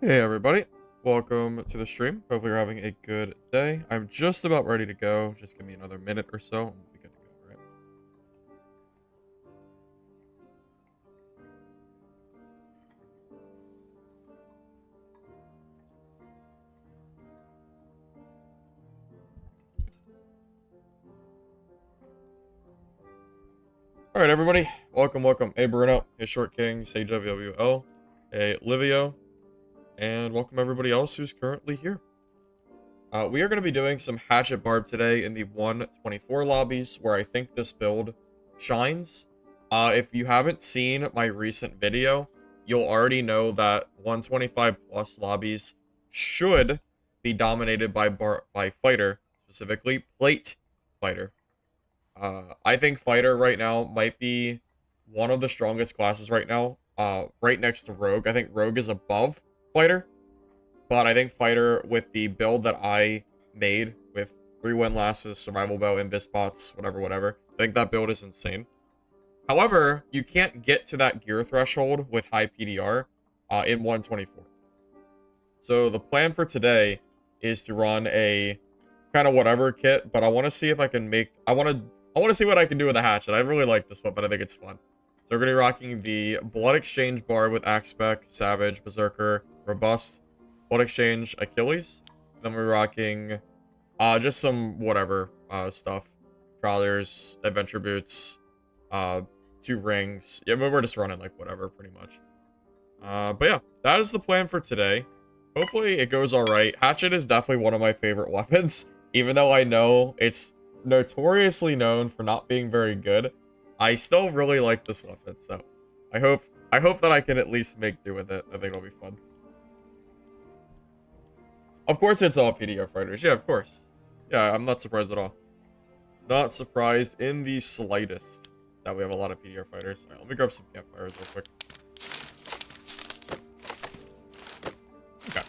Hey everybody, welcome to the stream. Hopefully you're having a good day. I'm just about ready to go. Just give me another minute or so and we'll be good to go, right? Alright everybody, welcome. Hey Bruno, hey Short Kings, hey WWL, hey Livio, and welcome everybody else who's currently here. We are going to be doing some Hatchet Barb today in the 124 lobbies, where I think this build shines. If you haven't seen my recent video, you'll already know that 125 plus lobbies should be dominated by Fighter, specifically Plate Fighter. I think Fighter right now might be one of the strongest classes right now, right next to Rogue. I think Rogue is above Fighter. But I think Fighter, with the build that I made with 3 windlasses, survival bow, invis bots, whatever, I think that build is insane. However, you can't get to that gear threshold with high PDR in 124. So the plan for today is to run a kind of whatever kit, but I want to see if I can make... I want to see what I can do with the hatchet. I really like this one, but I think it's fun. So we're going to be rocking the Blood Exchange Barb with Axe Spec, Savage, Berserker, Robust, Blood Exchange, Achilles. Then we're rocking just some whatever stuff. Trollers, adventure boots, 2 rings. Yeah, we're just running like whatever, pretty much. But yeah, that is the plan for today. Hopefully it goes alright. Hatchet is definitely one of my favorite weapons. Even though I know it's notoriously known for not being very good, I still really like this weapon. So I hope that I can at least make do with it. I think it'll be fun. Of course it's all PDR fighters. Yeah, of course. Yeah, I'm not surprised at all. Not surprised in the slightest that we have a lot of PDR fighters. Alright, let me grab some campfires real quick. Okay.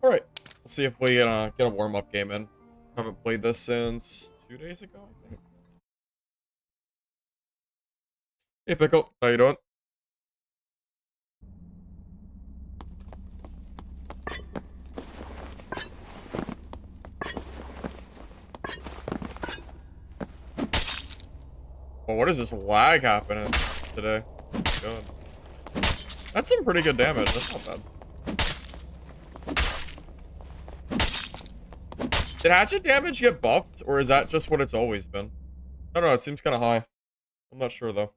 Alright. Let's see if we get a warm-up game in. Haven't played this since 2 days ago, I think. Hey, Pickle. How you doing? Well, what is this lag happening today? Oh, God. That's some pretty good damage. That's not bad. Did hatchet damage get buffed, or is that just what it's always been? I don't know. It seems kind of high. I'm not sure, though.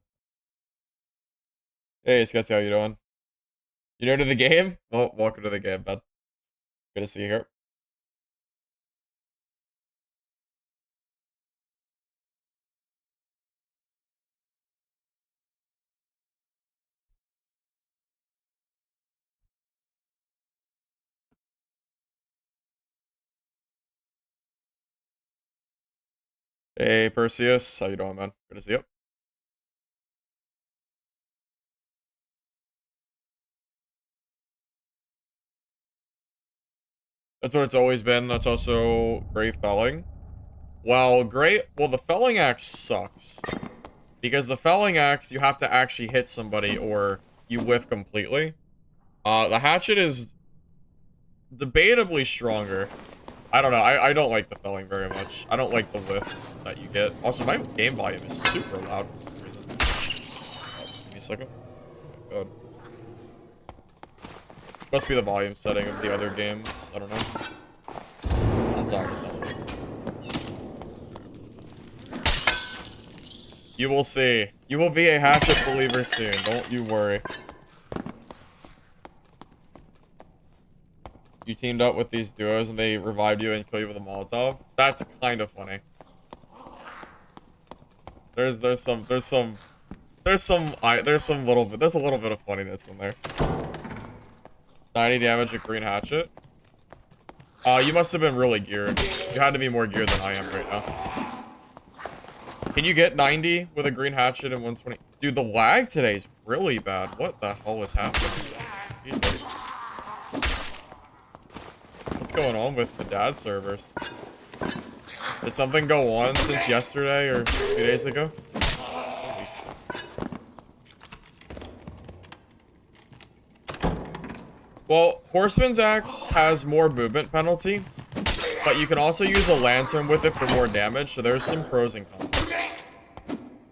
Hey, Sketsy, how you doing? You new to the game? Well, welcome to the game, bud. Good to see you here. Hey, Perseus. How you doing, man? Good to see you. That's what it's always been. That's also great felling. Well, the felling axe sucks. Because the felling axe, you have to actually hit somebody or you whiff completely. The hatchet is debatably stronger. I don't know. I don't like the felling very much. I don't like the whiff that you get. Also, my game volume is super loud for some reason. Oh, give me a second. Oh, God. Must be the volume setting of the other games. I don't know. That's not resolved. You will see. You will be a hatchet believer soon. Don't you worry. You teamed up with these duos and they revived you and killed you with a Molotov. That's kind of funny. There's a little bit of funniness in there. 90 damage at green hatchet. You must have been really geared. You had to be more geared than I am right now. Can you get 90 with a green hatchet and 120? Dude, the lag today is really bad. What the hell is happening? Jesus. What's going on with the dad servers? Did something go on since yesterday or 2 days ago? Well, Horseman's Axe has more movement penalty, but you can also use a lantern with it for more damage, so there's some pros and cons.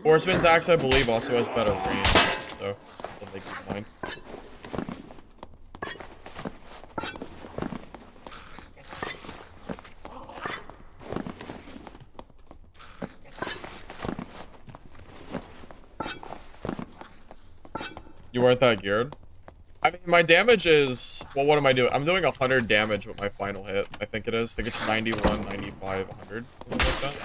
Horseman's Axe, I believe, also has better range, so something to keep in mind. You weren't that geared? I mean, my damage is... Well, what am I doing? I'm doing 100 damage with my final hit. I think it is. I think it's 91, 95, 100. Something like that.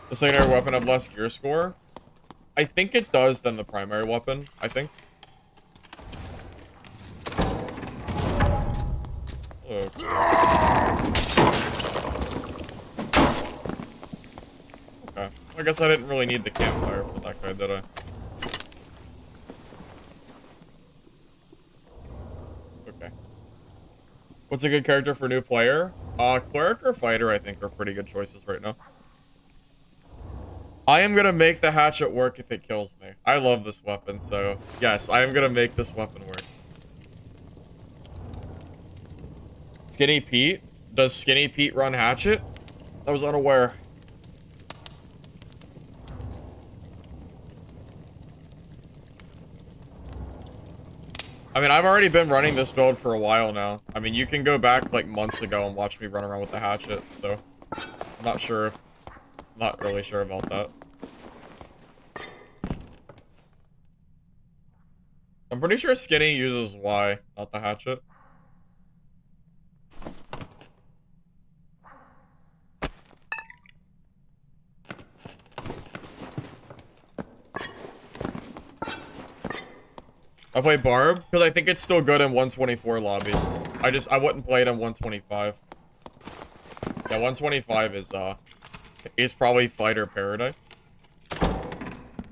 The secondary weapon have less gear score? I think it does than the primary weapon, I think. Okay. Okay. I guess I didn't really need the campfire for that guy, did I? Okay. What's a good character for new player? Cleric or fighter, I think, are pretty good choices right now. I am gonna make the hatchet work if it kills me. I love this weapon, so yes, I am gonna make this weapon work. Skinny Pete? Does Skinny Pete run hatchet? I was unaware. I mean, I've already been running this build for a while now. I mean, you can go back like months ago and watch me run around with the hatchet, so I'm not sure if... Not really sure about that. I'm pretty sure Skinny uses Y, not the hatchet. I play Barb because I think it's still good in 124 lobbies. I wouldn't play it in 125. Yeah, 125 is probably fighter paradise.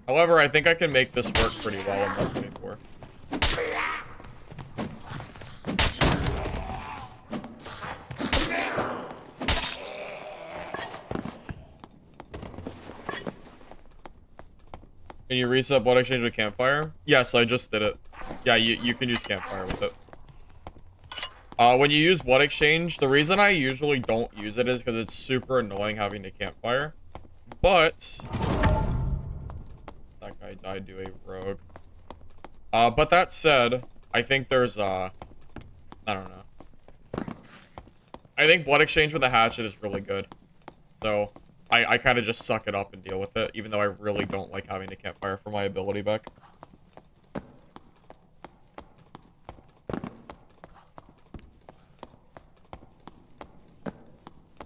However, I think I can make this work pretty well in 124. Can you reset blood exchange with campfire? Yes, I just did it. Yeah, you can use campfire with it. When you use blood exchange, the reason I usually don't use it is because it's super annoying having to campfire. But that guy died to a rogue. But that said, I think there's I don't know. I think blood exchange with a hatchet is really good. So I kind of just suck it up and deal with it, even though I really don't like having to campfire for my ability back.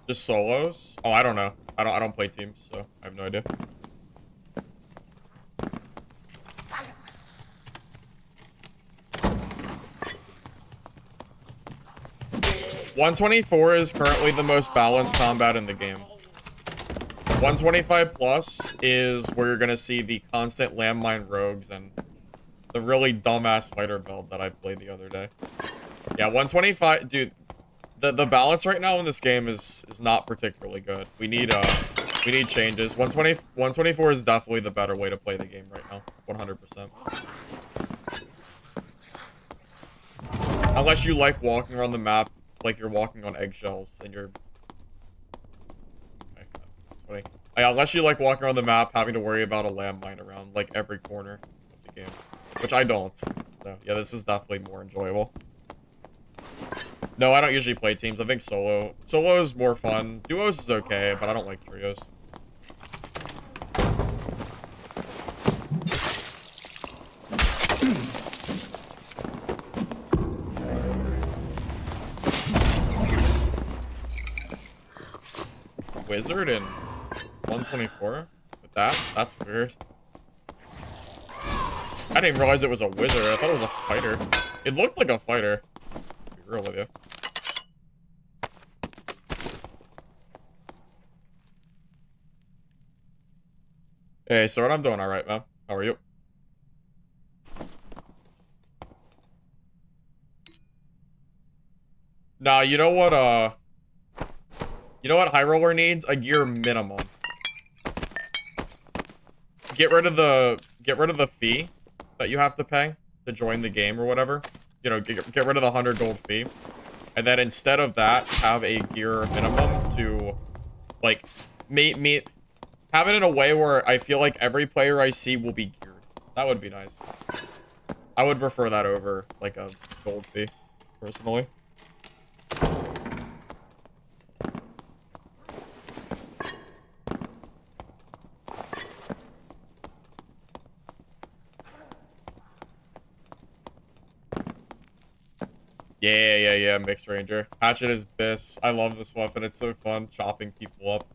Just solos? Oh, I don't know. I don't play teams, so I have no idea. .124 is currently the most balanced combat in the game. 125 plus is where you're gonna see the constant landmine rogues and the really dumbass fighter build that I played the other day. Yeah, 125, dude. The balance right now in this game is not particularly good. We need changes. 124 is definitely the better way to play the game right now. 100%. Unless you like walking around the map like you're walking on eggshells and you're... Okay, that's funny. Unless you like walking around the map having to worry about a landmine around like every corner of the game. Which I don't. So yeah, this is definitely more enjoyable. No, I don't usually play teams. I think solo. Solo is more fun. Duos is okay, but I don't like trios. Wizard in 124? With that? That's weird. I didn't even realize it was a wizard. I thought it was a fighter. It looked like a fighter. To be real with you. Hey, Sword, I'm doing alright, man. How are you? Nah, you know what High Roller needs? A gear minimum. Get rid of the fee that you have to pay to join the game or whatever. You know, get rid of the 100 gold fee. And then instead of that, have a gear minimum to, like, have it in a way where I feel like every player I see will be geared. That would be nice. I would prefer that over, like, a gold fee, personally. Yeah, Mixed Ranger. Hatchet is BIS. I love this weapon. It's so fun chopping people up.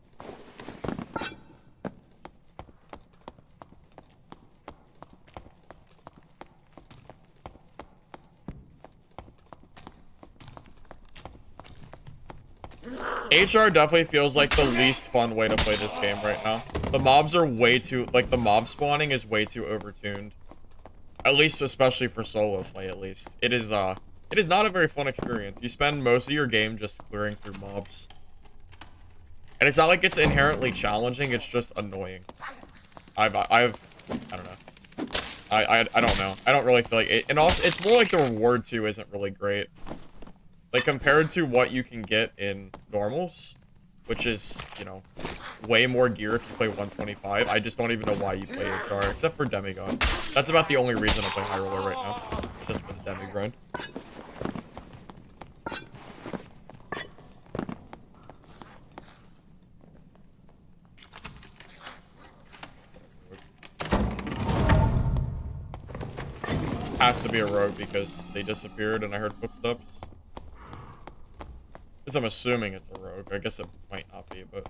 HR definitely feels like the least fun way to play this game right now. The mobs are way too, like, the mob spawning is way too overtuned. At least, especially for solo play, at least. It is not a very fun experience. You spend most of your game just clearing through mobs. And it's not like it's inherently challenging, it's just annoying. I don't know. I don't know. I don't really feel like it. And also, it's more like the reward, too, isn't really great. Like, compared to what you can get in normals, which is, you know, way more gear if you play 125. I just don't even know why you play HR, except for Demigod. That's about the only reason I play High Roller right now. It's just for the Demigod. Has to be a rogue because they disappeared and I heard footsteps. Because I'm assuming it's a rogue. I guess it might not be, but...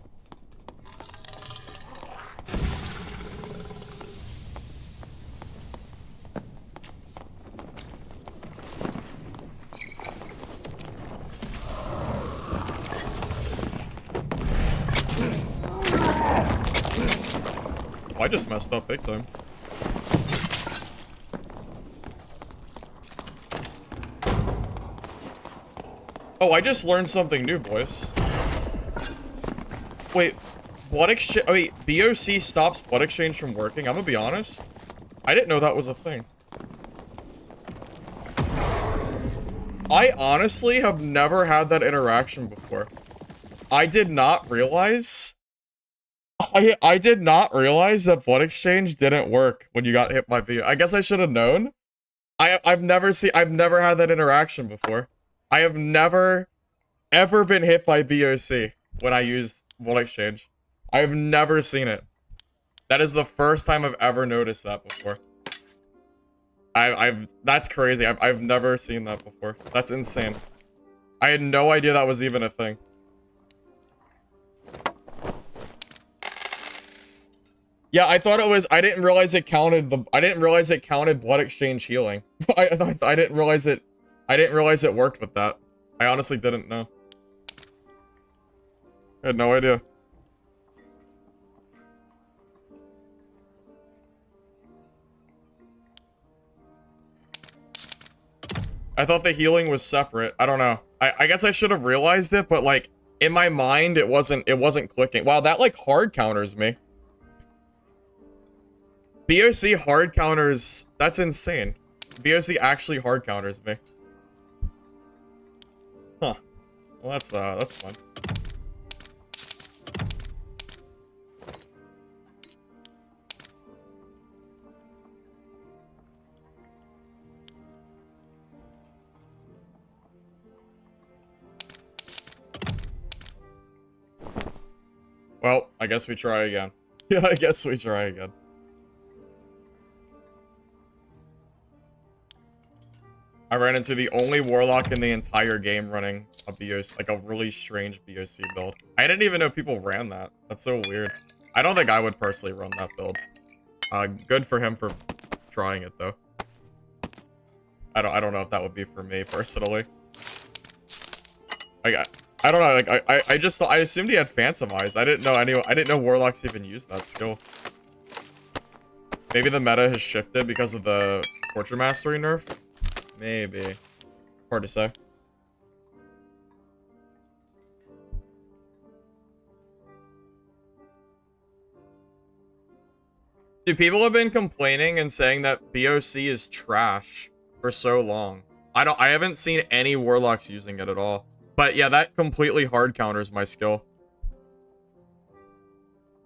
Oh, I just messed up big time. Oh, I just learned something new, boys. Wait, blood exchange? Oh, wait, BOC stops blood exchange from working? I'm gonna be honest. I didn't know that was a thing. I honestly have never had that interaction before. I did not realize... I did not realize that blood exchange didn't work when you got hit by VO. I guess I should have known. I've never had that interaction before. I have never, ever been hit by VOC when I used blood exchange. I have never seen it. That is the first time I've ever noticed that before. That's crazy. I've never seen that before. That's insane. I had no idea that was even a thing. Yeah, I thought it was, I didn't realize it counted blood exchange healing. I didn't realize it worked with that. I honestly didn't know. I had no idea. I thought the healing was separate. I don't know. I guess I should have realized it, but like in my mind it wasn't clicking. Wow, that like hard counters me. BOC hard counters, that's insane. BOC actually hard counters me. Huh. Well, that's fun. Well, I guess we try again. Yeah, I guess we try again. I ran into the only warlock in the entire game running a BOC, like a really strange BOC build. I didn't even know people ran that. That's so weird. I don't think I would personally run that build. Good for him for trying it though. I don't know if that would be for me personally. Like I don't know. Like I assumed he had Phantom Eyes. I didn't know warlocks even used that skill. Maybe the meta has shifted because of the Torture Mastery nerf. Maybe. Hard to say. Dude, people have been complaining and saying that BOC is trash for so long. I haven't seen any warlocks using it at all. But yeah, that completely hard counters my skill.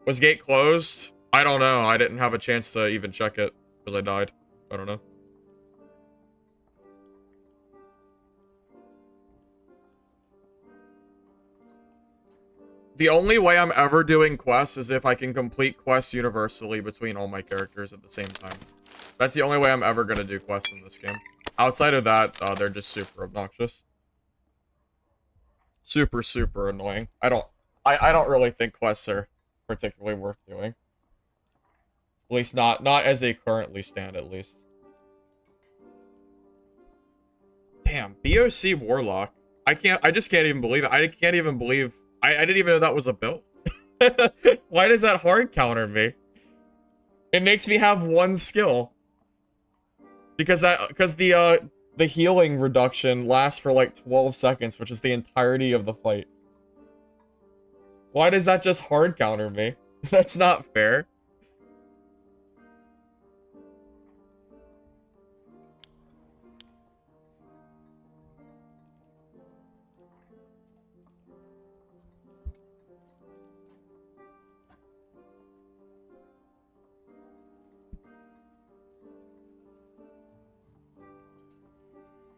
Was gate closed? I don't know. I didn't have a chance to even check it because I died. I don't know. The only way I'm ever doing quests is if I can complete quests universally between all my characters at the same time. That's the only way I'm ever gonna do quests in this game. Outside of that, they're just super obnoxious. Super, super annoying. I don't really think quests are particularly worth doing. At least not as they currently stand, at least. Damn, BOC Warlock. I just can't even believe it. I can't even believe, I didn't even know that was a build. Why does that hard counter me? It makes me have one skill. Because the healing reduction lasts for like 12 seconds, which is the entirety of the fight. Why does that just hard counter me? That's not fair.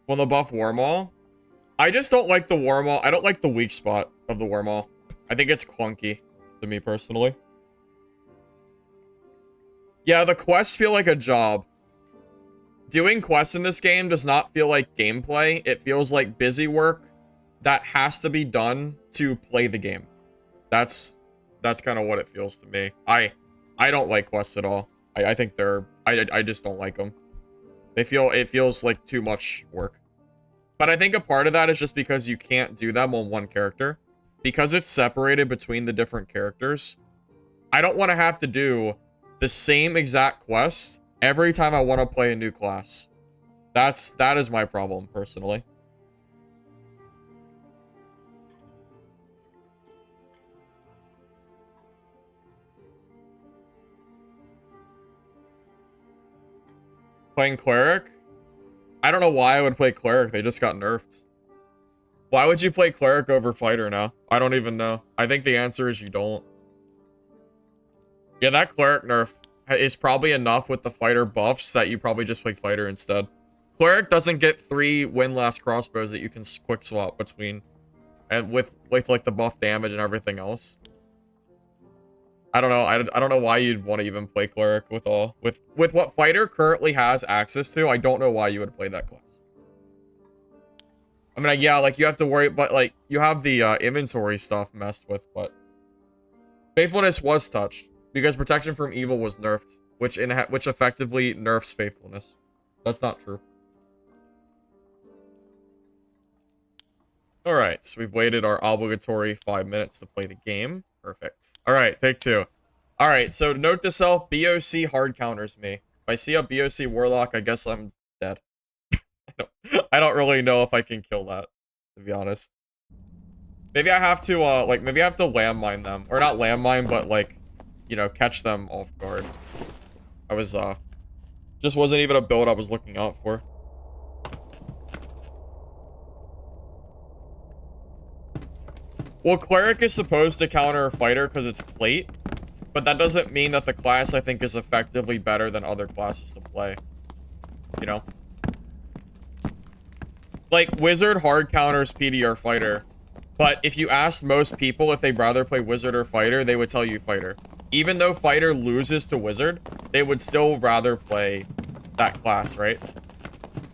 Well, the buff Warmaul? I just don't like the Warmaul. I don't like the weak spot of the Warmaul. I think it's clunky to me personally. Yeah, the quests feel like a job. Doing quests in this game does not feel like gameplay. It feels like busy work that has to be done to play the game. That's kind of what it feels to me. I don't like quests at all. I think they're I just don't like them. It feels like too much work. But I think a part of that is just because you can't do them on one character. Because it's separated between the different characters, I don't want to have to do the same exact quest every time I want to play a new class. That is my problem, personally. Playing Cleric? I don't know why I would play Cleric. They just got nerfed. Why would you play Cleric over Fighter now? I don't even know. I think the answer is you don't. Yeah, that Cleric nerf is probably enough with the Fighter buffs that you probably just play Fighter instead. Cleric doesn't get 3 win-last crossbows that you can quick swap between. And with like the buff damage and everything else. I don't know. I don't know why you'd want to even play Cleric with what Fighter currently has access to. I don't know why you would play that class. I mean, yeah, like you have to worry, but like you have the inventory stuff messed with, but faithfulness was touched because protection from evil was nerfed, which effectively nerfs faithfulness. That's not true. All right, so we've waited our obligatory 5 minutes to play the game. Perfect. All right, take 2. All right, so note to self: BOC hard counters me. If I see a BOC Warlock, I guess I'm dead. I don't really know if I can kill that, to be honest. Maybe I have to, maybe I have to landmine them. Or not landmine, but, like, you know, catch them off guard. I was, just wasn't even a build I was looking out for. Well, Cleric is supposed to counter a Fighter because it's plate, but that doesn't mean that the class, I think, is effectively better than other classes to play. You know? Like, Wizard hard counters PD or Fighter, but if you asked most people if they'd rather play Wizard or Fighter, they would tell you Fighter. Even though Fighter loses to Wizard, they would still rather play that class, right?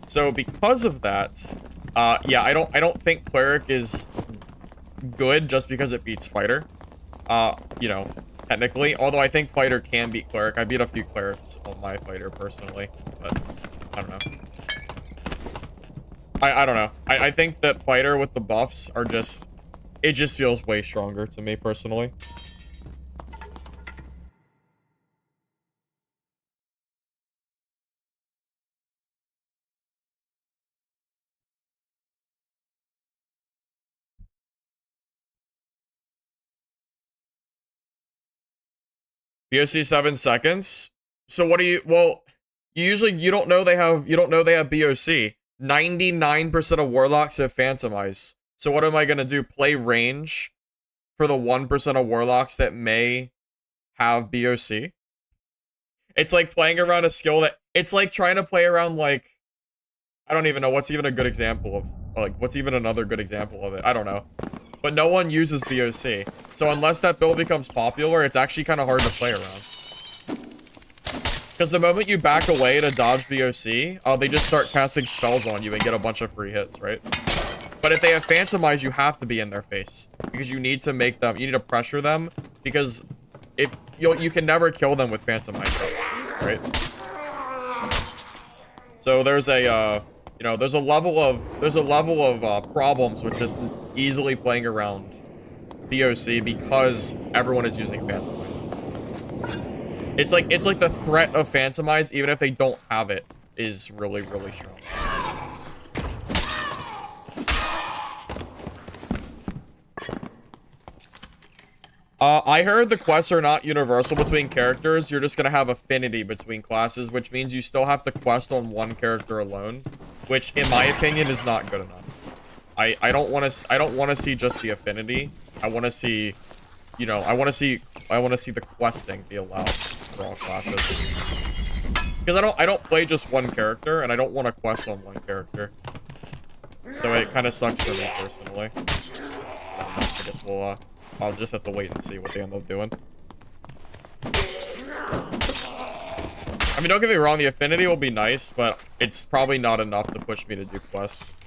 So because of that, yeah, I don't think Cleric is good just because it beats Fighter. You know, technically. Although I think Fighter can beat Cleric. I beat a few Clerics on my Fighter personally, but I don't know. I don't know. I think that Fighter with the buffs are just... It just feels way stronger to me personally. BOC 7 seconds. So what do you, well, you don't know they have BOC. 99% of warlocks have Phantomize. So what am I gonna do? Play range for the 1% of warlocks that may have BOC? It's like playing around a skill that, it's like trying to play around, like, I don't even know what's even a good example of, like, what's even another good example of it? I don't know. But no one uses BOC. So unless that build becomes popular, it's actually kind of hard to play around. Because the moment you back away to dodge BOC, they just start casting spells on you and get a bunch of free hits, right? But if they have Phantomize, you have to be in their face. Because you need to make them, you need to pressure them. Because if you can never kill them with Phantomize, right? So there's a, you know, there's a level of problems with just easily playing around BOC because everyone is using Phantomize. It's like the threat of Phantomize, even if they don't have it, is really, really strong. I heard the quests are not universal between characters. You're just gonna have affinity between classes, which means you still have to quest on one character alone, which, in my opinion, is not good enough. I don't want to see just the affinity. I want to see, you know, I want to see the questing be allowed for all classes. Because I don't play just one character, and I don't want to quest on one character. So it kind of sucks for me personally. I guess I'll just have to wait and see what they end up doing. I mean, don't get me wrong, the affinity will be nice, but it's probably not enough to push me to do quests.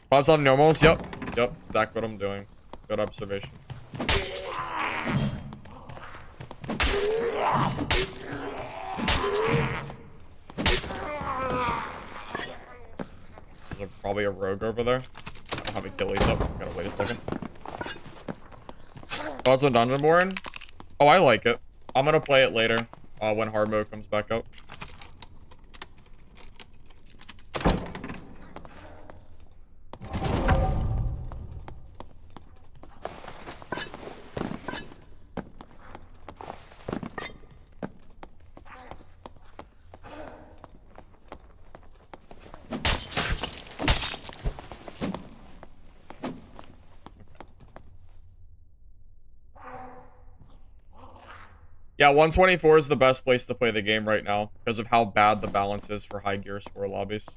Bob's on normals? Yep, that's what I'm doing. Good observation. There's probably a rogue over there. I don't have Achilles up. Gotta wait a second. Thoughts on Dungeonborn? Oh, I like it. I'm gonna play it later, when hard mode comes back up. Yeah, 124 is the best place to play the game right now because of how bad the balance is for high gear score lobbies.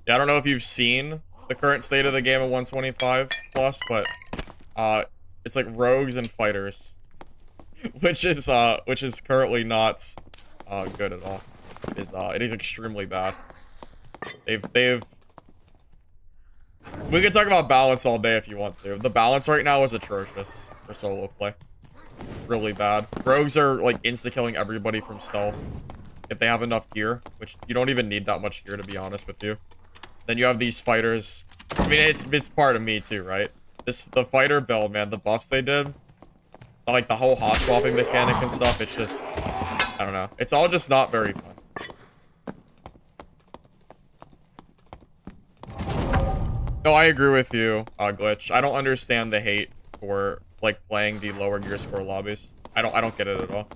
Yeah, I don't know if you've seen the current state of the game at 125 plus, but it's like rogues and fighters, which is currently not good at all. It is extremely bad. We could talk about balance all day if you want to. The balance right now is atrocious for solo play. Really bad. Rogues are, like, insta-killing everybody from stealth if they have enough gear, which you don't even need that much gear, to be honest with you. Then you have these fighters. I mean, it's part of me, too, right? The fighter build, man, the buffs they did, like, the whole hot-swapping mechanic and stuff, it's just, I don't know. It's all just not very fun. No, I agree with you, Glitch. I don't understand the hate for, like, playing the lower gear score lobbies. I don't get it at all.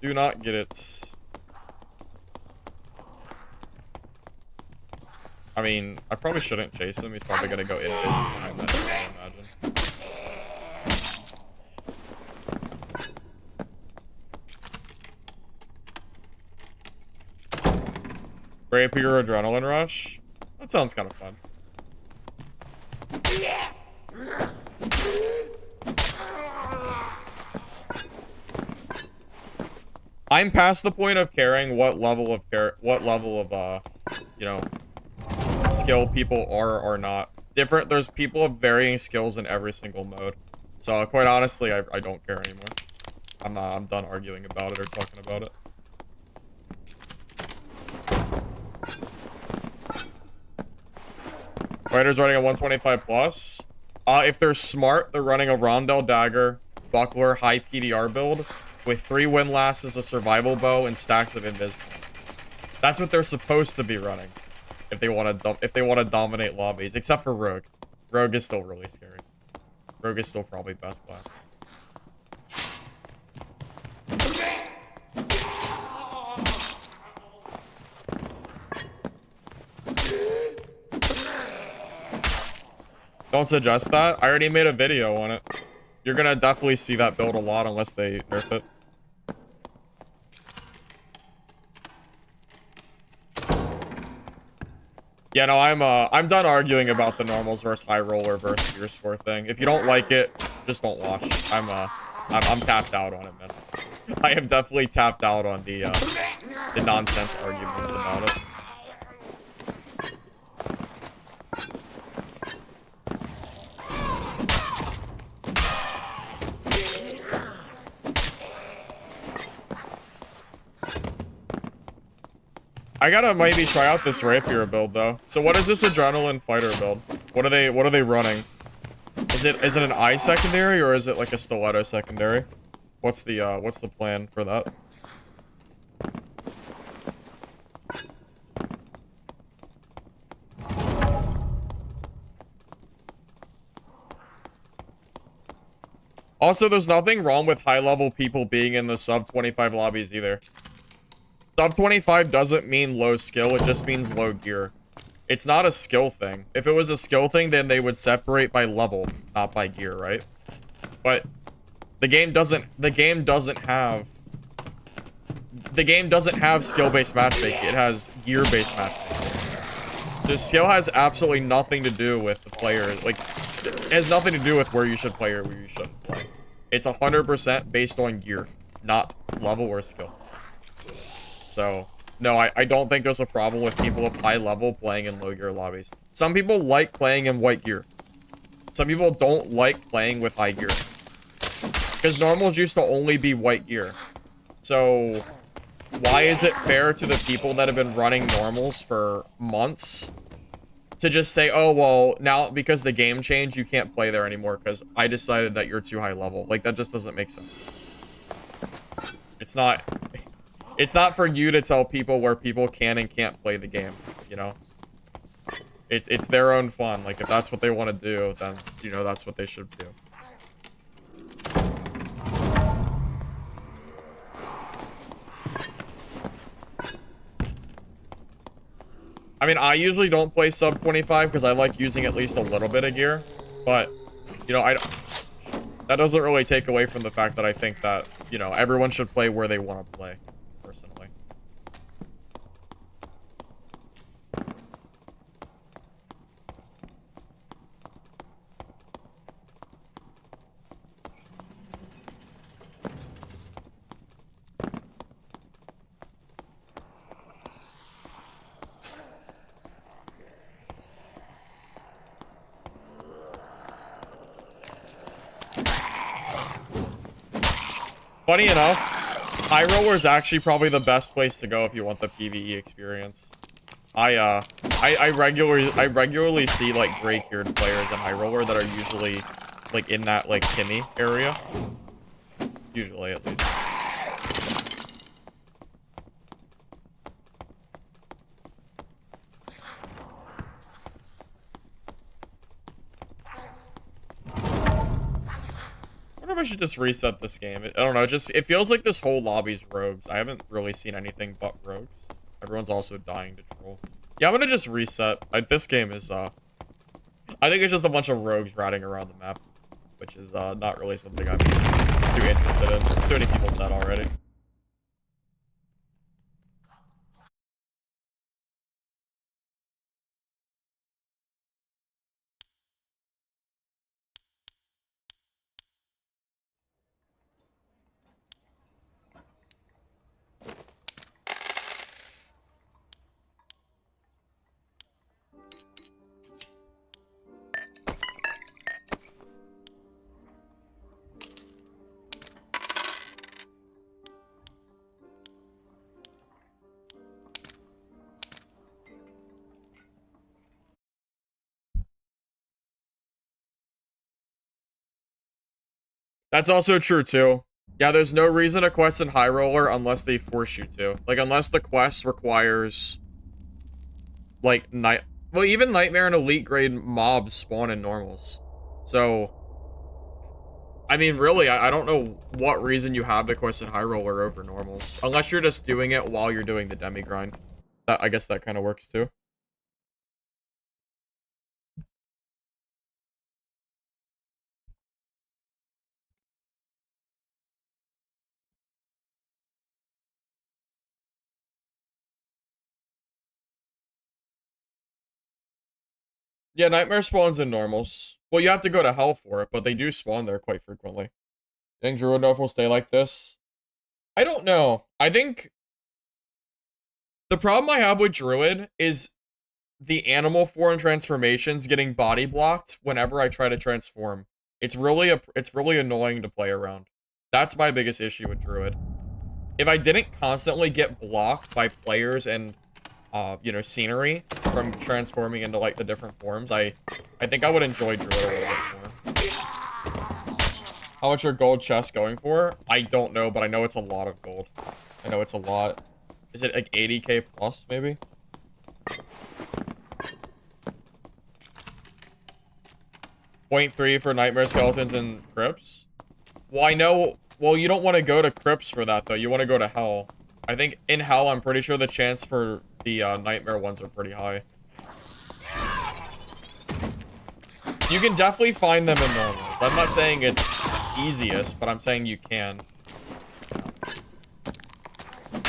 Do not get it. I mean, I probably shouldn't chase him. He's probably gonna go in base behind that, I imagine. Rapier Adrenaline Rush? That sounds kind of fun. I'm past the point of caring what level of you know, skill people are or not. There's people of varying skills in every single mode. So quite honestly, I don't care anymore. I'm done arguing about it or talking about it. Riders running a 125 plus. If they're smart, they're running a Rondell Dagger, Buckler, high PDR build with 3 windlasses, a survival bow, and stacks of invis points. That's what they're supposed to be running. If they want to dominate lobbies, except for Rogue. Rogue is still really scary. Rogue is still probably best class. Don't suggest that. I already made a video on it. You're gonna definitely see that build a lot unless they nerf it. Yeah, no, I'm done arguing about the normals versus high roller versus gear score thing. If you don't like it, just don't watch. I'm tapped out on it, man. I am definitely tapped out on the nonsense arguments about it. I gotta maybe try out this rapier build though. So what is this adrenaline fighter build? What are they running? Is it an eye secondary or is it like a stiletto secondary? What's the plan for that? Also, there's nothing wrong with high-level people being in the sub-25 lobbies either. Sub-25 doesn't mean low skill, it just means low gear. It's not a skill thing. If it was a skill thing, then they would separate by level, not by gear, right? But the game doesn't have skill-based matchmaking. It has gear-based matchmaking. So skill has absolutely nothing to do with the player. Like, it has nothing to do with where you should play or where you shouldn't play. It's 100% based on gear, not level or skill. So, no, I don't think there's a problem with people of high level playing in low gear lobbies. Some people like playing in white gear. Some people don't like playing with high gear. Because normals used to only be white gear. So, why is it fair to the people that have been running normals for months to just say, oh, well, now because the game changed, you can't play there anymore because I decided that you're too high level. Like, that just doesn't make sense. It's not for you to tell people where people can and can't play the game, you know? It's their own fun. Like, if that's what they want to do, then, you know, that's what they should do. I mean, I usually don't play sub 25 because I like using at least a little bit of gear, but, you know, that doesn't really take away from the fact that I think that, you know, everyone should play where they want to play, personally. Funny enough, high roller is actually probably the best place to go if you want the PvE experience. I regularly see like gray-haired players in high roller that are usually like in that like Kimmy area. Usually, at least. I wonder if I should just reset this game. I don't know, it feels like this whole lobby's rogues. I haven't really seen anything but rogues. Everyone's also dying to troll. Yeah, I'm gonna just reset. This game is, I think it's just a bunch of rogues riding around the map, which is, not really something I'm too interested in. Too many people dead already. That's also true, too. Yeah, there's no reason to quest in High Roller unless they force you to. Like, unless the quest requires, like, well, even Nightmare and Elite grade mobs spawn in normals. So, I mean, really, I don't know what reason you have to quest in High Roller over normals. Unless you're just doing it while you're doing the demi grind. I guess that kind of works too. Yeah, Nightmare spawns in normals. Well, you have to go to Hell for it, but they do spawn there quite frequently. Think Druid Elf will stay like this? I don't know. I think the problem I have with Druid is the animal form transformations getting body blocked whenever I try to transform. It's really annoying to play around. That's my biggest issue with Druid. If I didn't constantly get blocked by players and you know, scenery from transforming into like the different forms, I think I would enjoy Druid a little bit more. How much are gold chests going for? I don't know, but I know it's a lot of gold. I know it's a lot. Is it like 80k plus maybe? .3 for Nightmare Skeletons and Crypts? Well, I know... Well, you don't want to go to Crypts for that, though. You want to go to Hell. I think in Hell, I'm pretty sure the chance for the Nightmare ones are pretty high. You can definitely find them in normals. I'm not saying it's easiest, but I'm saying you can.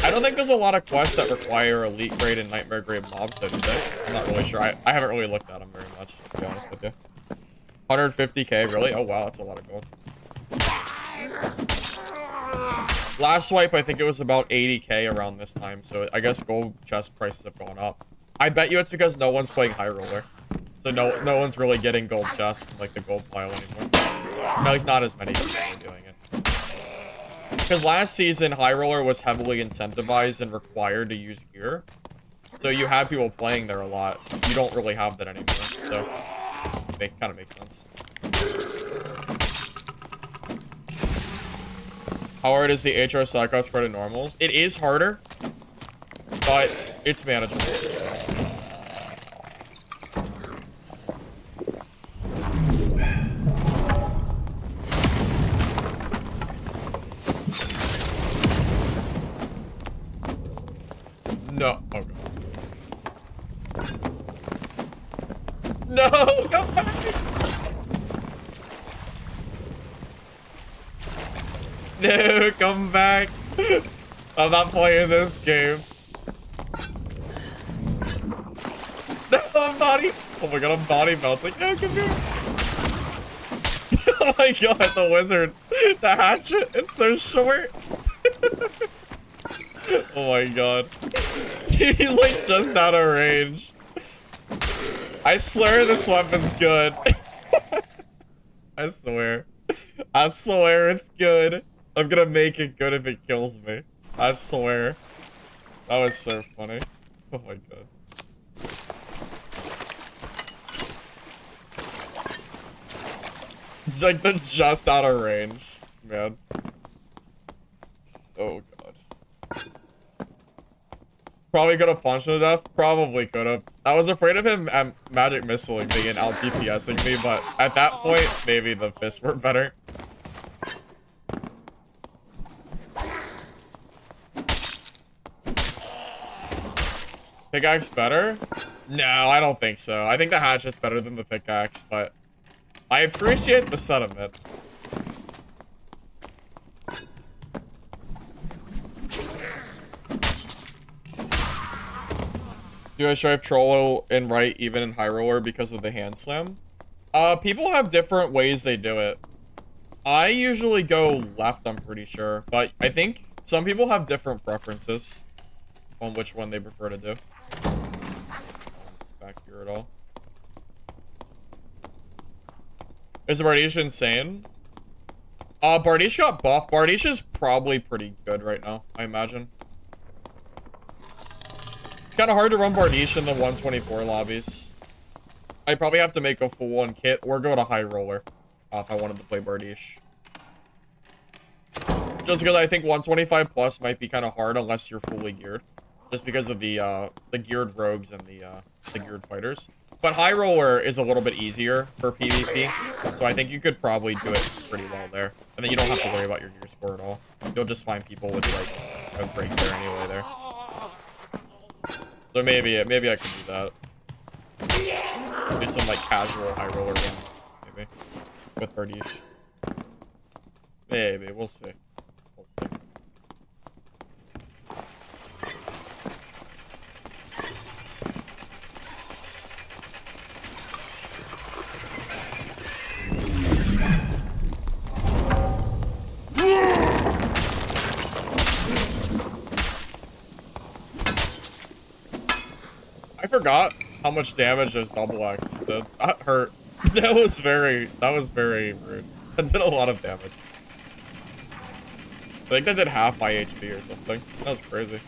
I don't think there's a lot of quests that require Elite grade and Nightmare grade mobs, though, do they? I'm not really sure. I haven't really looked at them very much, to be honest with you. 150k, really? Oh, wow, that's a lot of gold. Last swipe, I think it was about 80k around this time, so I guess gold chest prices have gone up. I bet you it's because no one's playing High Roller. So no one's really getting gold chests from, like, the gold pile anymore. No, like, not as many people are doing it. Because last season, High Roller was heavily incentivized and required to use gear. So you had people playing there a lot. You don't really have that anymore, so... It kind of makes sense. How hard is the HR Cyclops credit normals? It is harder, but it's manageable. No. Oh, God. No! Come back! No, come back! I'm not playing this game. No, I'm body. Oh my God, I'm body bouncing. No, come here. Oh my God, the wizard. The hatchet, it's so short. Oh my God. He's like just out of range. I swear this weapon's good. I swear. I swear it's good. I'm gonna make it good if it kills me. I swear. That was so funny. Oh my God. It's like they're just out of range, man. Oh God. Probably could have punched him to death. Probably could have. I was afraid of him magic missiling me and out DPSing me, but at that point, maybe the fists were better. Pickaxe better? No, I don't think so. I think the hatchet's better than the pickaxe, but I appreciate the sentiment. Do I strive troll and right even in High Roller because of the hand slam? People have different ways they do it. I usually go left, I'm pretty sure, but I think some people have different preferences on which one they prefer to do. Back here at all. Is Bardiche insane? Bardiche got buffed. Bardiche is probably pretty good right now, I imagine. It's kind of hard to run Bardiche in the 124 lobbies. I'd probably have to make a full one kit or go to High Roller if I wanted to play Bardiche. Just because I think 125 plus might be kind of hard unless you're fully geared. Just because of the geared rogues and the geared fighters. But High Roller is a little bit easier for PvP, so I think you could probably do it pretty well there. And then you don't have to worry about your gear score at all. You'll just find people with, like, a great gear anyway there. So maybe I could do that. Do some, like, casual High Roller runs, maybe. With Bardiche. Maybe, we'll see. We'll see. I forgot how much damage those double axes did. That hurt. That was very rude. That did a lot of damage. I think that did half my HP or something. That was crazy.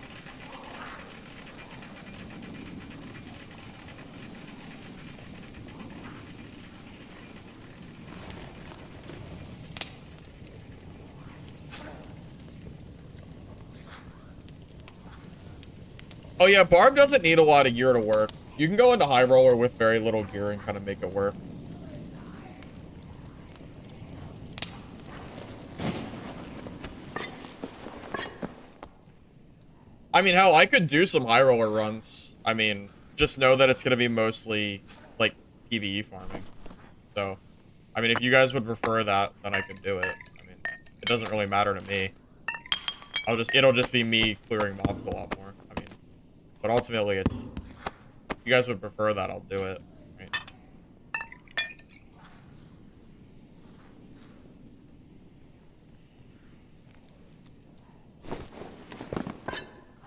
Oh yeah, Barb doesn't need a lot of gear to work. You can go into High Roller with very little gear and kind of make it work. I mean, hell, I could do some High Roller runs. I mean, just know that it's going to be mostly, like, PvE farming. So, I mean, if you guys would prefer that, then I could do it. I mean, it doesn't really matter to me. It'll just be me clearing mobs a lot more. I mean, but ultimately, if you guys would prefer that, I'll do it. Right?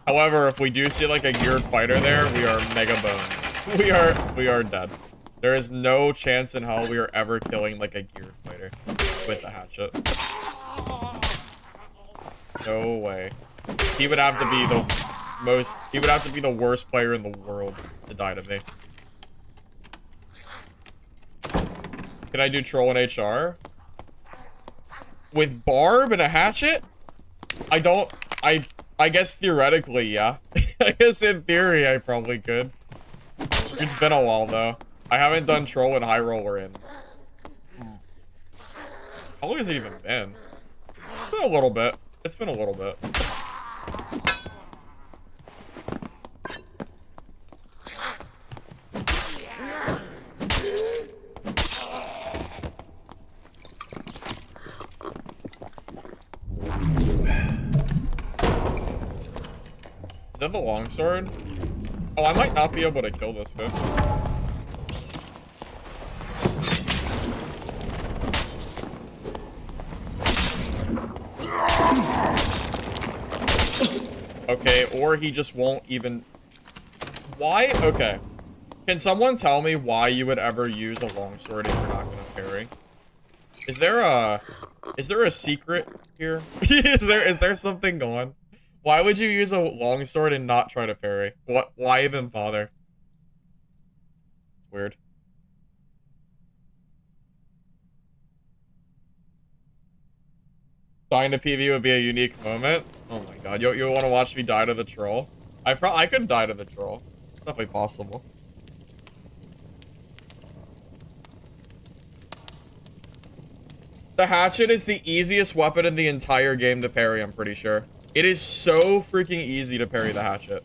However, if we do see like a geared fighter there, we are mega boned. We are dead. There is no chance in hell we are ever killing like a geared fighter with the hatchet. No way. He would have to be the worst player in the world to die to me. Can I do troll and HR? With Barb and a hatchet? I guess theoretically, yeah. I guess in theory, I probably could. It's been a while, though. I haven't done troll and High Roller in... How long has it even been? It's been a little bit. It's been a little bit. Is that the longsword? Oh, I might not be able to kill this dude. Okay, or he just won't even... Why? Okay. Can someone tell me why you would ever use a longsword if you're not gonna parry? Is there a secret here? is there something going? Why would you use a longsword and not try to parry? Why even bother? It's weird. Dying to PV would be a unique moment. Oh my god, you want to watch me die to the troll? I could die to the troll. It's definitely possible. The hatchet is the easiest weapon in the entire game to parry, I'm pretty sure. It is so freaking easy to parry the hatchet.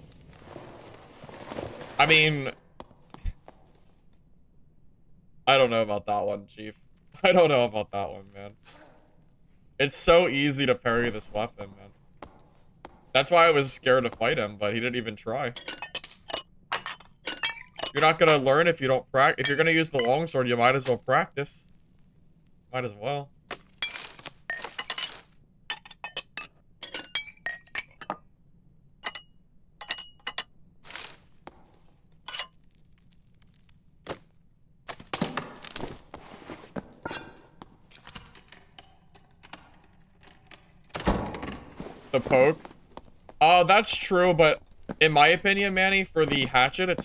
I mean... I don't know about that one, Chief. I don't know about that one, man. It's so easy to parry this weapon, man. That's why I was scared to fight him, but he didn't even try. You're not gonna learn if you don't practice. If you're gonna use the longsword, you might as well practice. Might as well. The poke. That's true, but in my opinion, Manny, for the hatchet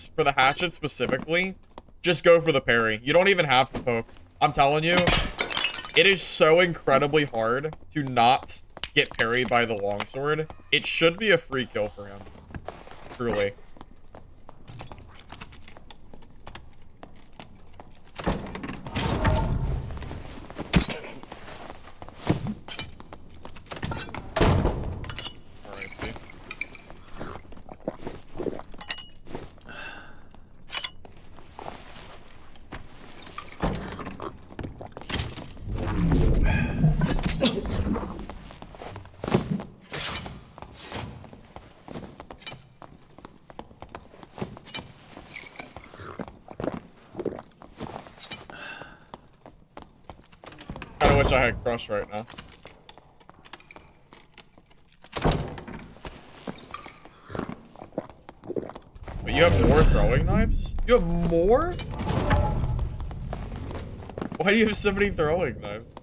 specifically, just go for the parry. You don't even have to poke. I'm telling you, it is so incredibly hard to not get parried by the longsword, it should be a free kill for him. Truly. I wish I had Crush right now. But you have more throwing knives? You have more? Why do you have so many throwing knives?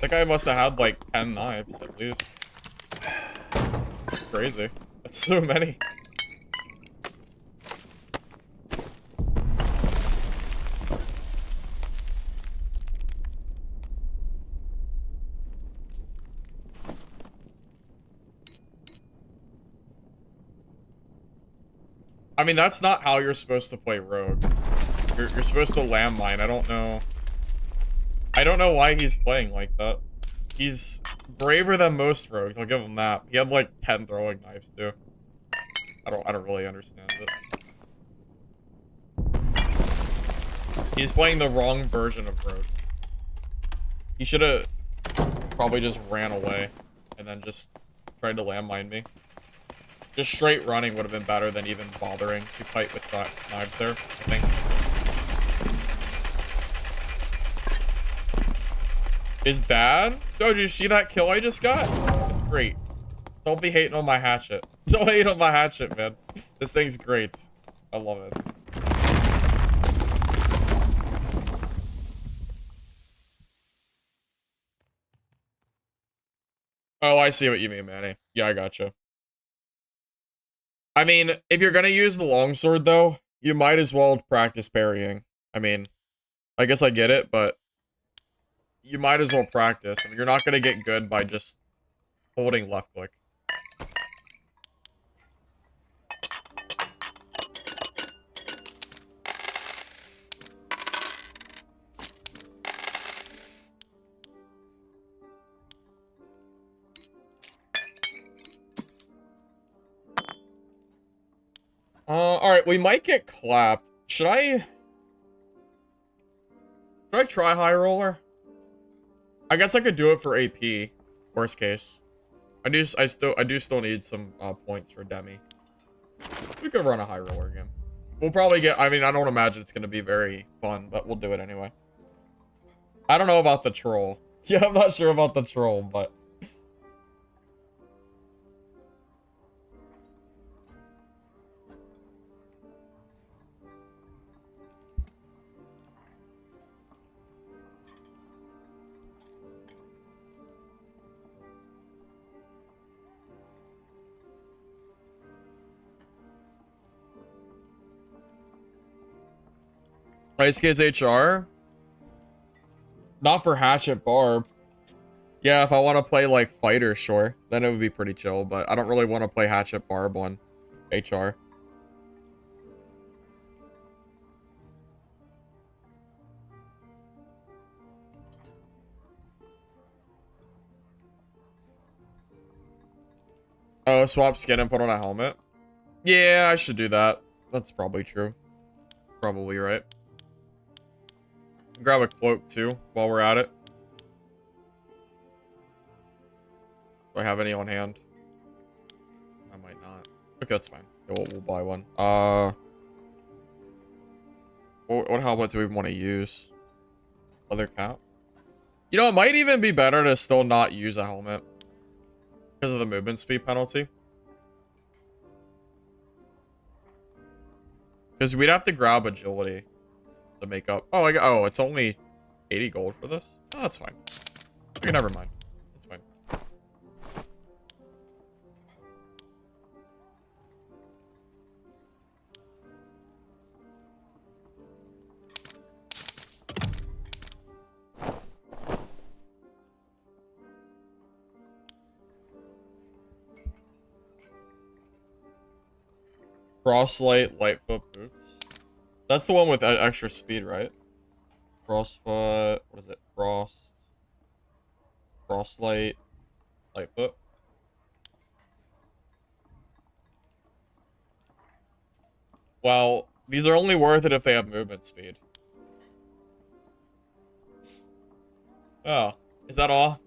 That guy must have had like 10 knives at least. That's crazy. That's so many. I mean, that's not how you're supposed to play Rogue. You're supposed to landmine. I don't know. I don't know why he's playing like that. He's braver than most rogues. I'll give him that. He had like 10 throwing knives too. I don't really understand it. He's playing the wrong version of Rogue. He should have probably just ran away and then just tried to landmine me. Just straight running would have been better than even bothering to fight with knives there, I think. Is bad? Oh, did you see that kill I just got? It's great. Don't be hating on my hatchet. Don't hate on my hatchet, man. This thing's great. I love it. Oh, I see what you mean, Manny. Yeah, I gotcha. I mean, if you're gonna use the longsword, though, you might as well practice parrying. I mean, I guess I get it, but you might as well practice. I mean, you're not gonna get good by just holding left click. Alright, we might get clapped. Should I try high roller? I guess I could do it for AP, worst case. I do still need some points for Demi. We could run a high roller game. We'll probably get, I mean, I don't imagine it's gonna be very fun, but we'll do it anyway. I don't know about the troll. Yeah, I'm not sure about the troll, but Ice Kids HR? Not for Hatchet Barb. Yeah, if I want to play like Fighter, sure. Then it would be pretty chill, but I don't really want to play Hatchet Barb on HR. Oh, swap skin and put on a helmet? Yeah, I should do that. That's probably true. Probably right. Grab a cloak too while we're at it. Do I have any on hand? I might not. Okay, that's fine. Yeah, we'll buy one. What helmet do we want to use? Leather cap? You know, it might even be better to still not use a helmet because of the movement speed penalty. Because we'd have to grab agility to make up. Oh, oh, it's only 80 gold for this? Oh, that's fine. Okay, never mind. That's fine. Crosslight Lightfoot boots. That's the one with extra speed, right? Crossfoot. What is it? Crosslight Lightfoot. Well, these are only worth it if they have movement speed. Oh, is that all?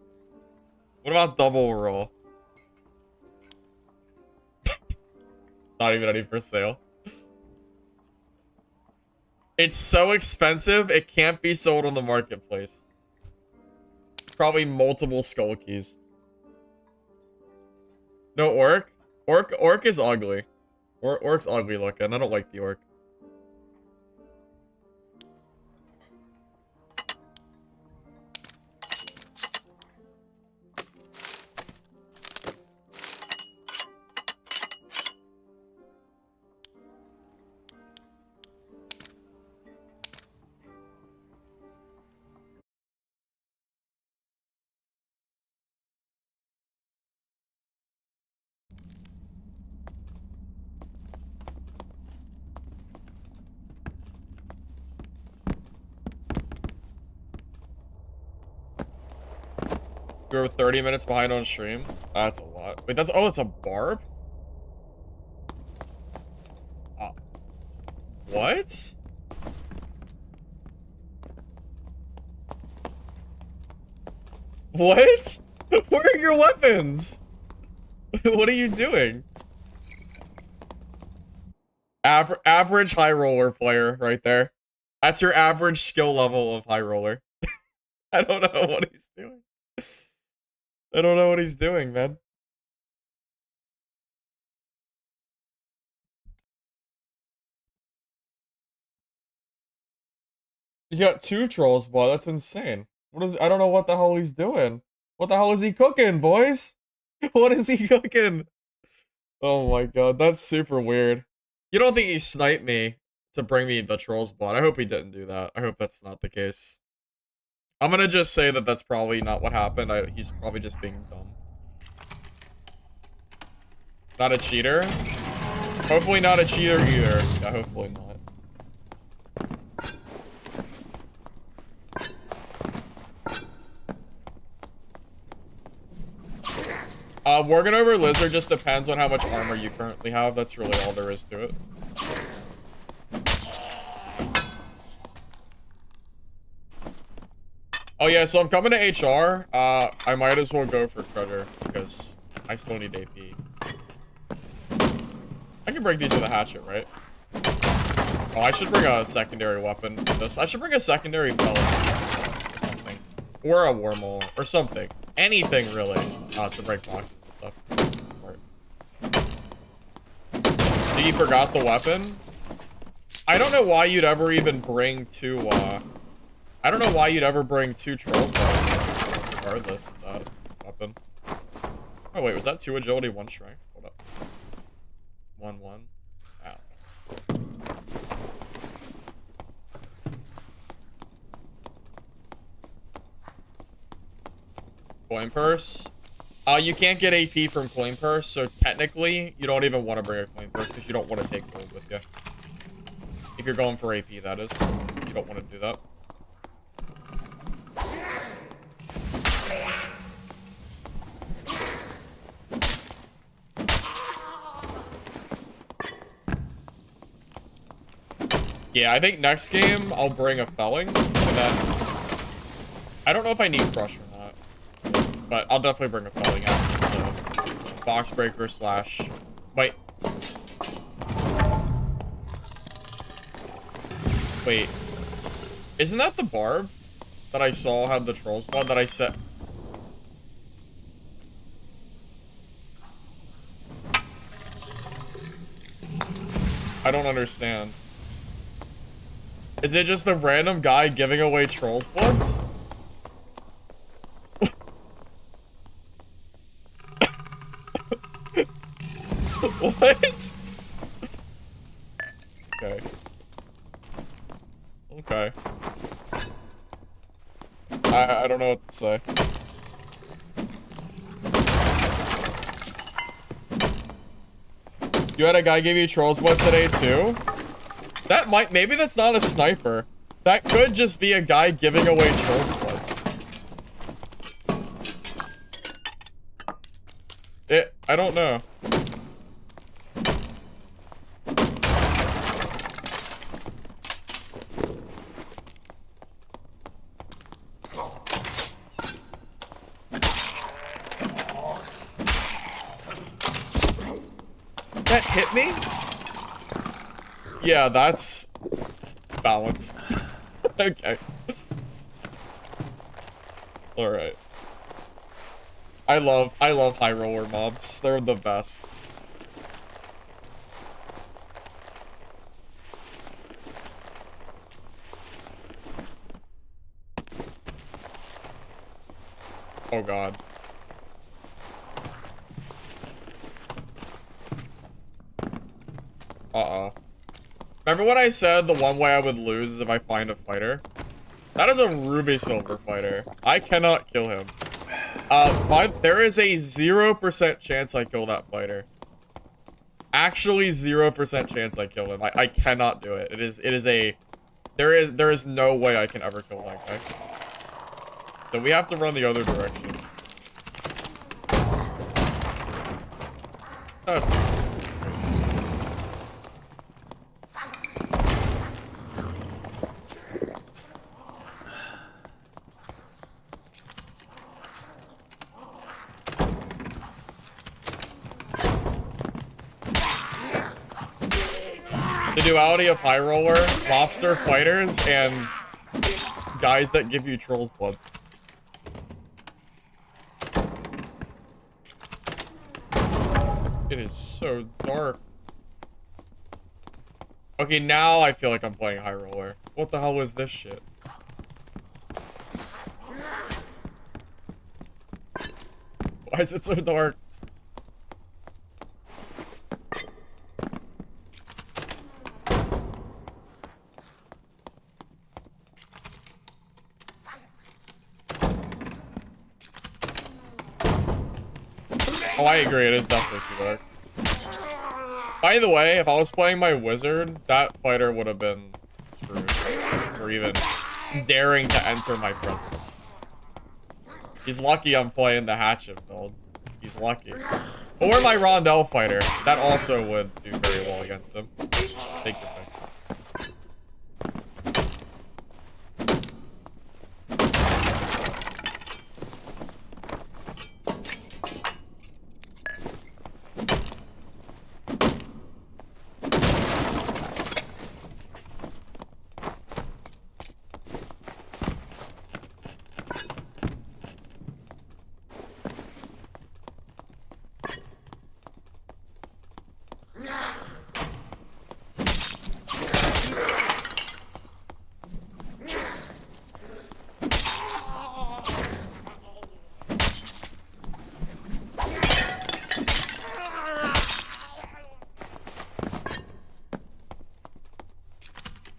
What about double roll? Not even any for sale. It's so expensive, it can't be sold on the marketplace. Probably multiple skull keys. No orc? Orc is ugly. Orc's ugly looking. I don't like the orc. We were 30 minutes behind on stream. That's a lot. Wait, oh, it's a Barb? What? What? Where are your weapons? What are you doing? Average high roller player right there. That's your average skill level of high roller. I don't know what he's doing. I don't know what he's doing, man. He's got 2 trolls, boy. That's insane. I don't know what the hell he's doing. What the hell is he cooking, boys? What is he cooking? Oh my god, that's super weird. You don't think he sniped me to bring me the trolls blood? I hope he didn't do that. I hope that's not the case. I'm gonna just say that that's probably not what happened. He's probably just being dumb. Not a cheater? Hopefully not a cheater either. Yeah, hopefully not. Working over Lizard just depends on how much armor you currently have. That's really all there is to it. Oh yeah, so I'm coming to HR. I might as well go for treasure because I still need AP. I can break these with a hatchet, right? Oh, I should bring a secondary weapon for this. I should bring a secondary felon or something. Or a wormhole or something. Anything really to break boxes and stuff. So you forgot the weapon? I don't know why you'd ever even bring 2 I don't know why you'd ever bring 2 trolls regardless of that weapon. Oh wait, was that 2 agility, 1 strength? Hold up. 1-1. Ow. Coin purse. You can't get AP from coin purse, so technically you don't even want to bring a coin purse because you don't want to take gold with you. If you're going for AP, that is. You don't want to do that. Yeah, I think next game I'll bring a felling, and then I don't know if I need crush or not, but I'll definitely bring a felling out. The box breaker slash. Wait. Wait. Isn't that the Barb that I saw had the troll spawn that I set? I don't understand. Is it just a random guy giving away trolls bloods? What? Okay. Okay. I don't know what to say. You had a guy give you trolls blood today too? That might, maybe that's not a sniper. That could just be a guy giving away trolls bloods. I don't know. That hit me? Yeah, that's balanced. Okay. Alright. I love high roller mobs. They're the best. Oh god. Uh-oh. Remember when I said the one way I would lose is if I find a fighter? That is a ruby silver fighter. I cannot kill him. There is a 0% chance I kill that fighter. Actually 0% chance I kill him. I cannot do it. There is no way I can ever kill that guy. So we have to run the other direction. That's... The duality of high roller, mobster fighters, and guys that give you trolls bloods. It is so dark. Okay, now I feel like I'm playing high roller. What the hell is this shit? Why is it so dark? Oh, I agree, it is definitely too dark. By the way, if I was playing my wizard, that fighter would have been screwed. For even daring to enter my presence. He's lucky I'm playing the hatchet build. He's lucky. Or my Rondell fighter. That also would do very well against him. Take your pick.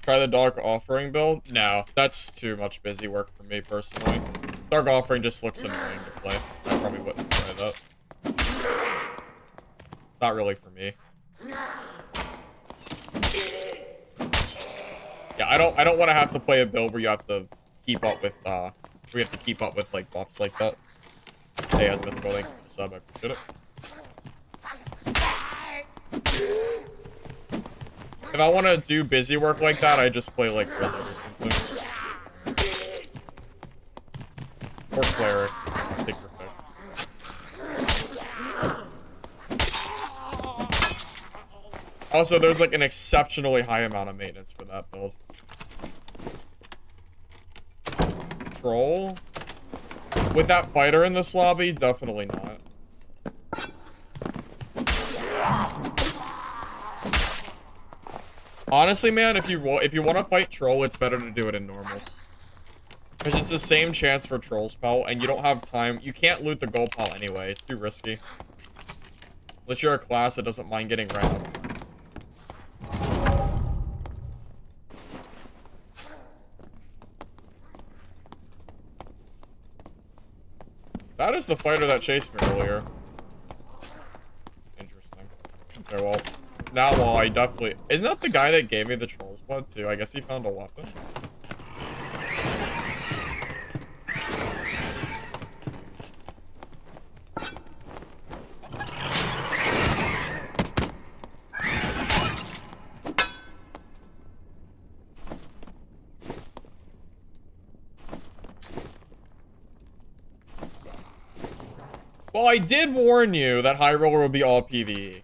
Try the Dark Offering build? No, that's too much busy work for me personally. Dark Offering just looks annoying to play. I probably wouldn't try that. Not really for me. Yeah, I don't want to have to play a build where you have to keep up with like buffs like that. Hey, as mythical link sub, I appreciate it. If I want to do busy work like that, I just play like Wizard or something. Or Cleric. Take your pick. Also, there's like an exceptionally high amount of maintenance for that build. Troll? With that fighter in this lobby, definitely not. Honestly, man, if you want to fight troll, it's better to do it in normals. Because it's the same chance for troll spell, and you don't have time. You can't loot the gold pile anyway. It's too risky. Unless you're a class that doesn't mind getting ran up. That is the fighter that chased me earlier. Interesting. Okay, well. now, well, I definitely... Isn't that the guy that gave me the troll's blood, too? I guess he found a weapon. Well, I did warn you that High Roller would be all PvE.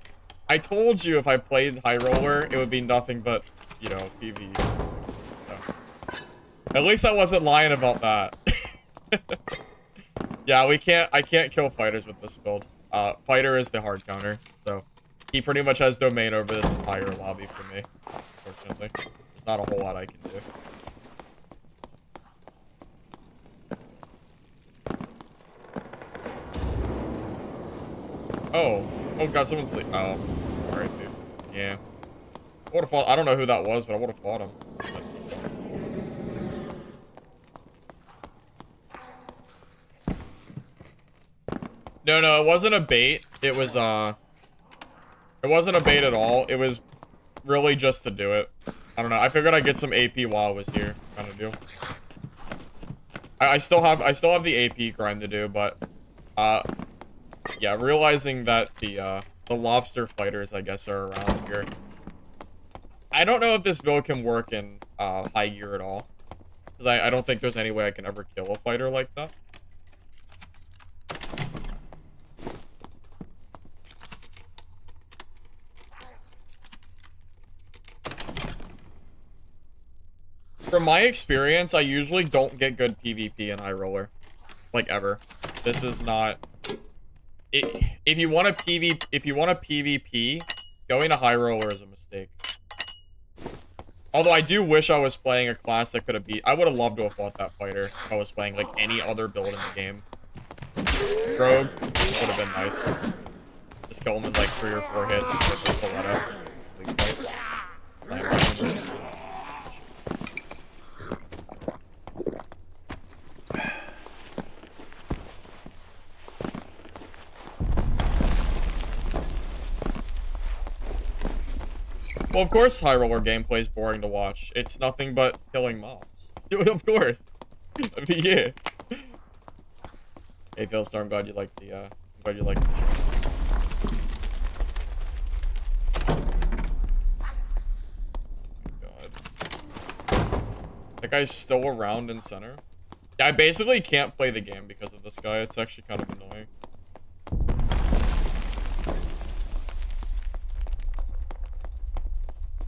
I told you if I played High Roller, it would be nothing but, you know, PvE. So. At least I wasn't lying about that. Yeah, I can't kill fighters with this build. Fighter is the hard counter, so he pretty much has domain over this entire lobby for me, unfortunately. There's not a whole lot I can do. Oh god, someone's sleep. Oh, alright, dude. Yeah. I would've fought. I don't know who that was, but I would've fought him. No, it wasn't a bait. It was, it wasn't a bait at all. It was really just to do it. I don't know. I figured I'd get some AP while I was here, kind of deal. I still have the AP grind to do, but, yeah, realizing that the lobster fighters, I guess, are around here. I don't know if this build can work in, high gear at all. Because I don't think there's any way I can ever kill a fighter like that. From my experience, I usually don't get good PvP in High Roller. Like, ever. This is not... If you want to PvP, going to High Roller is a mistake. Although I do wish I was playing a class that could have beat... I would have loved to have fought that fighter if I was playing, like, any other build in the game. Rogue would have been nice. Just kill him in, like, 3 or 4 hits with the stiletto. Well, of course High Roller gameplay is boring to watch. It's nothing but killing mobs. Of course. I mean, yeah. Hey, Philstar, I'm glad you like the, I'm glad you like the show. God. That guy's still around in center. Yeah, I basically can't play the game because of this guy. It's actually kind of annoying.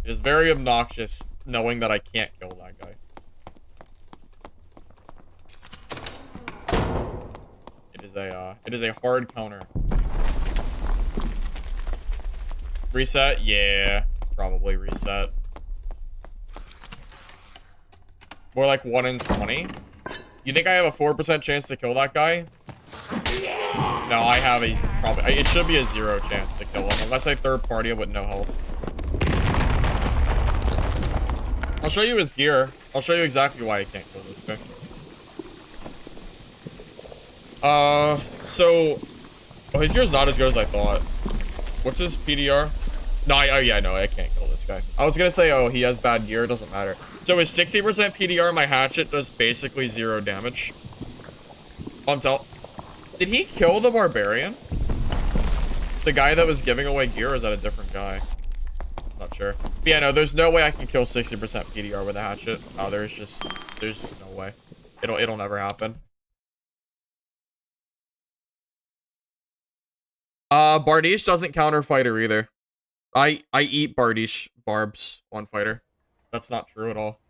It is very obnoxious knowing that I can't kill that guy. It is a hard counter. Reset? Yeah, probably reset. More like 1 in 20. You think I have a 4% chance to kill that guy? No, I have a probably. It should be a 0 chance to kill him unless I third party him with no health. I'll show you his gear. I'll show you exactly why I can't kill this guy. So... Oh, his gear's not as good as I thought. What's his PDR? No, yeah, no, I can't kill this guy. I was gonna say, oh, he has bad gear. It doesn't matter. So his 60% PDR, my hatchet does basically 0 damage. Did he kill the barbarian? The guy that was giving away gear, or is that a different guy? Not sure. But yeah, no, there's no way I can kill 60% PDR with a hatchet. Oh, there's just no way. It'll never happen. Bardiche doesn't counter fighter either. I eat Bardiche Barbs on fighter. That's not true at all.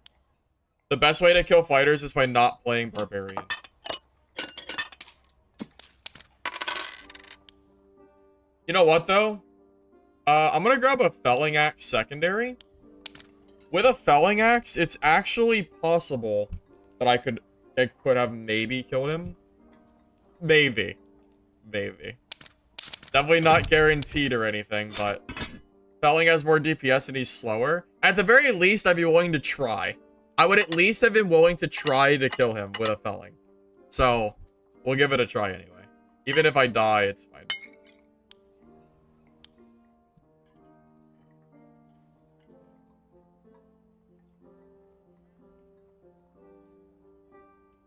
The best way to kill fighters is by not playing barbarian. You know what though? I'm gonna grab a felling axe secondary. With a felling axe, it's actually possible that I could have maybe killed him. Maybe. Definitely not guaranteed or anything, but felling has more DPS and he's slower. At the very least, I'd be willing to try. I would at least have been willing to try to kill him with a felling. So, we'll give it a try anyway. Even if I die, it's fine.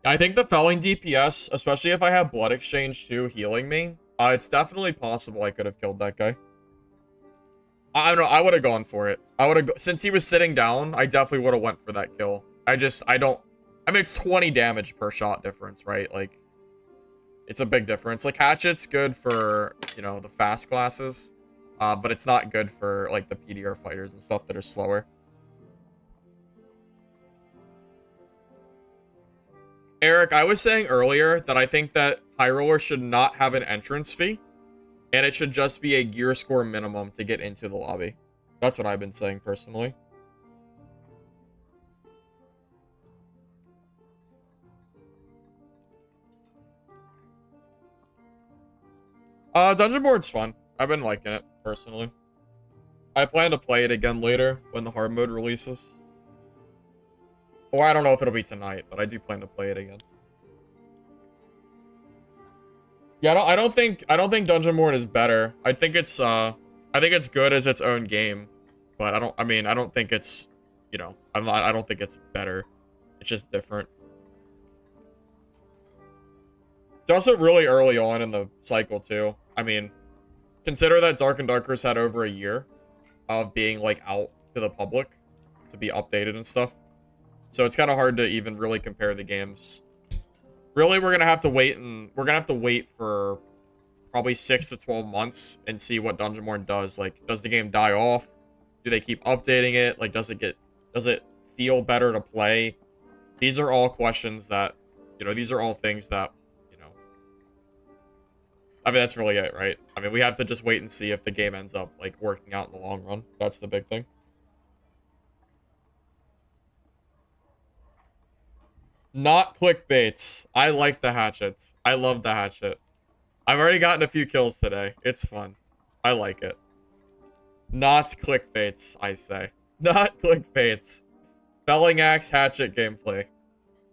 I think the felling DPS, especially if I have blood exchange too healing me, it's definitely possible I could have killed that guy. I don't know, I would have gone for it. I would have, since he was sitting down, I definitely would have went for that kill. I mean, it's 20 damage per shot difference, right? Like, it's a big difference. Like, Hatchet's good for, you know, the fast classes, but it's not good for, like, the PDR fighters and stuff that are slower. Eric, I was saying earlier that I think that High Roller should not have an entrance fee, and it should just be a gear score minimum to get into the lobby. That's what I've been saying personally. Dungeon Board's fun. I've been liking it, personally. I plan to play it again later when the hard mode releases. Or I don't know if it'll be tonight, but I do plan to play it again. Yeah, I don't think Dungeon Board is better. I think it's good as its own game, but I don't think it's, you know, I don't think it's better. It's just different. It's also really early on in the cycle too. I mean, consider that Dark and Darker's had over a year of being like out to the public to be updated and stuff. So it's kind of hard to even really compare the games. Really, we're gonna have to wait for probably 6 to 12 months and see what Dungeon Board does. Like, does the game die off? Do they keep updating it? Like, does it feel better to play? These are all questions that, you know, these are all things that, you know, I mean, that's really it, right? I mean, we have to just wait and see if the game ends up, like, working out in the long run. That's the big thing. Not clickbaits. I like the hatchets. I love the hatchet. I've already gotten a few kills today. It's fun. I like it. Not clickbaits, I say. Not clickbaits. Felling Axe hatchet gameplay.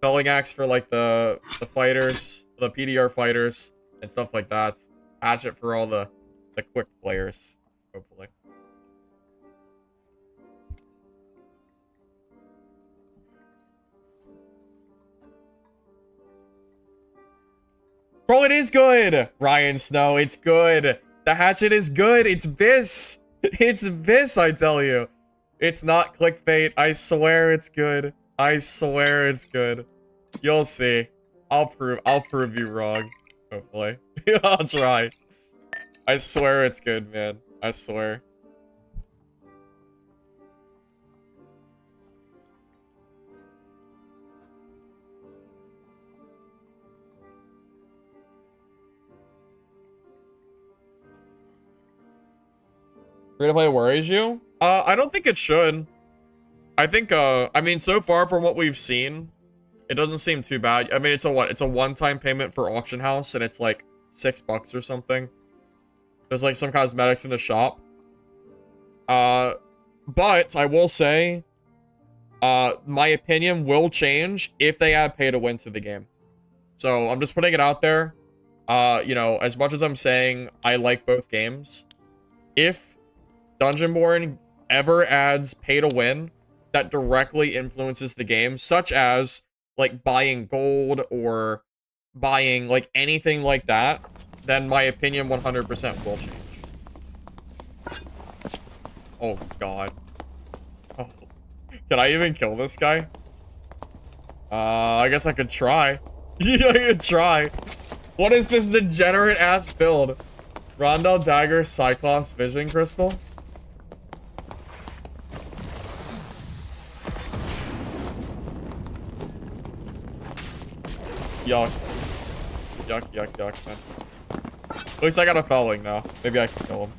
Felling Axe for like the fighters, the PDR fighters, and stuff like that. Hatchet for all the quick players, hopefully. Bro, it is good! Ryan Snow, it's good. The hatchet is good. It's BIS. It's BIS, I tell you. It's not clickbait. I swear it's good. I swear it's good. You'll see. I'll prove you wrong. Hopefully. I'll try. I swear it's good, man. I swear. Free-to-play worries you? I don't think it should. I think, I mean, so far from what we've seen, it doesn't seem too bad. I mean, it's a what? It's a one-time payment for Auction House, and it's like $6 or something. There's like some cosmetics in the shop. But I will say, my opinion will change if they add pay to win to the game. So I'm just putting it out there. You know, as much as I'm saying I like both games, if Dungeon Board ever adds pay to win that directly influences the game, such as like buying gold or buying like anything like that, then my opinion 100% will change. Oh god. Oh. Can I even kill this guy? I guess I could try. I could try. What is this degenerate ass build? Rondell Dagger Cyclops Vision Crystal? Yuck. Yuck, yuck, yuck, man. At least I got a fouling now. Maybe I can kill him.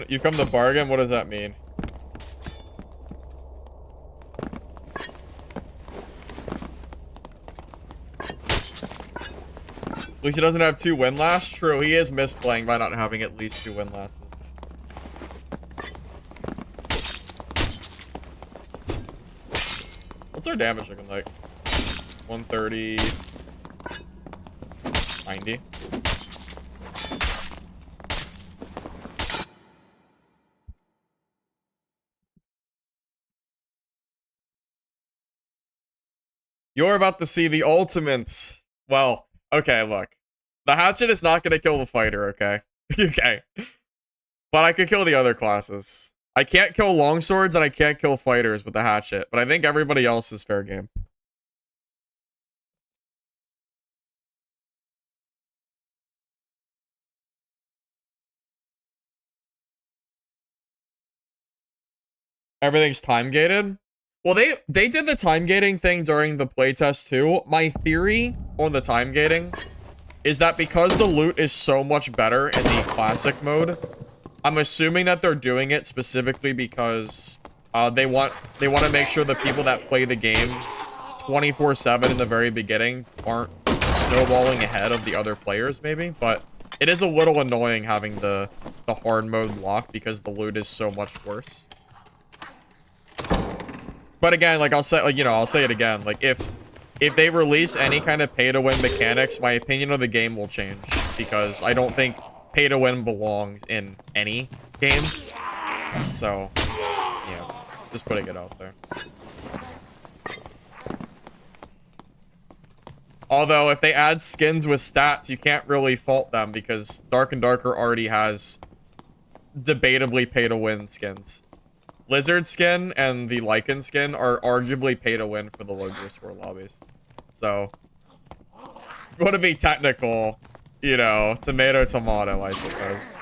You've come to bargain? What does that mean? At least he doesn't have 2 win lasts. True, he is misplaying by not having at least 2 win lasts. What's our damage looking like? 130. 90. You're about to see the ultimate. Well, okay, look. The hatchet is not going to kill the fighter, okay? Okay. But I could kill the other classes. I can't kill longswords and I can't kill fighters with the hatchet, but I think everybody else is fair game. Everything's time gated. Well, they did the time gating thing during the playtest too. My theory on the time gating is that because the loot is so much better in the classic mode, I'm assuming that they're doing it specifically because they want to make sure the people that play the game 24/7 in the very beginning aren't snowballing ahead of the other players, maybe. But it is a little annoying having the hard mode locked because the loot is so much worse. But again, like I'll say it again. Like if they release any kind of pay-to-win mechanics, my opinion of the game will change because I don't think pay-to-win belongs in any game. So, yeah, just putting it out there. Although, if they add skins with stats, you can't really fault them because Dark and Darker already has debatably pay-to-win skins. Lizard skin and the Lycan skin are arguably pay-to-win for the low-gear score lobbies. So, want to be technical, you know, tomato, tomato, I suppose.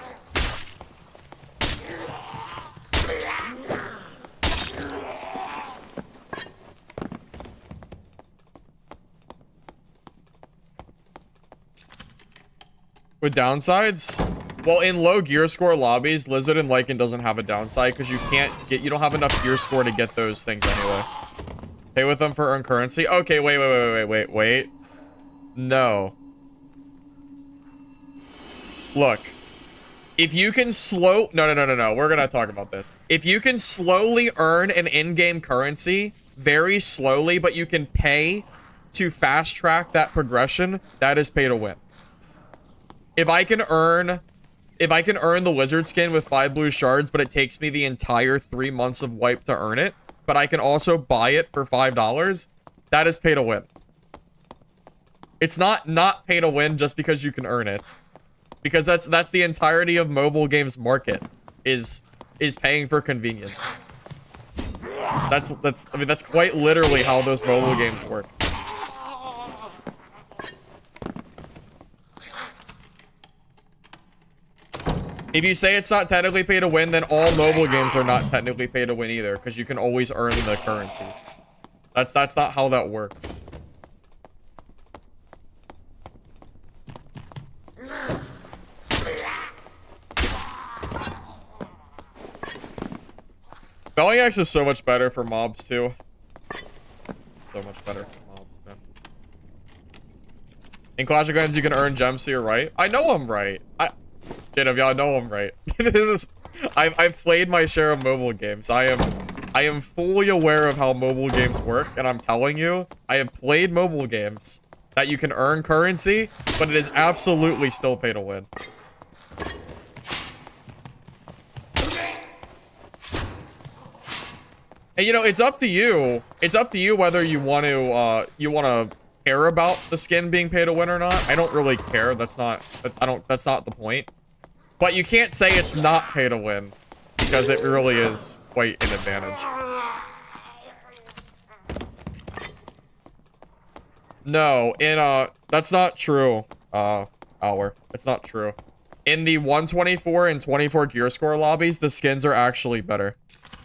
With downsides? Well, in low gear score lobbies, Lizard and Lycan doesn't have a downside because you don't have enough gear score to get those things anyway. Pay with them for earn currency? Okay, wait. No. Look. If you can No. We're gonna talk about this. If you can slowly earn an in-game currency, very slowly, but you can pay to fast track that progression, that is pay to win. If I can earn the Lizard skin with 5 blue shards, but it takes me the entire 3 months of wipe to earn it, but I can also buy it for $5, that is pay to win. It's not pay to win just because you can earn it. Because that's the entirety of mobile games market is paying for convenience. That's quite literally how those mobile games work. If you say it's not technically pay to win, then all mobile games are not technically pay to win either, because you can always earn the currencies. That's not how that works. Belling Axe is so much better for mobs too. So much better for mobs, man. In Clash of Clans, you can earn gems, so you're right. I know I'm right. JW, I know I'm right. I've played my share of mobile games. I am fully aware of how mobile games work, and I'm telling you, I have played mobile games that you can earn currency, but it is absolutely still pay to win. And you know, it's up to you. It's up to you whether you want to care about the skin being pay to win or not. I don't really care. That's not the point. But you can't say it's not pay to win because it really is quite an advantage. No, that's not true. It's not true. In the 124 and 24 gear score lobbies, the skins are actually better.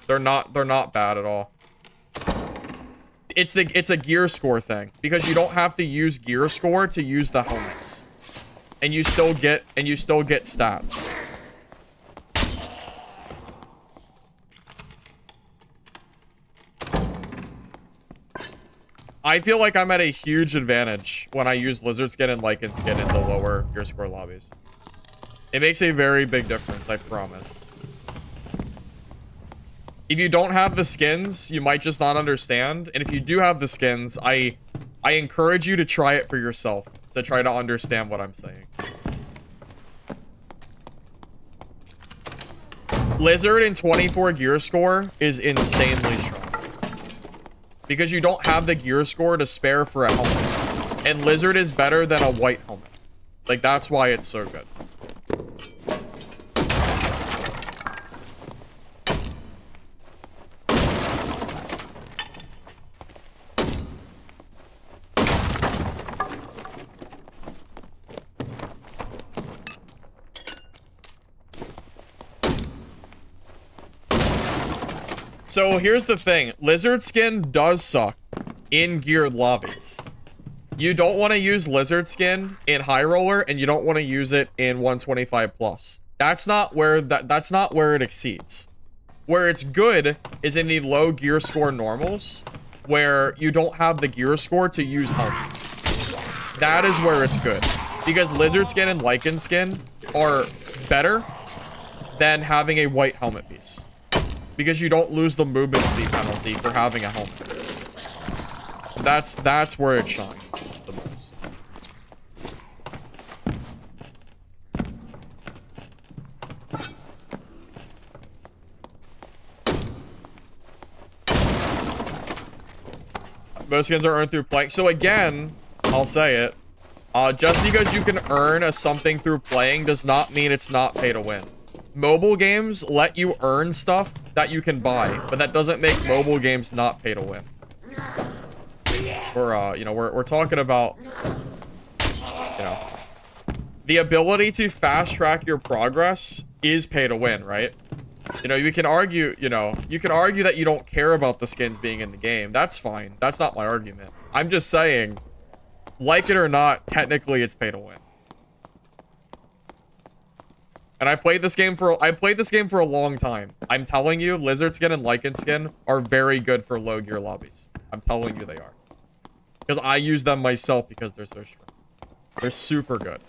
They're not bad at all. It's a gear score thing because you don't have to use gear score to use the helmets. And you still get stats. I feel like I'm at a huge advantage when I use Lizard skin and Lycan skin in the lower gear score lobbies. It makes a very big difference, I promise. If you don't have the skins, you might just not understand. And if you do have the skins, I I encourage you to try it for yourself, to try to understand what I'm saying. Lizard in 24 gear score is insanely strong. Because you don't have the gear score to spare for a helmet. And Lizard is better than a white helmet. Like, that's why it's so good. So here's the thing. Lizard skin does suck in geared lobbies. You don't want to use lizard skin in high roller, and you don't want to use it in 125 plus. That's not where it exceeds. Where it's good is in the low gear score normals, where you don't have the gear score to use helmets. That is where it's good. Because lizard skin and lichen skin are better than having a white helmet piece. Because you don't lose the movement speed penalty for having a helmet. That's where it shines the most. Most skins are earned through playing. So again, I'll say it. Just because you can earn a something through playing does not mean it's not pay to win. Mobile games let you earn stuff that you can buy, but that doesn't make mobile games not pay to win. We're talking about, the ability to fast track your progress is pay to win, right? You can argue, that you don't care about the skins being in the game. That's fine. That's not my argument. I'm just saying, like it or not, technically it's pay to win. And I played this game for a long time. I'm telling you, lizard skin and lichen skin are very good for low gear lobbies. I'm telling you they are. Because I use them myself because they're so strong. They're super good.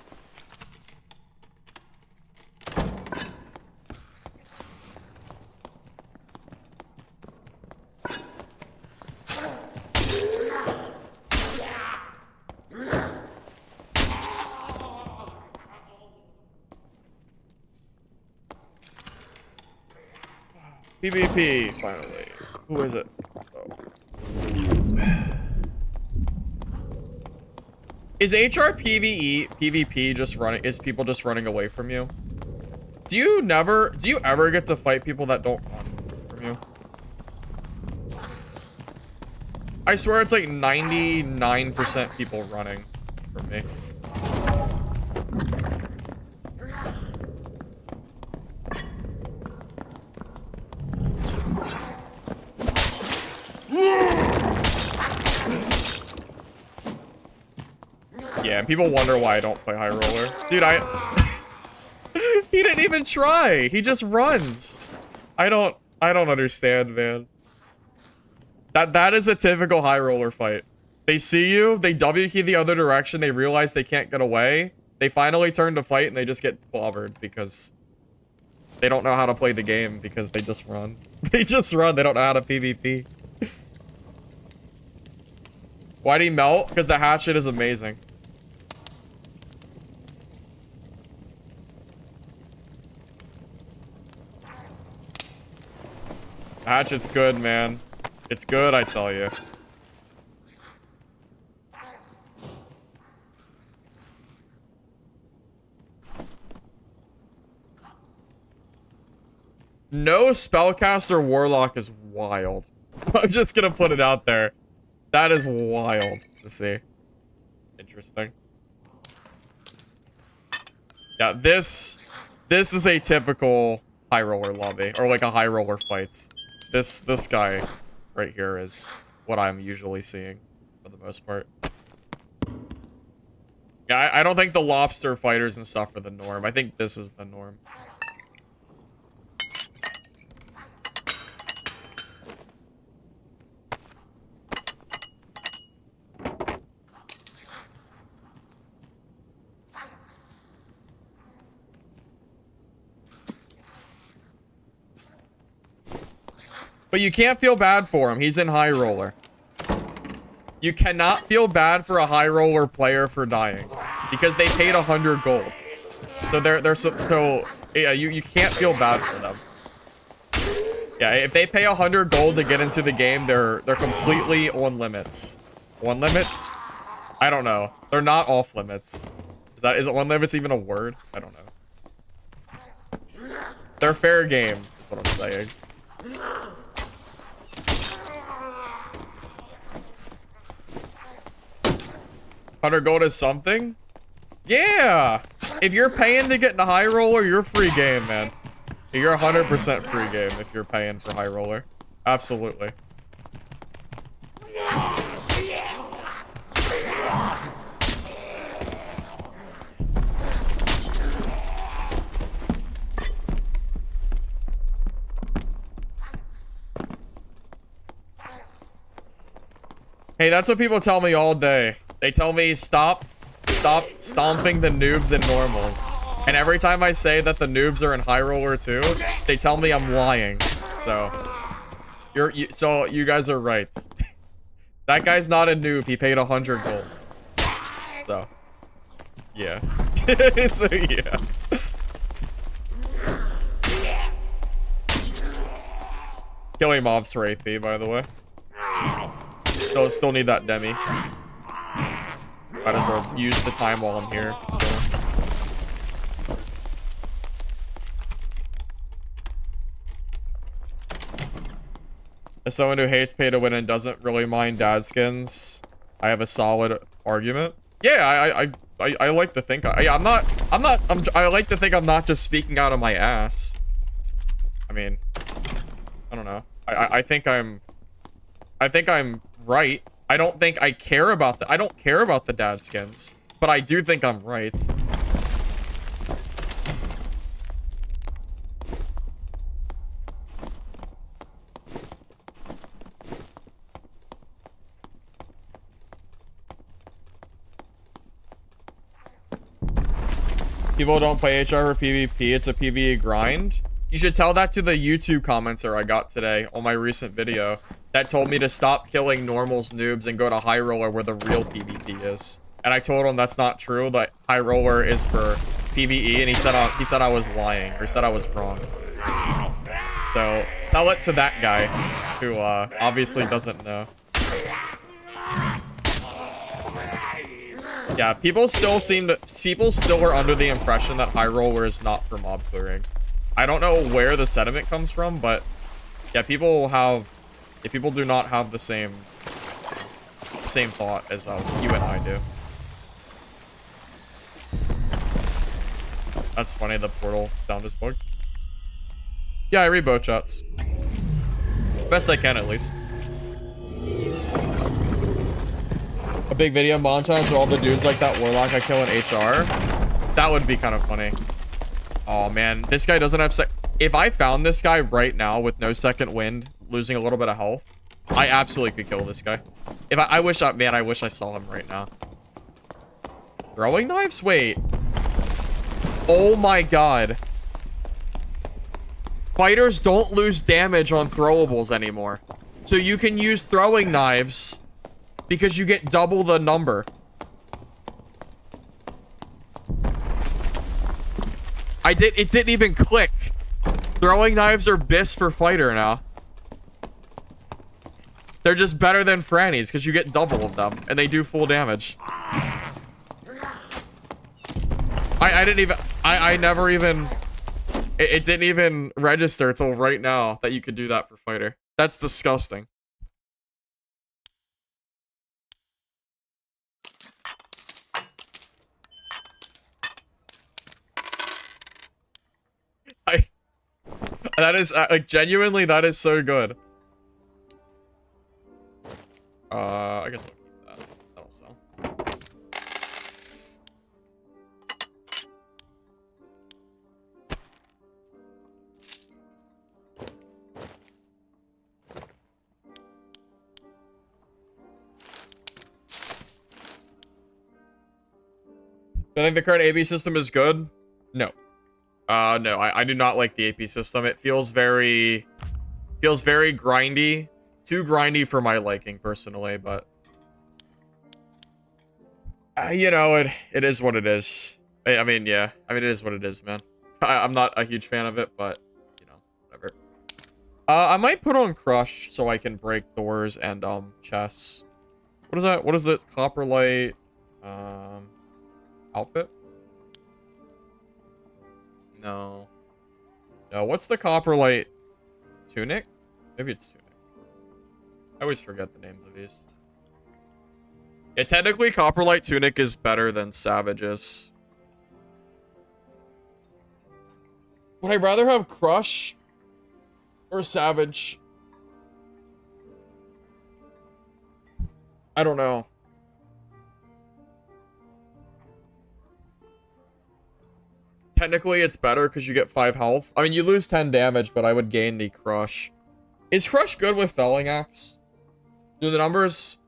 PvP, finally. Who is it? Oh. Is PvP just running? Is people just running away from you? Do you ever get to fight people that don't run from you? I swear it's like 99% people running from me. Yeah, and people wonder why I don't play high roller. Dude, he didn't even try. He just runs. I don't understand, man. That is a typical high roller fight. They see you, they W key the other direction, they realize they can't get away. They finally turn to fight and they just get clobbered because they don't know how to play the game because they just run. They just run, they don't know how to PvP. Why'd he melt? Because the hatchet is amazing. Hatchet's good, man. It's good, I tell you. No spellcaster warlock is wild. I'm just gonna put it out there. That is wild to see. Interesting. Yeah, this is a typical high roller lobby, or like a high roller fight. This guy right here is what I'm usually seeing for the most part. Yeah, I don't think the lobster fighters and stuff are the norm. I think this is the norm. But you can't feel bad for him. He's in high roller. You cannot feel bad for a high roller player for dying because they paid 100 gold. So so yeah, you can't feel bad for them. Yeah, if they pay 100 gold to get into the game, they're completely on limits. On limits? I don't know. They're not off limits. Is it on limits even a word? I don't know. They're fair game, is what I'm saying. 100 gold is something? Yeah! If you're paying to get into high roller, you're free game, man. You're 100% free game if you're paying for high roller. Absolutely. Hey, that's what people tell me all day. They tell me stop stomping the noobs in normals. And every time I say that the noobs are in high roller too, they tell me I'm lying. So you guys are right. That guy's not a noob. He paid 100 gold. So yeah. So yeah. Killing mobs for AP, by the way. Still need that demi. Might as well use the time while I'm here. As someone who hates pay to win and doesn't really mind dad skins, I have a solid argument. Yeah, I like to think I like to think I'm not just speaking out of my ass. I mean, I don't know. I think I'm right. I don't think I care about I don't care about the dad skins, but I do think I'm right. People don't play HR for PvP, it's a PvE grind. You should tell that to the YouTube commenter I got today on my recent video that told me to stop killing normals, noobs, and go to high roller where the real PvP is. And I told him that's not true, that high roller is for PvE, and he said I was lying, or said I was wrong. So tell it to that guy who obviously doesn't know. Yeah, people still are under the impression that high roller is not for mob clearing. I don't know where the sentiment comes from, but yeah, people do not have the same thought as you and I do. That's funny, the portal sound is bugged. Yeah, I read both chats. Best I can, at least. A big video montage of all the dudes like that warlock I kill in HR. That would be kind of funny. Oh man, this guy doesn't have if I found this guy right now with no second wind, losing a little bit of health, I absolutely could kill this guy. If I wish I saw him right now. Throwing knives? Wait. Oh my god. Fighters don't lose damage on throwables anymore. So you can use throwing knives because you get double the number. It didn't even click. Throwing knives are BIS for fighter now. They're just better than Franny's because you get double of them and they do full damage. I never even, it didn't even register till right now that you could do that for fighter. That's disgusting. That is, like, genuinely, that is so good. I guess I'll keep that. That'll sell. Do I think the current AB system is good? No. No, I do not like the AP system. It feels very grindy. Too grindy for my liking, personally, but You know, it is what it is. I mean, yeah. I mean, it is what it is, man. I'm not a huge fan of it, but, you know, whatever. I might put on Crush so I can break doors and, chests. What is that? What is the Copper Light, outfit? No. No, what's the Copper Light tunic? Maybe it's tunic. I always forget the names of these. Yeah, technically, Copperlight Tunic is better than Savage's. Would I rather have Crush or Savage? I don't know. Technically, it's better because you get 5 health. I mean, you lose 10 damage, but I would gain the Crush. Is Crush good with Felling Axe? Do the numbers...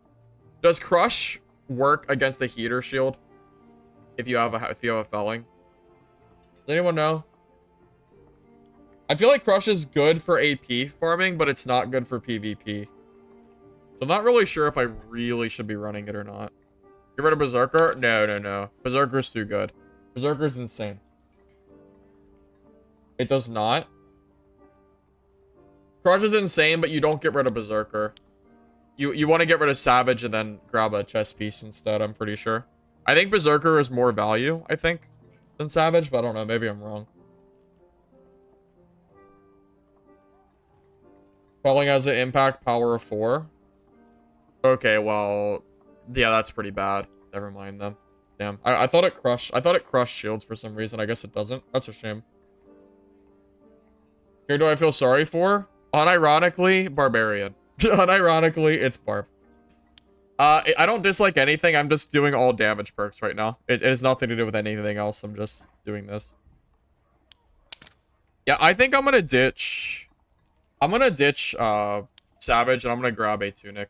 Does Crush work against the Heater Shield? If you have a Felling? Does anyone know? I feel like Crush is good for AP farming, but it's not good for PvP. So I'm not really sure if I really should be running it or not. Get rid of Berserker? No, no, no. Berserker's too good. Berserker's insane. It does not. Crush is insane, but you don't get rid of Berserker. You want to get rid of Savage and then grab a chest piece instead, I'm pretty sure. I think Berserker is more value, I think, than Savage, but I don't know. Maybe I'm wrong. Quelling has an impact power of 4. Okay, well, yeah, that's pretty bad. Never mind then. Damn. I thought it crushed. I thought it crushed shields for some reason. I guess it doesn't. That's a shame. Here, do I feel sorry for? Unironically, Barbarian. Unironically, it's Barb. I don't dislike anything. I'm just doing all damage perks right now. It has nothing to do with anything else. I'm just doing this. Yeah, I think I'm gonna ditch... I'm gonna ditch, Savage, and I'm gonna grab a Tunic.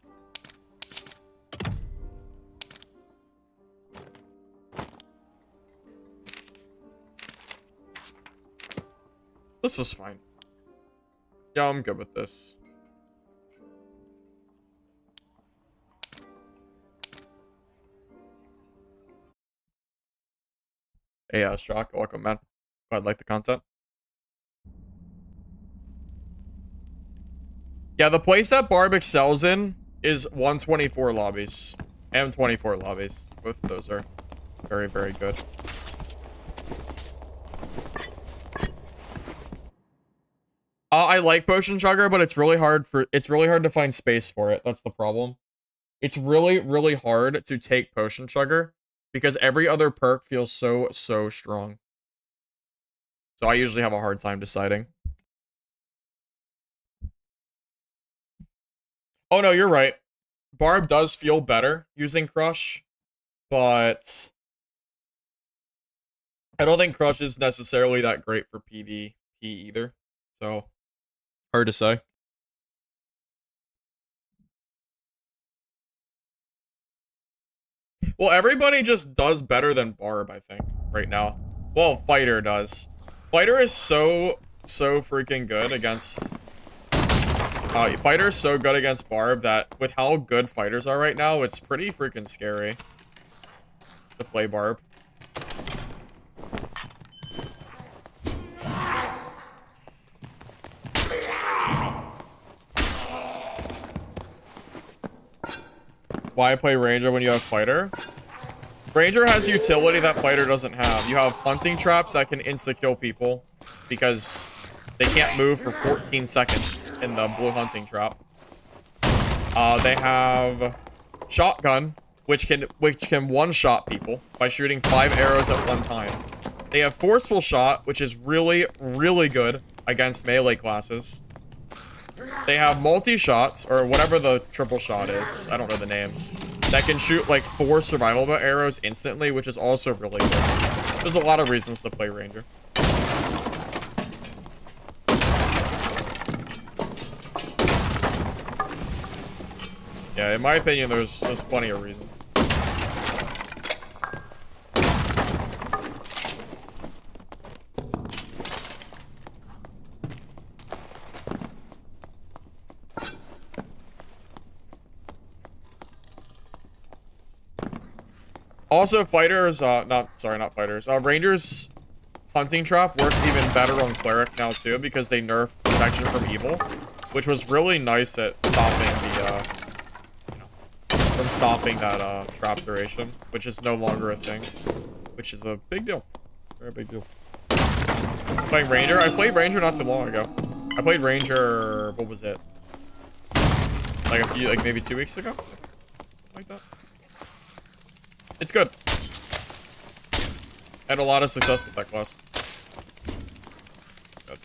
This is fine. Yeah, I'm good with this. Hey, Shock, welcome, man. Glad like the content. Yeah, the place that Barb excels in is 124 lobbies. And 24 lobbies. Both of those are very, very good. I like Potion Chugger, but it's really hard to find space for it. That's the problem. It's really, really hard to take Potion Chugger because every other perk feels so strong. So I usually have a hard time deciding. Oh no, you're right. Barb does feel better using Crush, but I don't think Crush is necessarily that great for PvP either. So, hard to say. Well, everybody just does better than Barb, I think, right now. Well, Fighter does. Fighter is so freaking good against... Fighter is so good against Barb that with how good fighters are right now, it's pretty freaking scary to play Barb. Why play Ranger when you have Fighter? Ranger has utility that Fighter doesn't have. You have hunting traps that can insta-kill people because they can't move for 14 seconds in the blue hunting trap. They have shotgun, which can one-shot people by shooting 5 arrows at one time. They have forceful shot, which is really, really good against melee classes. They have multi-shots, or whatever the triple shot is. I don't know the names. That can shoot like 4 survival arrows instantly, which is also really good. There's a lot of reasons to play Ranger. Yeah, in my opinion, there's plenty of reasons. Also, fighters, not fighters. Rangers hunting trap works even better on cleric now too because they nerfed protection from evil, which was really nice at stopping the, from stopping that trap duration, which is no longer a thing, which is a big deal, very big deal. Playing Ranger, I played Ranger not too long ago. I played Ranger, what was it? Like maybe 2 weeks ago? Like that. It's good. I had a lot of success with that class. Good.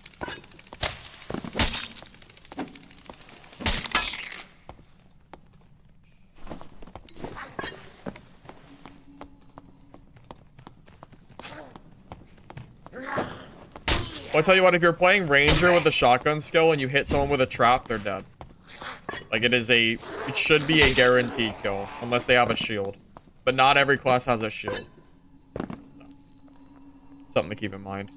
Well, I'll tell you what, if you're playing Ranger with a shotgun skill and you hit someone with a trap, they're dead. Like, it should be a guaranteed kill, unless they have a shield. But not every class has a shield. So, something to keep in mind.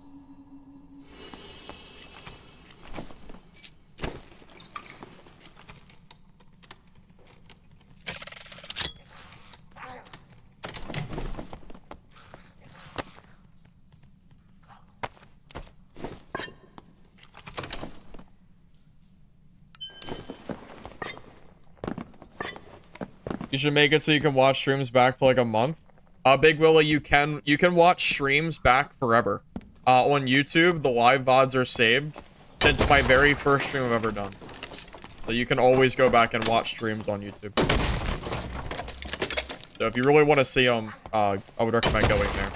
You should make it so you can watch streams back to like a month. Big Willie, you can watch streams back forever. On YouTube, the live VODs are saved since my very first stream I've ever done. So you can always go back and watch streams on YouTube. So if you really want to see them, I would recommend going there.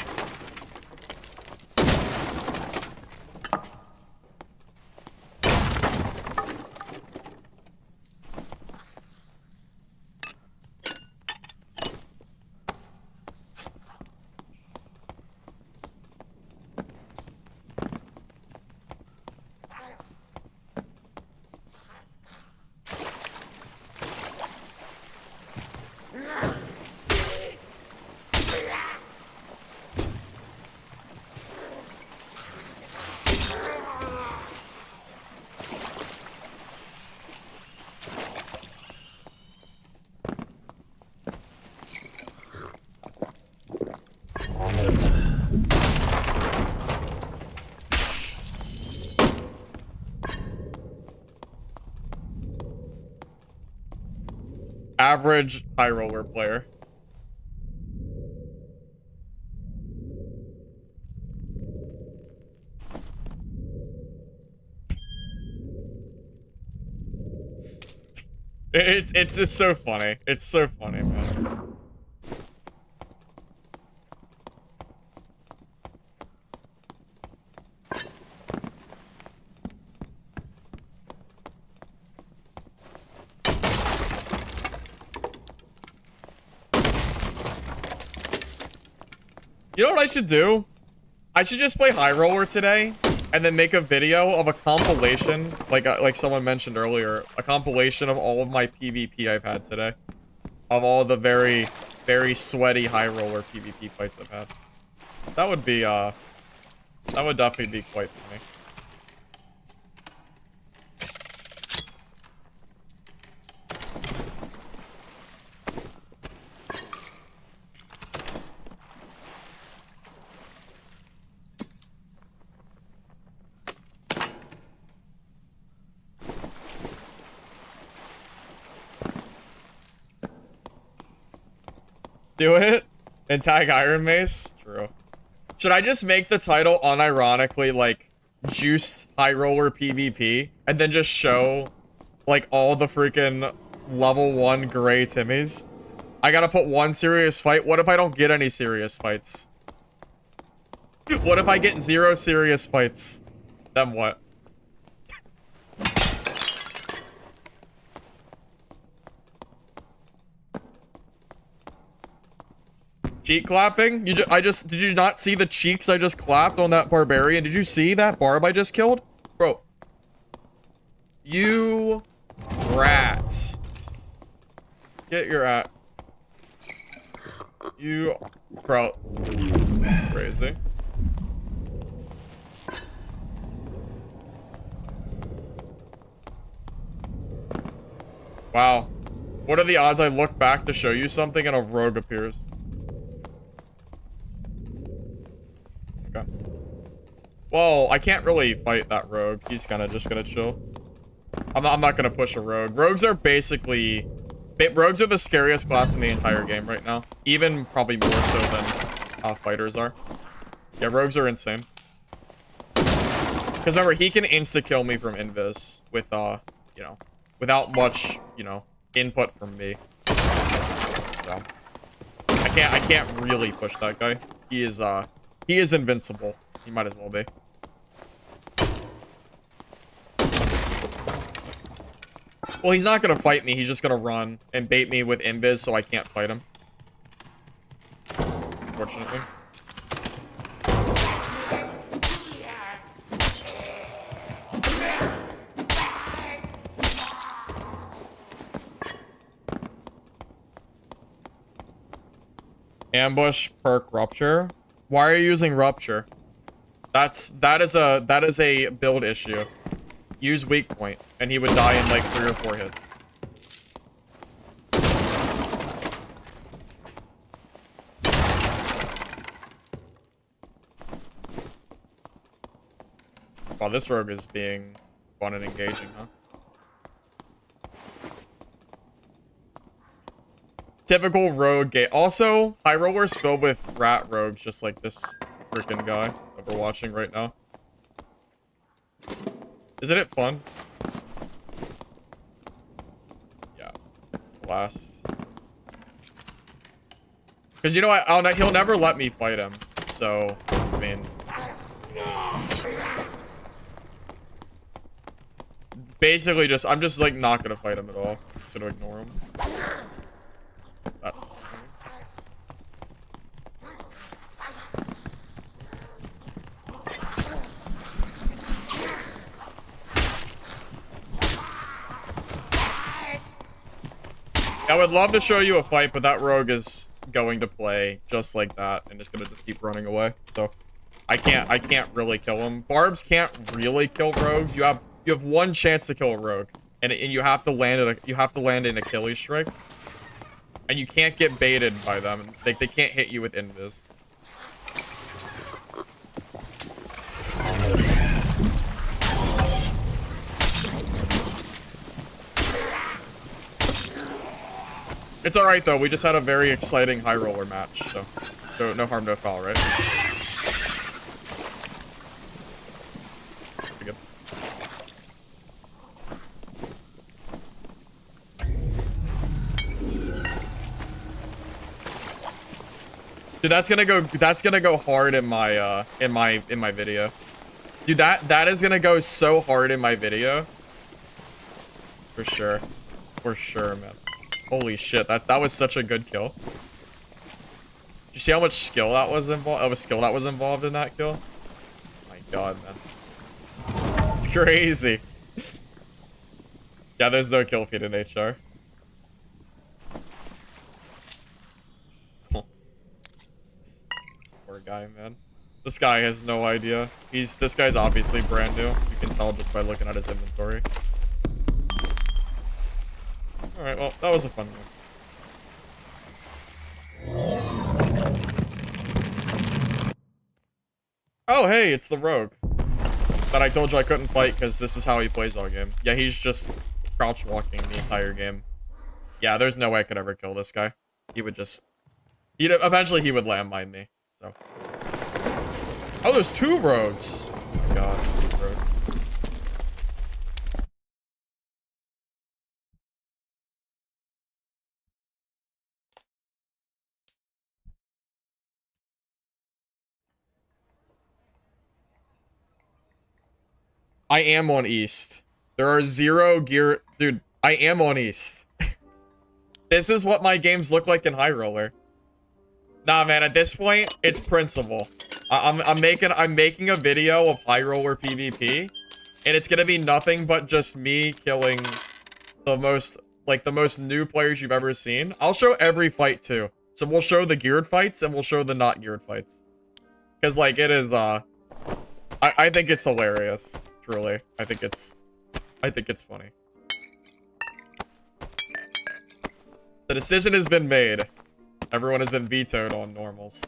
Average high roller player. It's just so funny. It's so funny, man. You know what I should do? I should just play High Roller today, and then make a video of a compilation, like someone mentioned earlier, a compilation of all of my PvP I've had today. Of all the very, very sweaty High Roller PvP fights I've had. That would be, that would definitely be quite funny. Do it and tag Iron Mace? True. Should I just make the title unironically like Juiced High Roller PvP and then just show like all the freaking level 1 gray Timmies? I gotta put one serious fight. What if I don't get any serious fights? What if I get 0 serious fights? Then what? Cheek clapping? Did you not see the cheeks I just clapped on that barbarian? Did you see that Barb I just killed? Bro. You rats. Get your at. You, bro. Crazy. Wow. What are the odds I look back to show you something and a rogue appears? Okay. Well, I can't really fight that rogue. He's kind of just gonna chill. I'm not gonna push a rogue. Rogues are basically... Rogues are the scariest class in the entire game right now. Even probably more so than fighters are. Yeah, rogues are insane. Because remember, he can insta-kill me from invis with, you know, without much, you know, input from me. So, I can't really push that guy. He is invincible. He might as well be. Well, he's not gonna fight me. He's just gonna run and bait me with invis, so I can't fight him. Unfortunately. Ambush perk rupture. Why are you using rupture? That is a build issue. Use weak point, and he would die in like 3 or 4 hits. Wow, this rogue is being fun and engaging, huh? Typical rogue game. Also, high rollers filled with rat rogues, just like this freaking guy that we're watching right now. Isn't it fun? Yeah, it's a blast. Because you know what? He'll never let me fight him. So, I mean, it's basically just I'm just like not gonna fight him at all. I'm just gonna ignore him. That's... I would love to show you a fight, but that rogue is going to play just like that and just gonna just keep running away. So I can't really kill him. Barbs can't really kill rogues. You have one chance to kill a rogue, and you have to land an Achilles strike. And you can't get baited by them. They can't hit you with invis. It's alright though, we just had a very exciting high roller match, so no harm, no foul, right? Pretty good. Dude, that's gonna go hard in my video. Dude, that is gonna go so hard in my video. For sure. For sure, man. Holy shit, that was such a good kill. Did you see how much skill that was involved in that kill? Oh my god, man. It's crazy. Yeah, there's no kill feed in HR. This poor guy, man. This guy has no idea. This guy's obviously brand new. You can tell just by looking at his inventory. Alright, well, that was a fun one. Oh, hey, it's the rogue. That I told you I couldn't fight because this is how he plays all game. Yeah, he's just crouch walking the entire game. Yeah, there's no way I could ever kill this guy. He would just... eventually he would landmine me, so... Oh, there's 2 rogues! Oh my god, 2 rogues. I am on East. There are 0 gear... Dude, I am on East. This is what my games look like in High Roller. Nah, man, at this point, it's principle. I'm making a video of High Roller PvP, and it's gonna be nothing but just me killing the most new players you've ever seen. I'll show every fight, too. So we'll show the geared fights, and we'll show the not geared fights. Because, like, it is, I think it's hilarious. Truly. I think it's funny. The decision has been made. Everyone has been vetoed on normals.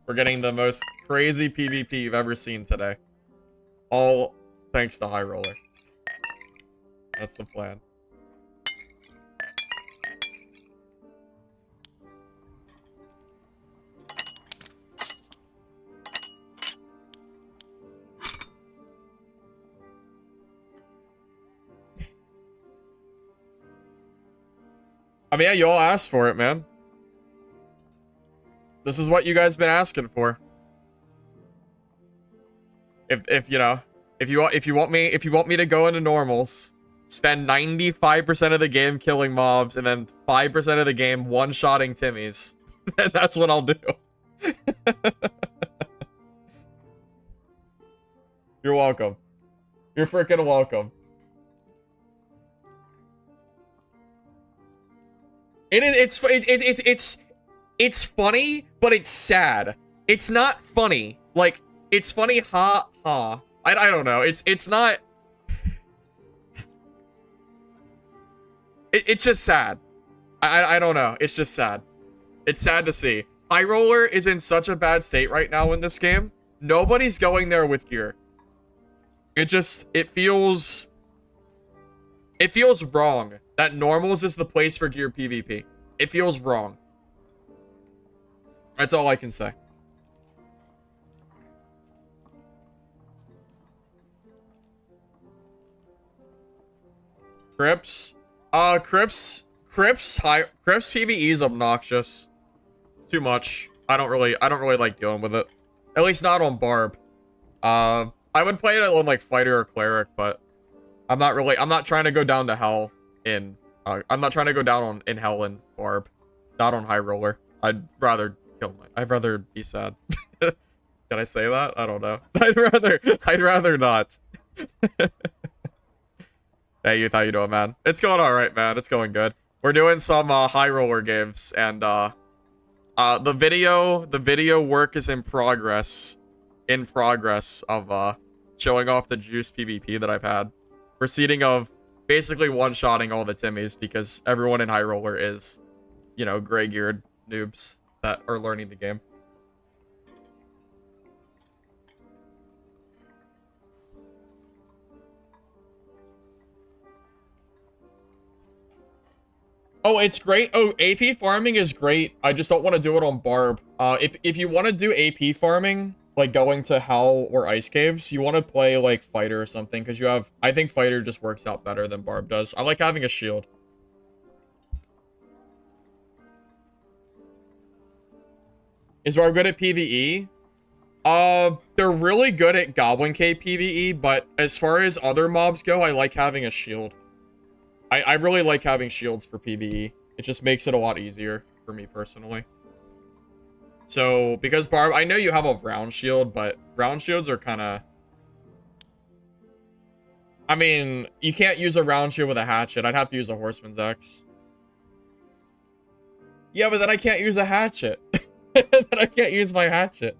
We're getting the most crazy PvP you've ever seen today. All thanks to High Roller. That's the plan. I mean, yeah, you all asked for it, man. This is what you guys been asking for. If you know, if you want me to go into normals, spend 95% of the game killing mobs and then 5% of the game one-shotting Timmies, that's what I'll do. You're welcome. You're freaking welcome. It's funny, but it's sad. It's not funny. Like, it's funny, ha ha. I don't know. It's not. It's just sad. I don't know. It's just sad. It's sad to see. High Roller is in such a bad state right now in this game. Nobody's going there with gear. It feels wrong that normals is the place for gear PvP. It feels wrong. That's all I can say. Crips? Crips PvE is obnoxious. It's too much. I don't really like dealing with it. At least not on Barb. I would play it on like fighter or cleric, but I'm not trying to go down to hell in I'm not trying to go down in hell in Barb. Not on High Roller. I'd rather be sad. Can I say that? I don't know. I'd rather not. Hey, Youth, how you doing, man? It's going alright, man. It's going good. We're doing some High Roller games, and the video work is in progress of showing off the juice PvP that I've had. Proceeding of basically one-shotting all the Timmies, because everyone in High Roller is, you know, gray-geared noobs that are learning the game. Oh, it's great. Oh, AP farming is great. I just don't want to do it on Barb. If you want to do AP farming, like going to Hell or Ice Caves, you want to play like Fighter or something, because I think Fighter just works out better than Barb does. I like having a shield. Is Barb good at PvE? They're really good at Goblin Cave PvE, but as far as other mobs go, I like having a shield. I really like having shields for PvE. It just makes it a lot easier for me personally. So, because Barb, I know you have a round shield, but round shields are kind of... I mean, you can't use a round shield with a hatchet. I'd have to use a Horseman's Axe. Yeah, but then I can't use a hatchet. Then I can't use my hatchet.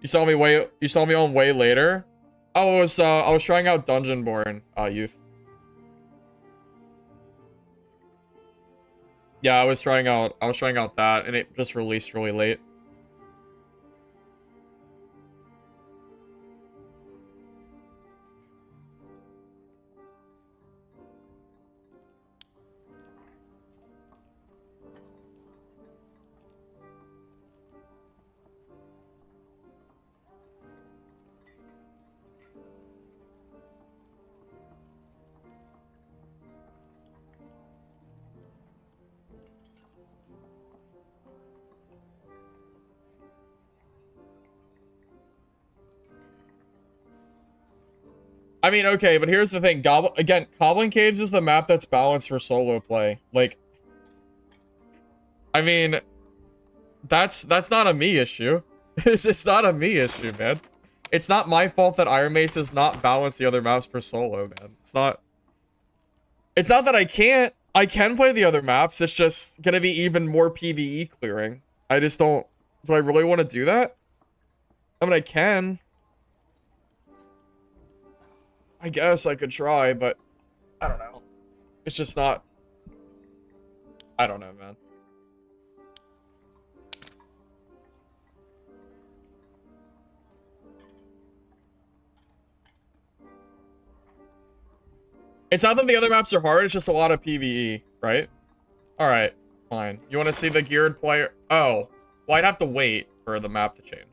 You saw me on way later? Oh, I was trying out Dungeonborn, Youth. Yeah, I was trying out that, and it just released really late. I mean, okay, but here's the thing. Goblin Caves is the map that's balanced for solo play. Like, I mean, that's not a me issue. It's not a me issue, man. It's not my fault that Iron Mace does not balance the other maps for solo, man. It's not that I can't. I can play the other maps. It's just gonna be even more PvE clearing. I just don't... Do I really want to do that? I mean, I can. I guess I could try, but I don't know. It's just not... I don't know, man. It's not that the other maps are hard, it's just a lot of PvE, right? Alright, fine. You want to see the geared player? Oh. Well, I'd have to wait for the map to change.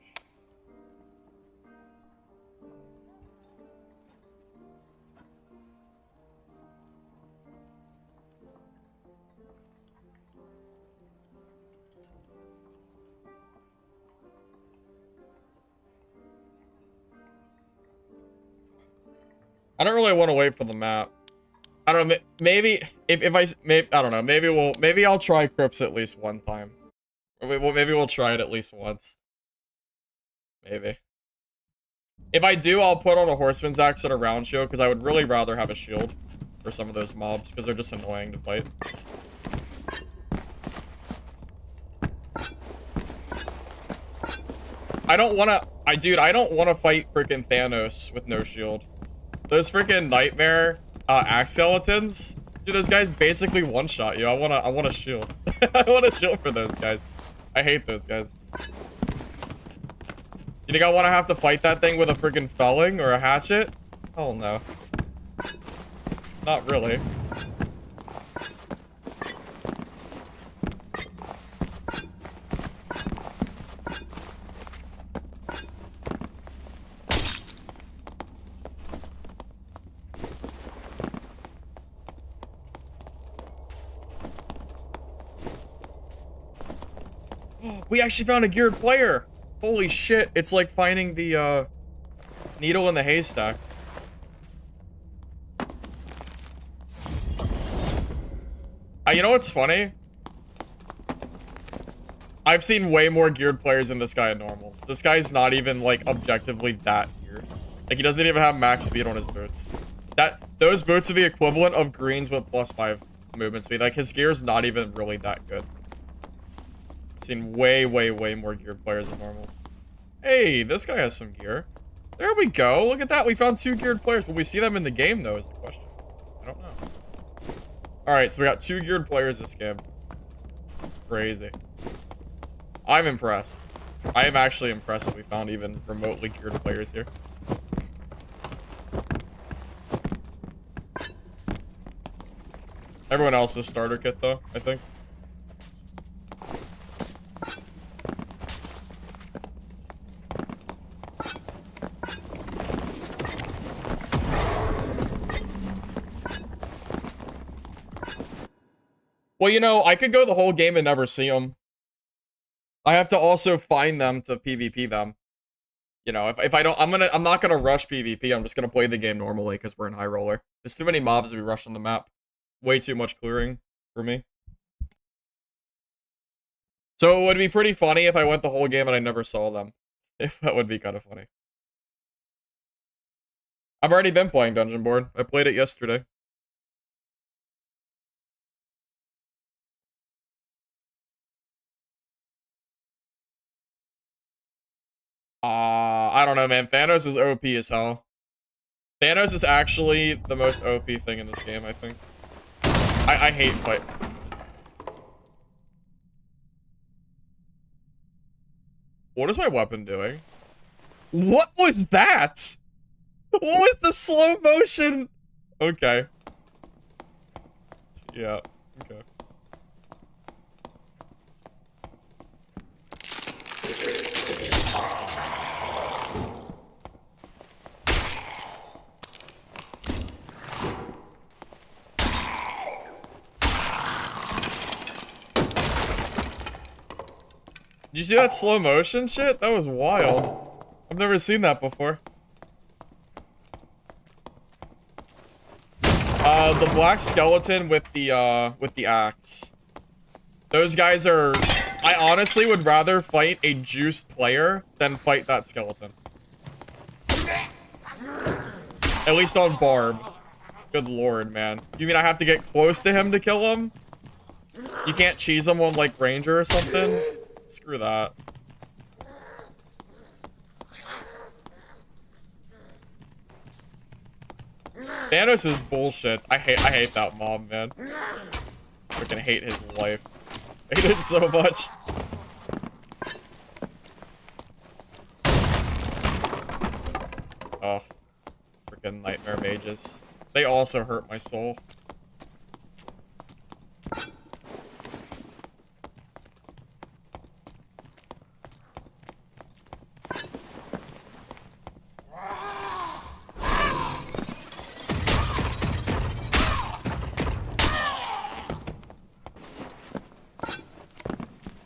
I don't really want to wait for the map. I don't know, maybe, I don't know, maybe I'll try Crips at least one time. Maybe we'll try it at least once. Maybe. If I do, I'll put on a Horseman's Axe and a round shield, because I would really rather have a shield for some of those mobs, because they're just annoying to fight. I don't want to, dude, I don't want to fight freaking Thanos with no shield. Those freaking nightmare axe skeletons, dude, those guys basically one-shot you. I want a shield. I want a shield for those guys. I hate those guys. You think I want to have to fight that thing with a freaking felling or a hatchet? Oh no. Not really. We actually found a geared player! Holy shit, it's like finding the, needle in the haystack. You know what's funny? I've seen way more geared players than this guy in normals. This guy's not even, like, objectively that geared. Like, he doesn't even have max speed on his boots. Those boots are the equivalent of greens with +5 movement speed. Like, his gear's not even really that good. Seen way more geared players than normals. Hey, this guy has some gear. There we go. Look at that. We found 2 geared players. Will we see them in the game, though, is the question. I don't know. Alright, so we got 2 geared players this game. Crazy. I'm impressed. I am actually impressed that we found even remotely geared players here. Everyone else's starter kit, though, I think. Well, you know, I could go the whole game and never see them. I have to also find them to PvP them. You know, if I don't, I'm not gonna rush PvP. I'm just gonna play the game normally because we're in high roller. There's too many mobs to be rushing the map. Way too much clearing for me. So it would be pretty funny if I went the whole game and I never saw them. If that would be kind of funny. I've already been playing Dungeon Board. I played it yesterday. I don't know, man. Thanos is OP as hell. Thanos is actually the most OP thing in this game, I think. I hate fight. What is my weapon doing? What was that? What was the slow motion? Okay. Yeah, okay. Did you see that slow motion shit? That was wild. I've never seen that before. The black skeleton with the axe. Those guys are... I honestly would rather fight a juiced player than fight that skeleton. At least on Barb. Good lord, man. You mean I have to get close to him to kill him? You can't cheese him on, like, Ranger or something? Screw that. Thanos is bullshit. I hate that mob, man. Freaking hate his life. I hate it so much. Oh, freaking nightmare mages. They also hurt my soul.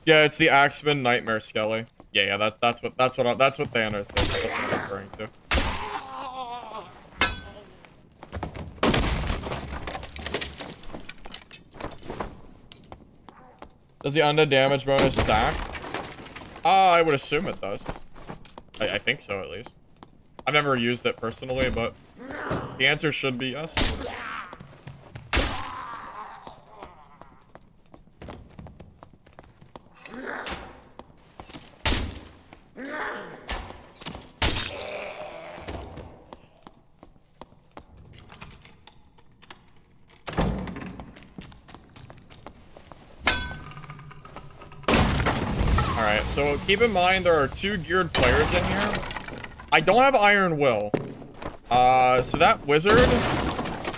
Yeah, it's the Axeman Nightmare Skelly. Yeah, that's what Thanos is. That's what I'm referring to. Does the undead damage bonus stack? I would assume it does. I think so, at least. I've never used it personally, but the answer should be yes. Alright, so keep in mind there are 2 geared players in here. I don't have Iron Will. So that wizard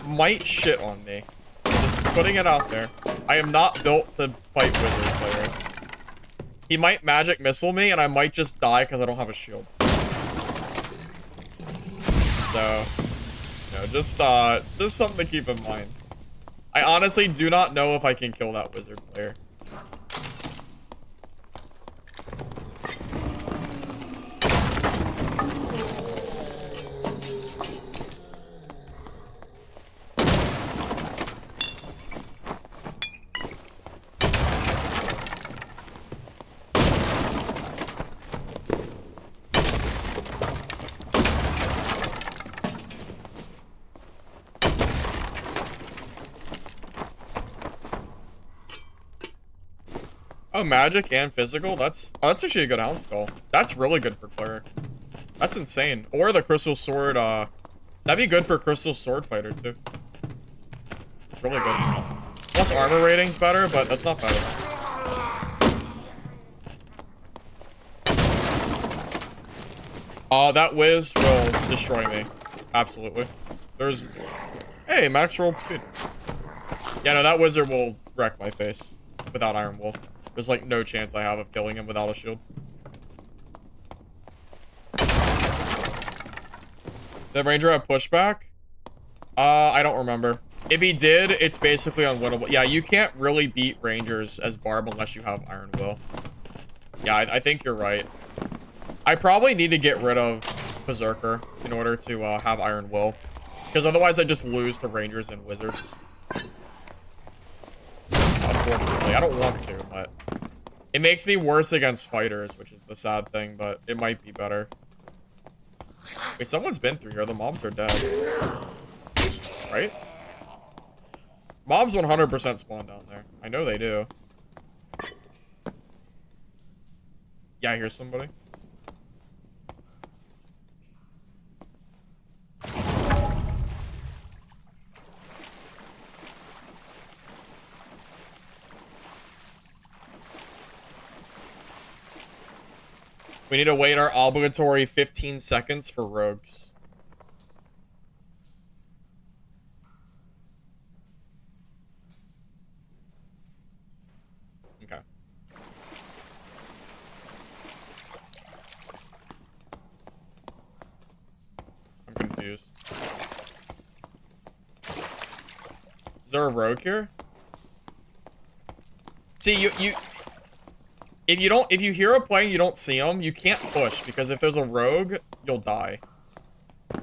might shit on me. Just putting it out there. I am not built to fight wizard players. He might magic missile me and I might just die because I don't have a shield. So, you know, just something to keep in mind. I honestly do not know if I can kill that wizard player. Oh, magic and physical? That's actually a good hound skull. That's really good for cleric. That's insane. Or the crystal sword, that'd be good for crystal sword fighter too. It's really good. Plus armor rating's better, but that's not better. That whiz will destroy me. Absolutely. There's... Hey, max rolled speed. Yeah, no, that wizard will wreck my face without Iron Will. There's like no chance I have of killing him without a shield. Did Ranger have pushback? I don't remember. If he did, it's basically unwinnable. Yeah, you can't really beat Rangers as Barb unless you have Iron Will. Yeah, I think you're right. I probably need to get rid of Berserker in order to have Iron Will. Because otherwise I just lose to Rangers and Wizards. Unfortunately, I don't want to, but it makes me worse against fighters, which is the sad thing, but it might be better. Wait, someone's been through here. The mobs are dead. Right? Mobs 100% spawn down there. I know they do. Yeah, I hear somebody. We need to wait our obligatory 15 seconds for rogues. Okay. I'm confused. Is there a rogue here? See, if you hear a play and you don't see them, you can't push, because if there's a rogue, you'll die. Oh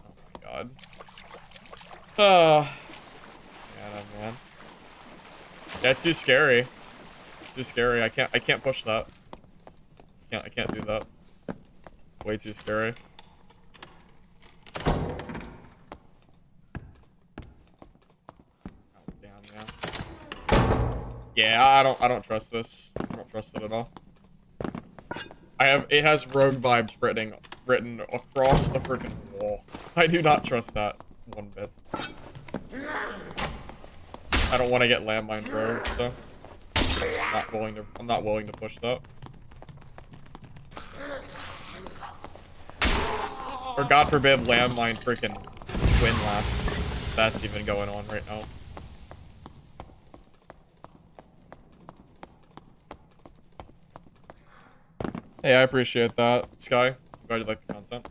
my god. Yeah, man. Yeah, it's too scary. It's too scary. I can't push that. I can't do that. Way too scary. Yeah, I don't trust this. I don't trust it at all. It has rogue vibes written written across the freaking wall. I do not trust that one bit. I don't want to get landmine rogue, so I'm not willing to push that. Or God forbid landmine freaking win last. That's even going on right now. Hey, I appreciate that, Sky. I'm glad you like the content.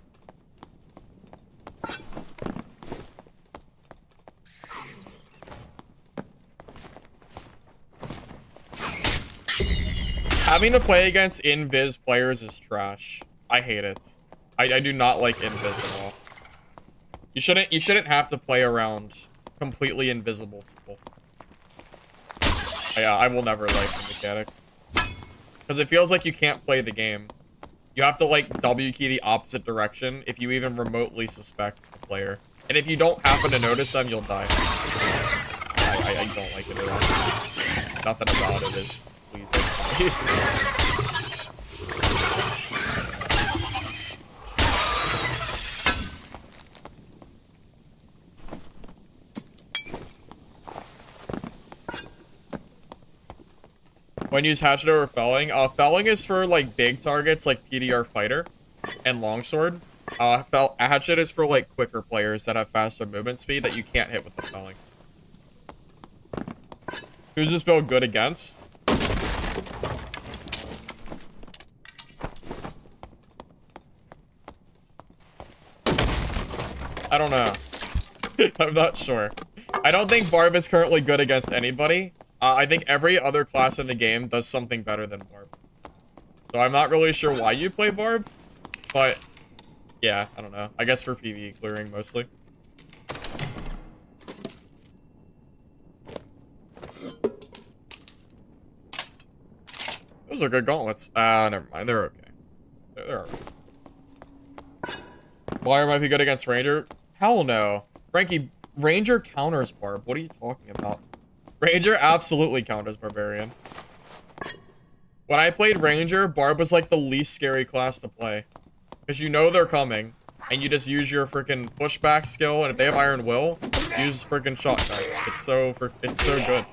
Having to play against invis players is trash. I hate it. I do not like invis at all. You shouldn't have to play around completely invisible people. Yeah, I will never like the mechanic. Because it feels like you can't play the game. You have to, like, W key the opposite direction if you even remotely suspect the player. And if you don't happen to notice them, you'll die. I don't like it at all. Nothing about it is pleasing. When you use hatchet over felling, felling is for like big targets like PDR fighter and longsword. Hatchet is for like quicker players that have faster movement speed that you can't hit with the felling. Who's this build good against? I don't know. I'm not sure. I don't think Barb is currently good against anybody. I think every other class in the game does something better than Barb. So I'm not really sure why you play Barb, but yeah, I don't know. I guess for PvE clearing mostly. Those are good gauntlets. Never mind. They're okay. They're alright. Wire might be good against Ranger? Hell no. Frankie, Ranger counters Barb. What are you talking about? Ranger absolutely counters Barbarian. When I played Ranger, Barb was like the least scary class to play. Because you know they're coming, and you just use your freaking pushback skill, and if they have Iron Will, use freaking shotgun. It's so good.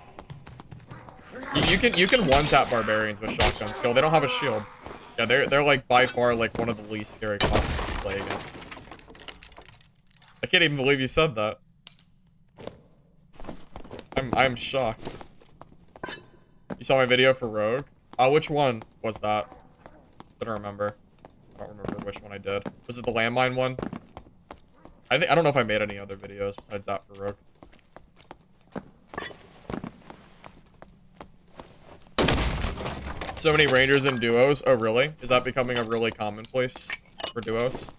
You can one-tap Barbarians with shotgun skill. They don't have a shield. Yeah, they're like by far like one of the least scary classes to play against. I can't even believe you said that. I'm shocked. You saw my video for Rogue? Which one was that? I don't remember. I don't remember which one I did. Was it the landmine one? I don't know if I made any other videos besides that for Rogue. So many Rangers and duos. Oh, really? Is that becoming a really commonplace for duos?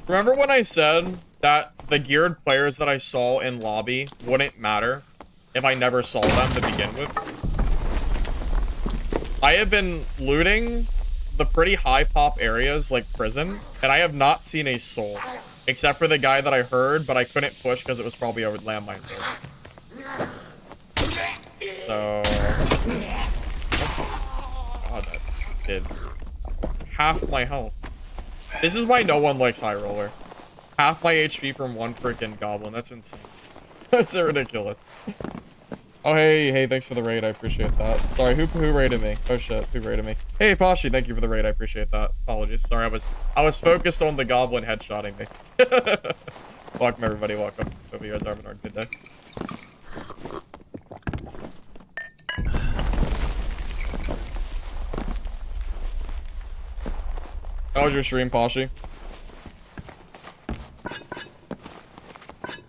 Remember when I said that the geared players that I saw in lobby wouldn't matter if I never saw them to begin with? I have been looting the pretty high pop areas like prison, and I have not seen a soul. Except for the guy that I heard, but I couldn't push because it was probably over landmine build. So... God, that did half my health. This is why no one likes High Roller. Half my HP from one freaking goblin. That's insane. That's ridiculous. Oh, hey, thanks for the raid. I appreciate that. Sorry, who raided me? Oh, shit, who raided me? Hey, Pashi, thank you for the raid. I appreciate that. Apologies. Sorry, I was focused on the goblin headshotting me. Welcome, everybody. Welcome. Hope you guys are having a good day. How was your stream, Pashi?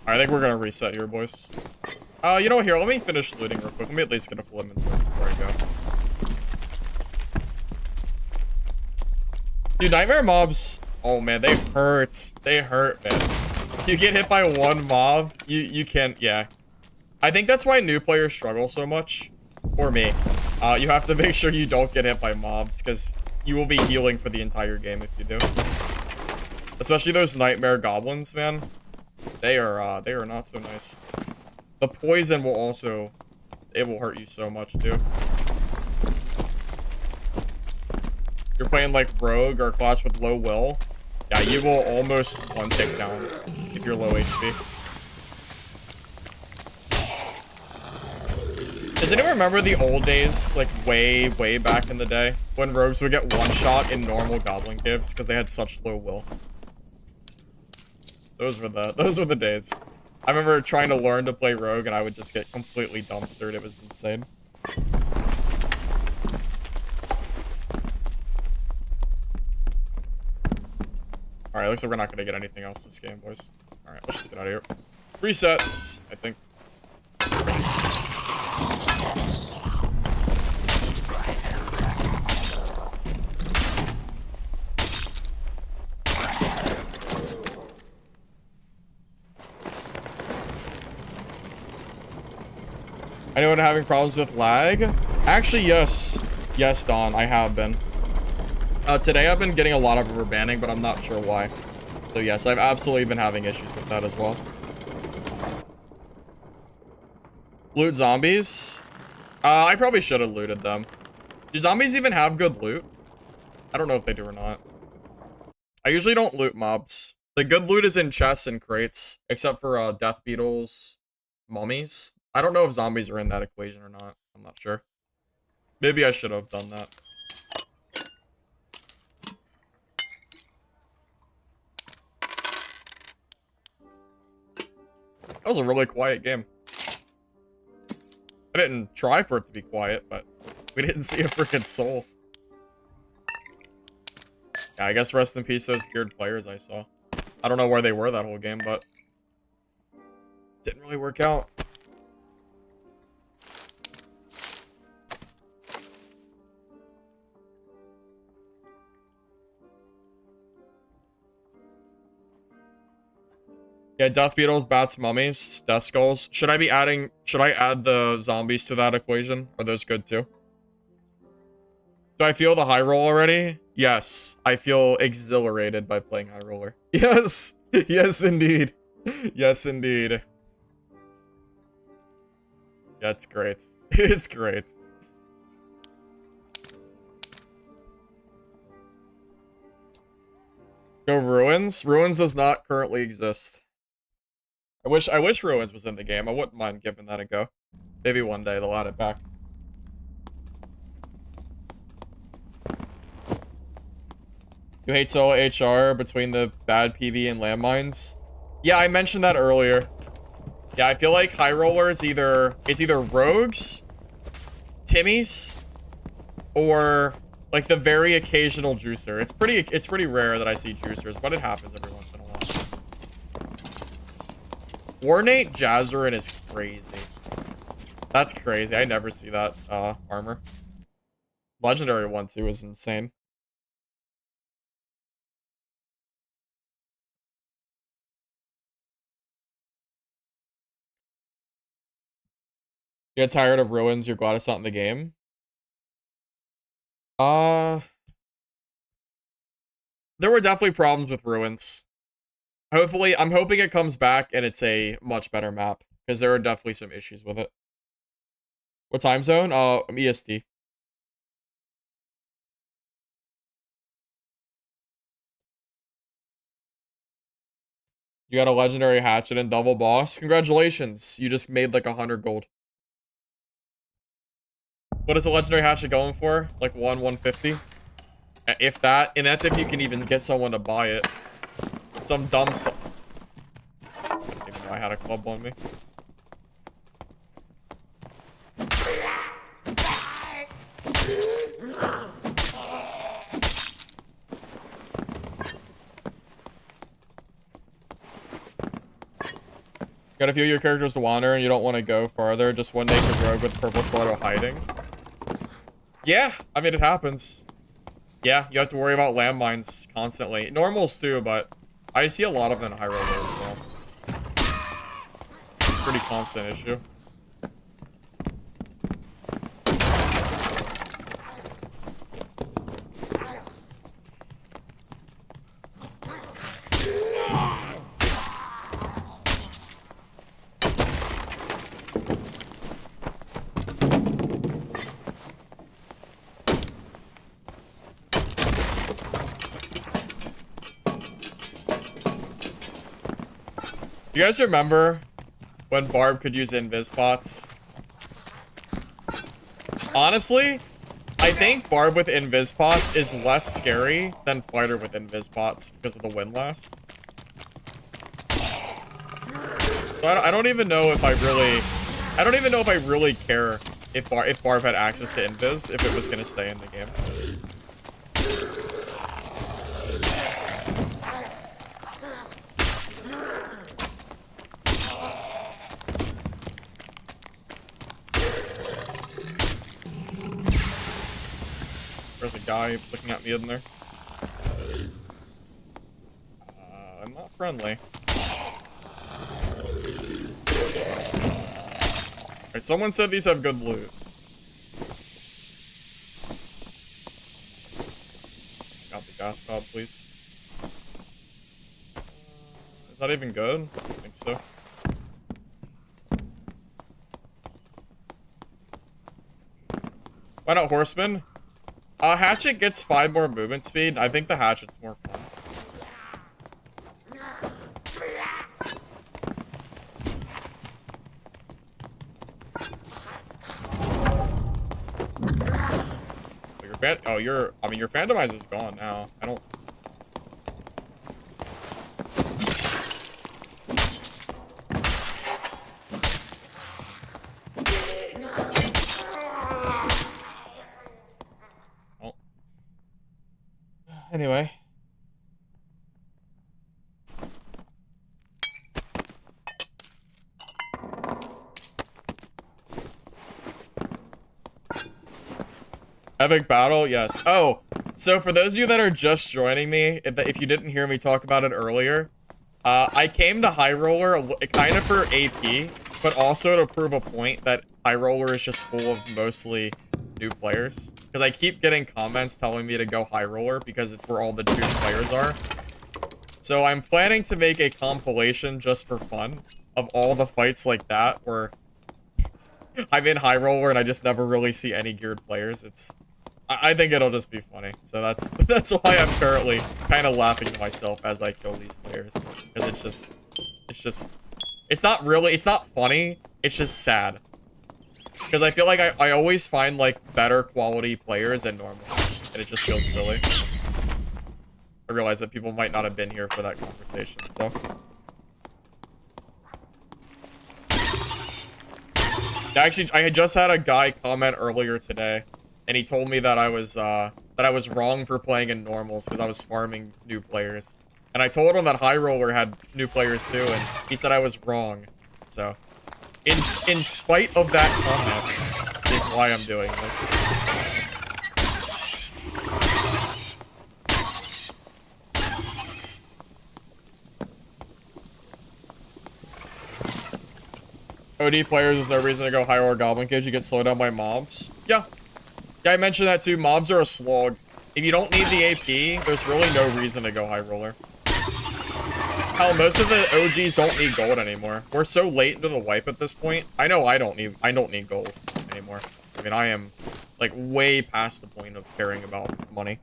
I think we're gonna reset here, boys. You know what, here, let me finish looting real quick. Let me at least get a full inventory before I go. Dude, nightmare mobs, oh man, they hurt. They hurt, man. You get hit by one mob, you can't, yeah. I think that's why new players struggle so much. Or me. You have to make sure you don't get hit by mobs, because you will be healing for the entire game if you do. Especially those nightmare goblins, man. They are not so nice. The poison will also, it will hurt you so much too. You're playing like rogue or a class with low will. Yeah, you will almost one tick down if you're low HP. Does anyone remember the old days, like way back in the day, when rogues would get one shot in normal goblin gives because they had such low will? Those were the days. I remember trying to learn to play rogue and I would just get completely dumpstered. It was insane. Alright, looks like we're not gonna get anything else this game, boys. Alright, let's just get out of here. Resets, I think. Anyone having problems with lag? Actually, yes. Yes, Don, I have been. Today I've been getting a lot of rubber banding, but I'm not sure why. So yes, I've absolutely been having issues with that as well. Loot zombies? I probably should have looted them. Do zombies even have good loot? I don't know if they do or not. I usually don't loot mobs. The good loot is in chests and crates, except for death beetles, mummies. I don't know if zombies are in that equation or not. I'm not sure. Maybe I should have done that. That was a really quiet game. I didn't try for it to be quiet, but we didn't see a freaking soul. Yeah, I guess rest in peace those geared players I saw. I don't know where they were that whole game, but didn't really work out. Yeah, death beetles, bats, mummies, death skulls. Should I add the zombies to that equation? Are those good too? Do I feel the high roll already? Yes. I feel exhilarated by playing high roller. Yes. Yes, indeed. Yes, indeed. Yeah, it's great. It's great. Go Ruins? Ruins does not currently exist. I wish Ruins was in the game. I wouldn't mind giving that a go. Maybe one day they'll add it back. You hate solo HR between the bad PV and landmines? Yeah, I mentioned that earlier. Yeah, I feel like high roller is either rogues, Timmies, or like the very occasional juicer. It's pretty rare that I see juicers, but it happens every once in a while. Ornate Jazzarin is crazy. That's crazy. I never see that armor. Legendary one too is insane. You get tired of ruins, you're glad it's not in the game? There were definitely problems with ruins. Hopefully, I'm hoping it comes back and it's a much better map, because there are definitely some issues with it. What time zone? I'm EST. You got a legendary hatchet and double boss. Congratulations. You just made like 100 gold. What is a legendary hatchet going for? Like 150? If that, and that's if you can even get someone to buy it. Some dumb I didn't even know I had a club on me. Got a few of your characters to wander and you don't want to go farther. Just one naked rogue with purple stiletto hiding. Yeah, I mean, it happens. Yeah, you have to worry about landmines constantly. Normals too, but I see a lot of them in high roller as well. Pretty constant issue. You guys remember when Barb could use invis bots? Honestly, I think Barb with invis bots is less scary than Fighter with invis bots because of the windlass. So I don't even know if I really care if Barb had access to invis, if it was gonna stay in the game. There's a guy looking at me in there. I'm not friendly. Alright, someone said these have good loot. Got the gas pod, please. Is that even good? I don't think so. Why not Horseman? Hatchet gets 5 more movement speed. I think the Hatchet's more fun. I mean, your Phantomize is gone now. I don't... Oh. Anyway. Epic battle, yes. Oh, so for those of you that are just joining me, if you didn't hear me talk about it earlier, I came to High Roller kind of for AP, but also to prove a point that High Roller is just full of mostly new players. Because I keep getting comments telling me to go High Roller because it's where all the new players are. So I'm planning to make a compilation just for fun of all the fights like that where I'm in High Roller and I just never really see any geared players. I think it'll just be funny. So that's why I'm currently kind of laughing to myself as I kill these players. Because it's not funny. It's just sad. Because I feel like I always find like better quality players than normal. And it just feels silly. I realize that people might not have been here for that conversation, so. Actually, I had just had a guy comment earlier today, and he told me that I was wrong for playing in normals because I was farming new players. And I told him that High Roller had new players too, and he said I was wrong. So, in spite of that comment, is why I'm doing this. OD players, there's no reason to go High Roller Goblin Cage. You get slowed down by mobs. Yeah. Yeah, I mentioned that too. Mobs are a slog. If you don't need the AP, there's really no reason to go High Roller. Hell, most of the OGs don't need gold anymore. We're so late into the wipe at this point. I know I don't need gold anymore. I mean, I am like way past the point of caring about money.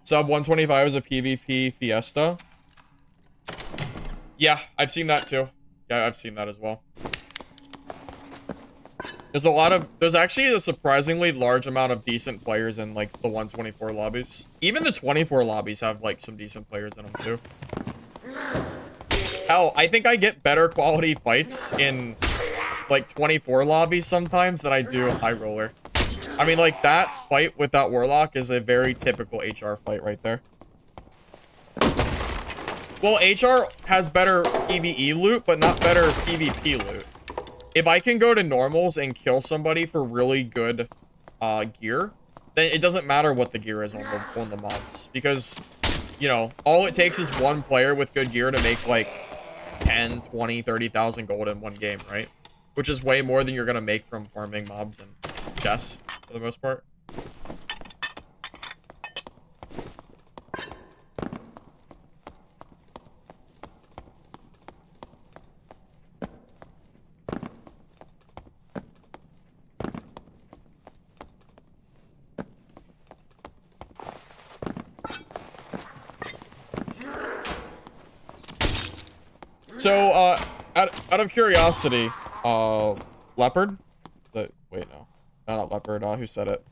Sub 125 is a PvP fiesta. Yeah, I've seen that too. Yeah, I've seen that as well. There's actually a surprisingly large amount of decent players in like the 124 lobbies. Even the 24 lobbies have like some decent players in them too. Hell, I think I get better quality fights in like 24 lobbies sometimes than I do High Roller. I mean, like that fight with that Warlock is a very typical HR fight right there. Well, HR has better PvE loot, but not better PvP loot. If I can go to normals and kill somebody for really good gear, then it doesn't matter what the gear is on the mobs. Because, you know, all it takes is one player with good gear to make, like, 10, 20, 30,000 gold in one game, right? Which is way more than you're going to make from farming mobs and chests, for the most part. So, out of curiosity, leopard? Wait, no. Not leopard, who said it?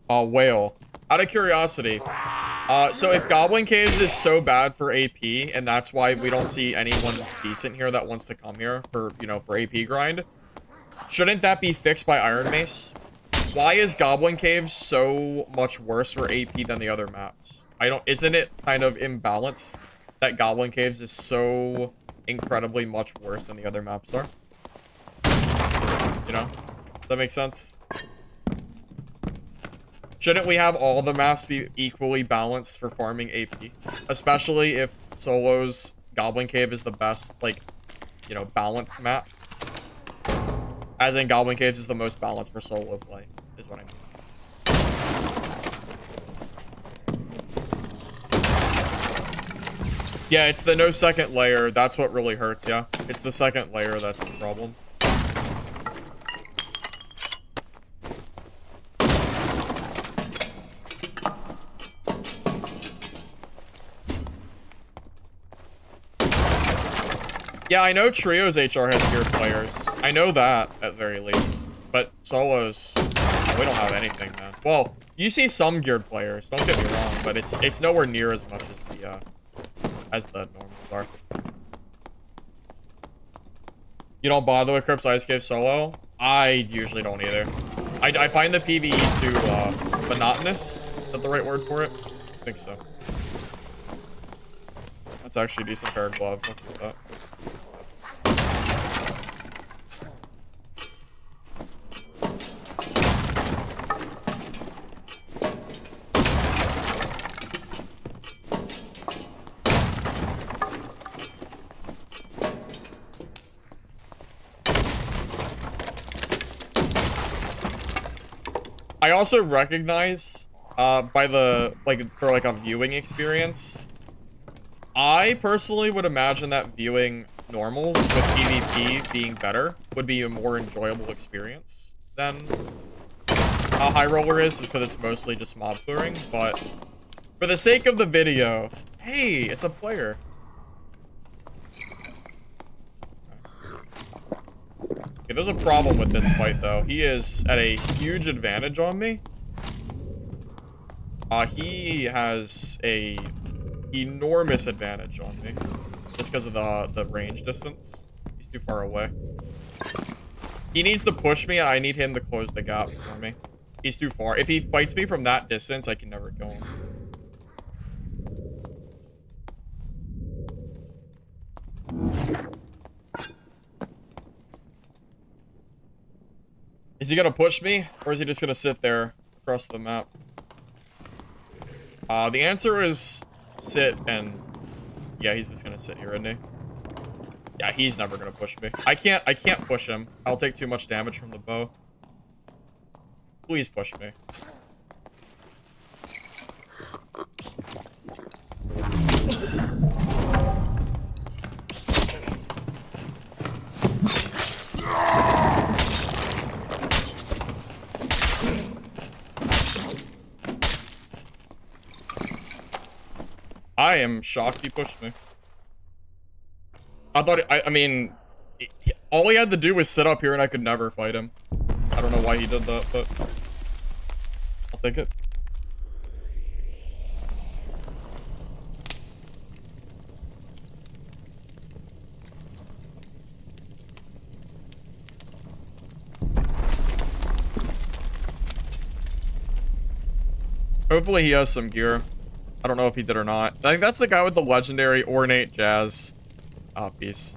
Whale. Out of curiosity, so if Goblin Caves is so bad for AP, and that's why we don't see anyone decent here that wants to come here for, you know, for AP grind, shouldn't that be fixed by Iron Mace? Why is Goblin Caves so much worse for AP than the other maps? Isn't it kind of imbalanced that Goblin Caves is so incredibly much worse than the other maps are? You know? Does that make sense? Shouldn't we have all the maps be equally balanced for farming AP? Especially if Solo's Goblin Cave is the best, like, you know, balanced map. As in, Goblin Caves is the most balanced for solo play, is what I mean. Yeah, it's the no second layer. That's what really hurts, yeah. It's the second layer that's the problem. Yeah, I know Trio's HR has geared players. I know that, at very least. But Solos, we don't have anything, man. Well, you see some geared players, don't get me wrong, but it's nowhere near as much as the normals are. You don't bother with Crypt's Ice Cave solo? I usually don't either. I find the PvE too monotonous. Is that the right word for it? I think so. That's actually a decent pair of gloves. Look at that. I also recognize, by the, like, for, like, a viewing experience, I personally would imagine that viewing normals with PvP being better would be a more enjoyable experience than High Roller is, just because it's mostly just mob clearing, but for the sake of the video, hey, it's a player. Okay, there's a problem with this fight, though. He is at a huge advantage on me. He has a enormous advantage on me. Just because of the range distance. He's too far away. He needs to push me, and I need him to close the gap for me. He's too far. If he fights me from that distance, I can never kill him. Is he gonna push me, or is he just gonna sit there across the map? The answer is sit, and yeah, he's just gonna sit here, isn't he? Yeah, he's never gonna push me. I can't push him. I'll take too much damage from the bow. Please push me. I am shocked he pushed me. I mean, all he had to do was sit up here and I could never fight him. I don't know why he did that, but I'll take it. Hopefully he has some gear. I don't know if he did or not. I think that's the guy with the legendary ornate jazz piece.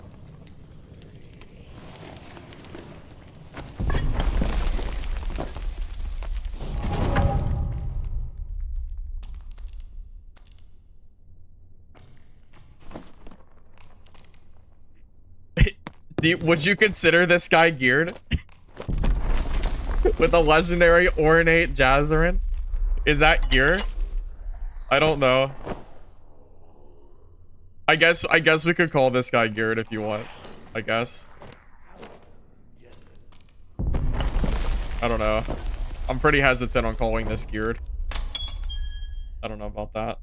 Would you consider this guy geared? With a legendary ornate jazzerin? Is that gear? I don't know. I guess we could call this guy geared if you want. I guess. I don't know. I'm pretty hesitant on calling this geared. I don't know about that.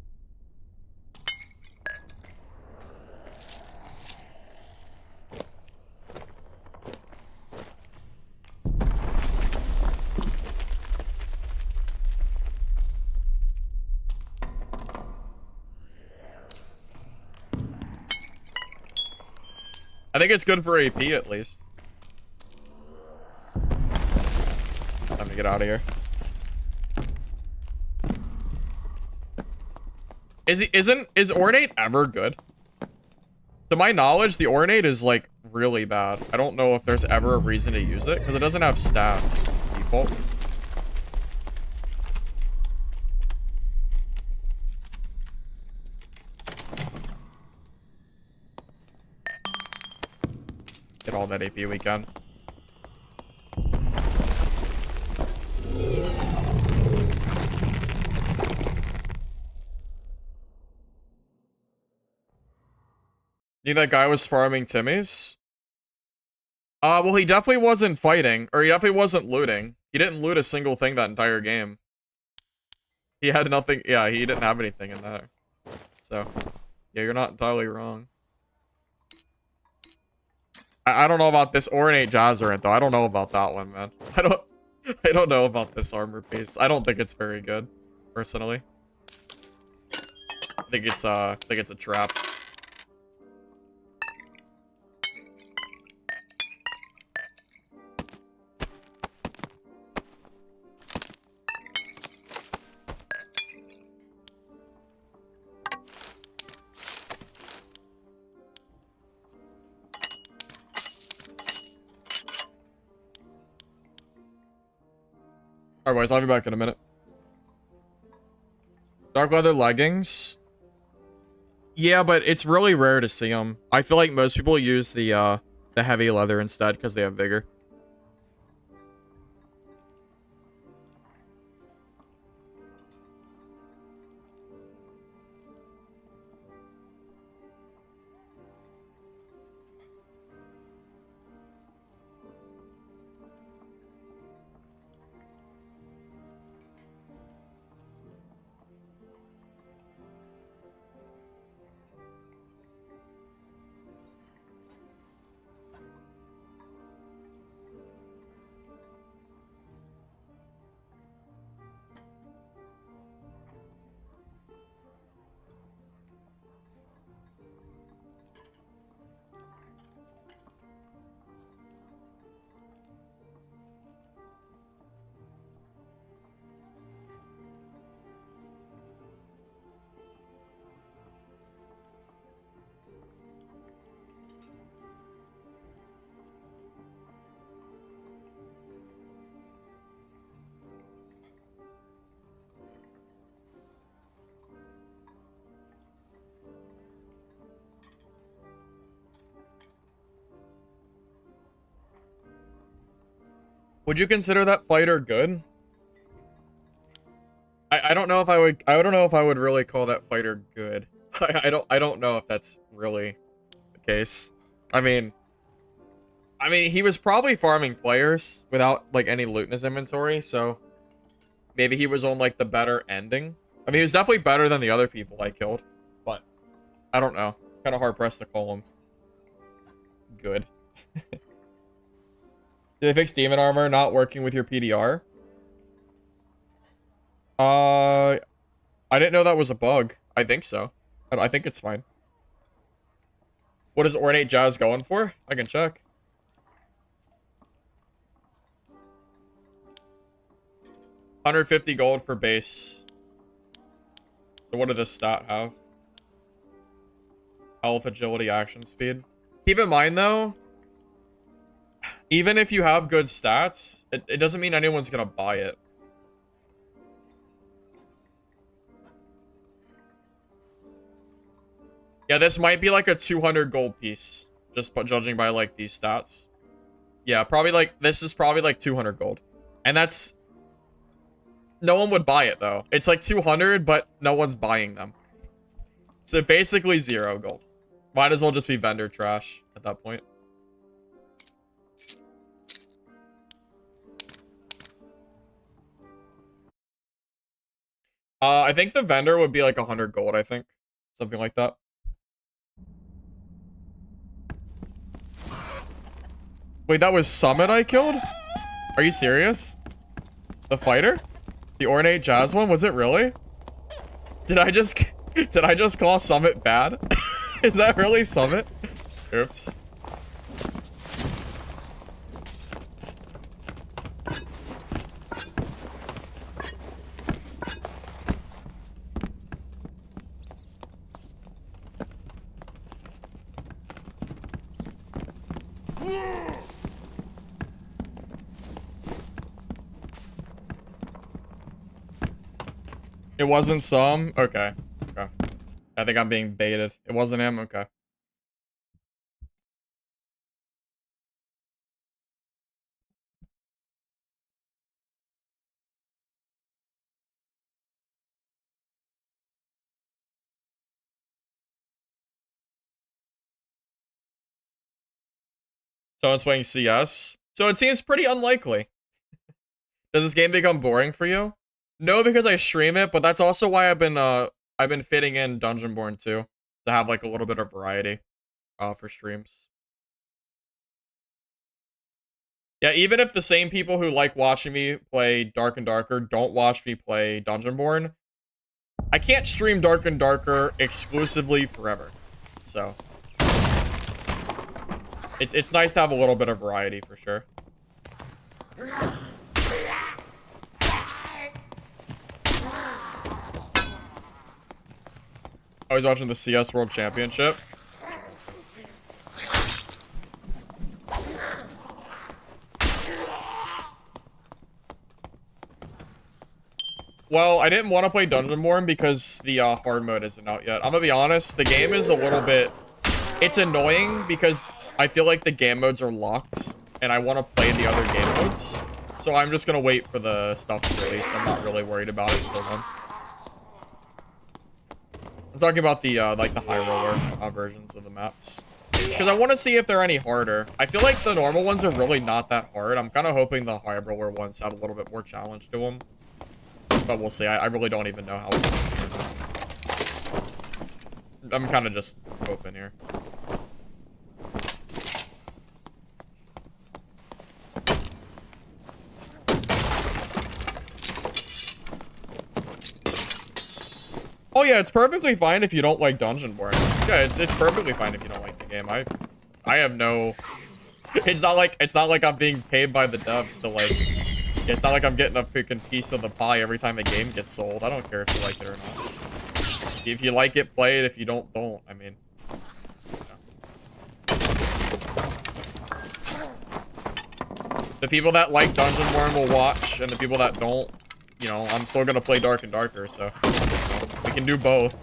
I think it's good for AP at least. Time to get out of here. Is ornate ever good? To my knowledge, the ornate is like really bad. I don't know if there's ever a reason to use it because it doesn't have stats default. Get all that AP we can. You think that guy was farming Timmy's? Well, he definitely wasn't fighting, or he definitely wasn't looting. He didn't loot a single thing that entire game. He had nothing. Yeah, he didn't have anything in there. So, yeah, you're not entirely wrong. I don't know about this ornate Jazzerin though. I don't know about that one, man. I don't know about this armor piece. I don't think it's very good, personally. I think it's a trap. Alright, boys, I'll be back in a minute. Dark leather leggings. Yeah, but it's really rare to see them. I feel like most people use the heavy leather instead because they have vigor. Would you consider that fighter good? I don't know if I don't know if I would really call that fighter good. I don't know if that's really the case. I mean he was probably farming players without like any loot in his inventory, so maybe he was on like the better ending. I mean, he was definitely better than the other people I killed, but I don't know. Kind of hard pressed to call him good. Did they fix demon armor not working with your PDR? I didn't know that was a bug. I think so. I think it's fine. What is Ornate Jazz going for? I can check. $150 gold for base. So what did this stat have? Health, agility, action speed. Keep in mind though, even if you have good stats, it doesn't mean anyone's gonna buy it. Yeah, this might be like a 200 gold piece, just judging by like these stats. Yeah, probably like, this is probably like 200 gold. And that's, no one would buy it though. It's like 200, but no one's buying them. So basically 0 gold. Might as well just be vendor trash at that point. I think the vendor would be like 100 gold, I think. Something like that. Wait, that was Summit I killed? Are you serious? The fighter? The ornate jazz one? Was it really? Did I just call Summit bad? Is that really Summit? Oops. It wasn't some? Okay. Okay. I think I'm being baited. It wasn't him? Okay. Someone's playing CS? So it seems pretty unlikely. Does this game become boring for you? No, because I stream it, but that's also why I've been fitting in Dungeonborn too, to have like a little bit of variety for streams. Yeah, even if the same people who like watching me play Dark and Darker don't watch me play Dungeonborn, I can't stream Dark and Darker exclusively forever. So it's nice to have a little bit of variety for sure. I was watching the CS World Championship. Well, I didn't want to play Dungeonborn because the hard mode isn't out yet. I'm gonna be honest, the game is a little bit... It's annoying because I feel like the game modes are locked, and I want to play the other game modes. So I'm just gonna wait for the stuff to release. I'm not really worried about it until then. I'm talking about the, like, the high roller versions of the maps. Because I want to see if they're any harder. I feel like the normal ones are really not that hard. I'm kind of hoping the high roller ones have a little bit more challenge to them. But we'll see. I really don't even know how it's going to be. I'm kind of just hoping here. Oh yeah, it's perfectly fine if you don't like Dungeonborn. Yeah, it's perfectly fine if you don't like the game. I have no... It's not like I'm being paid by the devs to like... It's not like I'm getting a freaking piece of the pie every time a game gets sold. I don't care if you like it or not. If you like it, play it. If you don't, don't. I mean... Yeah. The people that like Dungeonborn will watch, and the people that don't, you know, I'm still gonna play Dark and Darker, so... We can do both.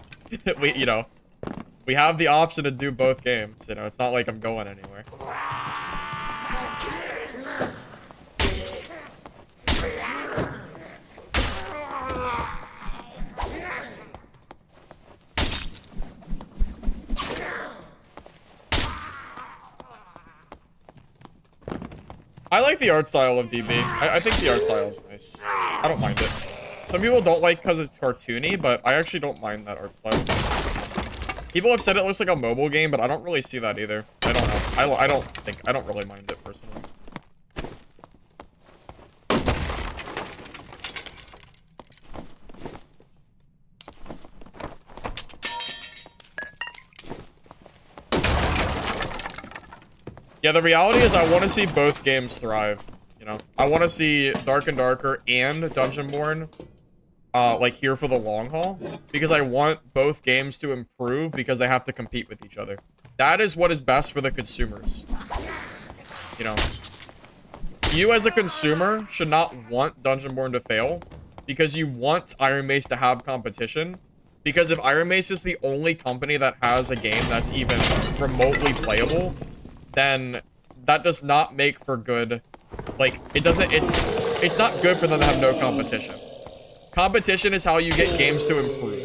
We have the option to do both games. You know, it's not like I'm going anywhere. I like the art style of DB. I think the art style is nice. I don't mind it. Some people don't like because it's cartoony, but I actually don't mind that art style. People have said it looks like a mobile game, but I don't really see that either. I don't know. I don't really mind it personally. Yeah, the reality is I want to see both games thrive, you know? I want to see Dark and Darker and Dungeonborn like here for the long haul, because I want both games to improve because they have to compete with each other. That is what is best for the consumers. You know, you as a consumer should not want Dungeonborn to fail because you want Iron Mace to have competition. Because if Iron Mace is the only company that has a game that's even remotely playable, then that does not make for good. Like, it's not good for them to have no competition. Competition is how you get games to improve.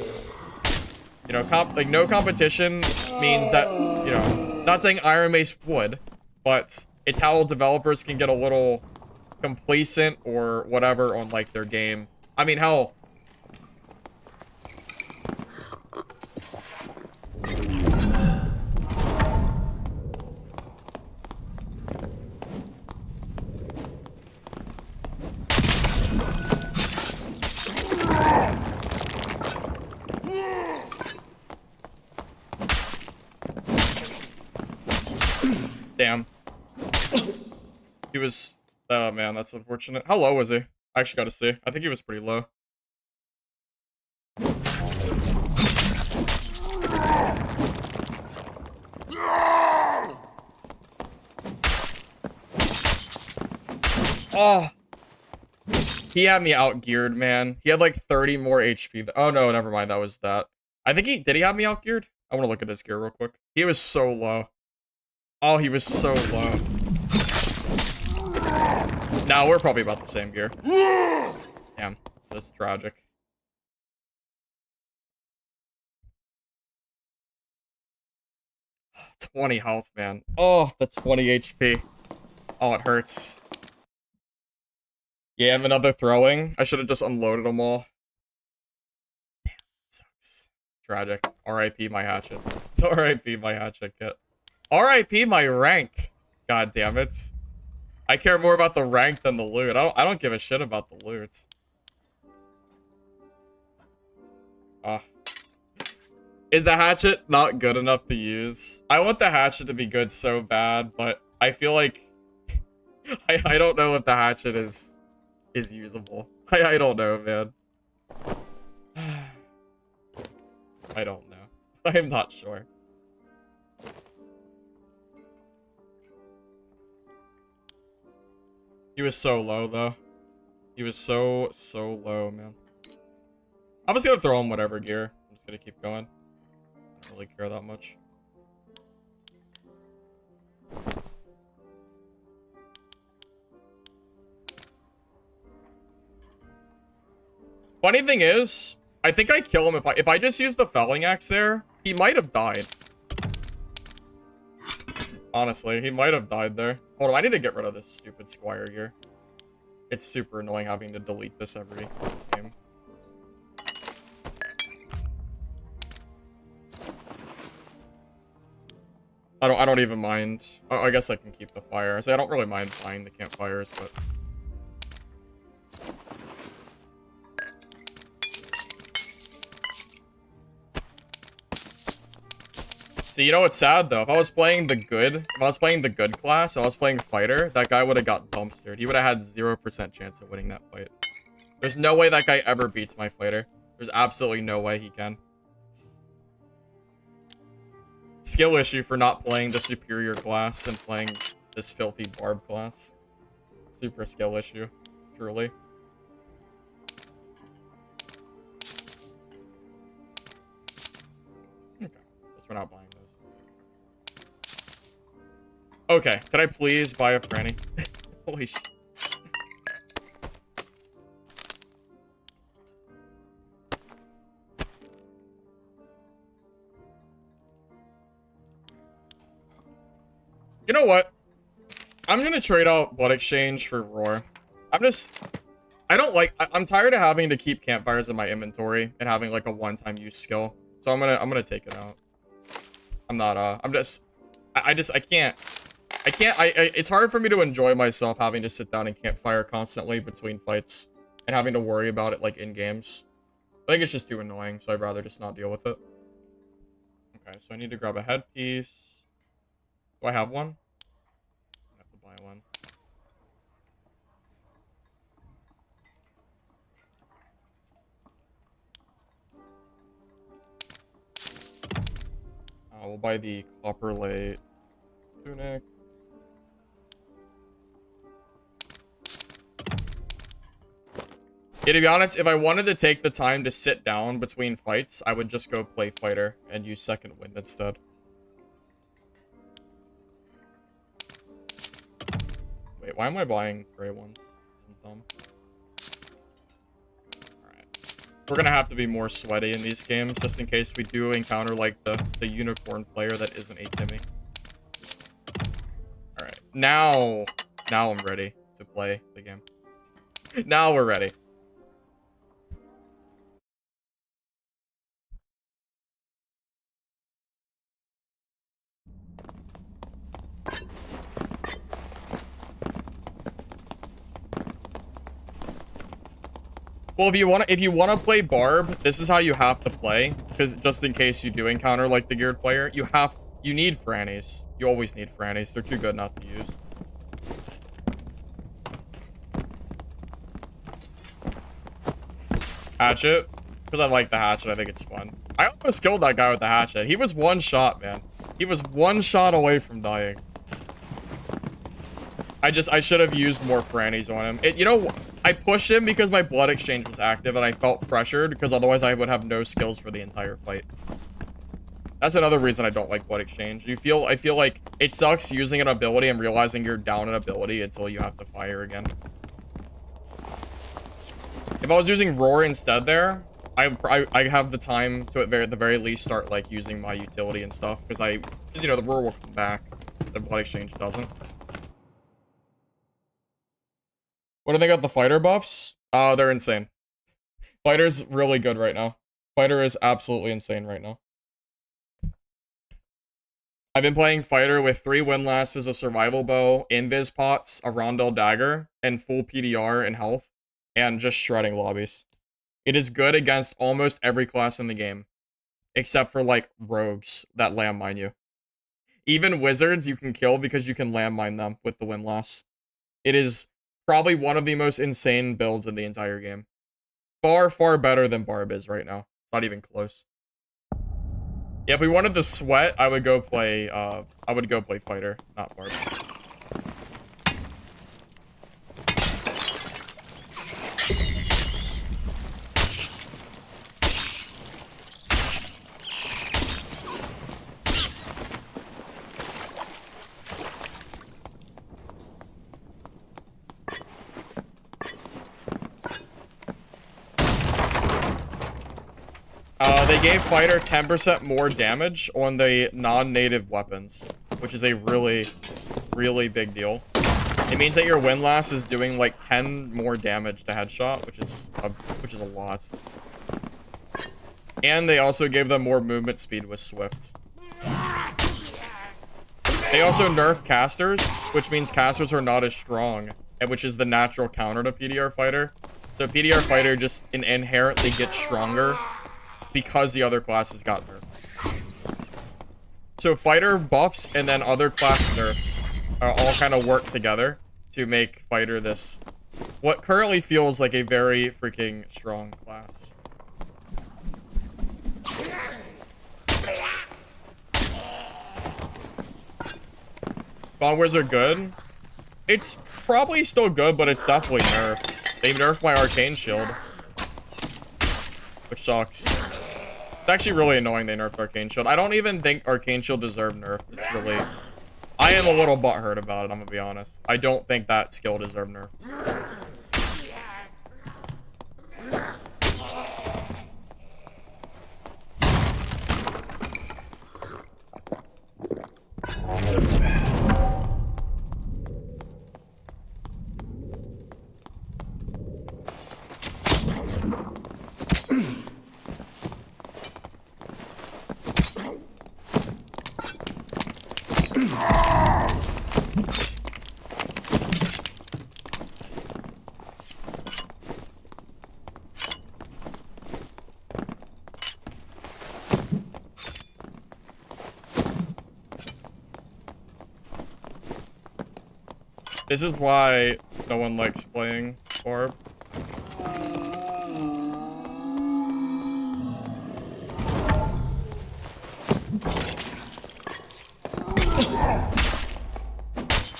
You know, no competition means that, you know, not saying Iron Mace would, but it's how developers can get a little complacent or whatever on, like, their game. I mean, hell... Damn. He was... Oh, man, that's unfortunate. How low was he? I actually gotta see. I think he was pretty low. Oh. He had me outgeared, man. He had like 30 more HP. Oh, no, never mind. That was that. I think he... Did he have me outgeared? I want to look at his gear real quick. He was so low. Oh, he was so low. Now we're probably about the same gear. Damn, it's just tragic. $20 health, man. Oh, the 20 HP. Oh, it hurts. Yeah, I have another throwing. I should have just unloaded them all. Damn, it sucks. Tragic. RIP my hatchet. RIP my hatchet kit. RIP my rank. God damn it. I care more about the rank than the loot. I don't give a shit about the loot. Is the hatchet not good enough to use? I want the hatchet to be good so bad, but I feel like I don't know if the hatchet is usable. I don't know, man. I don't know. I'm not sure. He was so low, though. He was so low, man. I'm just gonna throw him whatever gear. I'm just gonna keep going. I don't really care that much. Funny thing is, I think I kill him if I just use the felling axe there, he might have died. Honestly, he might have died there. Hold on, I need to get rid of this stupid squire gear. It's super annoying having to delete this every game. I don't even mind. I guess I can keep the fire. I don't really mind buying the campfires, but... See, you know what's sad, though? If I was playing the good class, if I was playing fighter, that guy would have got dumpstered. He would have had 0% chance of winning that fight. There's no way that guy ever beats my fighter. There's absolutely no way he can. Skill issue for not playing the superior class and playing this filthy Barb class. Super skill issue, truly. Okay, guess we're not buying those. Okay, can I please buy a franny? Holy shit. You know what? I'm gonna trade out Blood Exchange for Roar. I'm tired of having to keep campfires in my inventory and having like a one-time use skill. So I'm gonna take it out. It's hard for me to enjoy myself having to sit down and campfire constantly between fights and having to worry about it like in games. I think it's just too annoying, so I'd rather just not deal with it. Okay, so I need to grab a headpiece. Do I have one? I have to buy one. we'll buy the copper late tunic. Yeah, to be honest, if I wanted to take the time to sit down between fights, I would just go play fighter and use second wind instead. Wait, why am I buying gray ones? Dumb. Alright. We're gonna have to be more sweaty in these games, just in case we do encounter, like, the unicorn player that isn't a Timmy. Alright. Now I'm ready to play the game. Now we're ready. Well, if you wanna play Barb, this is how you have to play, because just in case you do encounter like the geared player, you need Frannies. You always need Frannies. They're too good not to use. Hatchet, because I like the hatchet. I think it's fun. I almost killed that guy with the hatchet. He was one shot, man. He was one shot away from dying. I should have used more Frannies on him. You know, I pushed him because my blood exchange was active and I felt pressured because otherwise I would have no skills for the entire fight. That's another reason I don't like blood exchange. I feel like it sucks using an ability and realizing you're down an ability until you have to fire again. If I was using roar instead there, I have the time to at the very least start like using my utility and stuff because you know, the roar will come back. The blood exchange doesn't. What do they got the fighter buffs? They're insane. Fighter's really good right now. Fighter is absolutely insane right now. I've been playing fighter with 3 windlasses, a survival bow, invis pots, a rondel dagger, and full PDR and health, and just shredding lobbies. It is good against almost every class in the game, except for like rogues that landmine you. Even wizards you can kill because you can landmine them with the windlass. It is probably one of the most insane builds in the entire game. Far, far better than Barb is right now. Not even close. Yeah, if we wanted to sweat, I would go play fighter, not Barb. They gave fighter 10% more damage on the non-native weapons, which is a really, really big deal. It means that your windlass is doing like 10 more damage to headshot, which is a lot. And they also gave them more movement speed with Swift. They also nerfed casters, which means casters are not as strong, and which is the natural counter to PDR fighter. So PDR fighter just inherently gets stronger because the other classes got nerfed. So fighter buffs and then other class nerfs are all kind of work together to make fighter this, what currently feels like a very freaking strong class. Spawn Wizard good? It's probably still good, but it's definitely nerfed. They nerfed my arcane shield, which sucks. It's actually really annoying they nerfed Arcane Shield. I don't even think Arcane Shield deserved nerf. It's really... I am a little butthurt about it, I'm gonna be honest. I don't think that skill deserved nerfed. This is why no one likes playing Barb.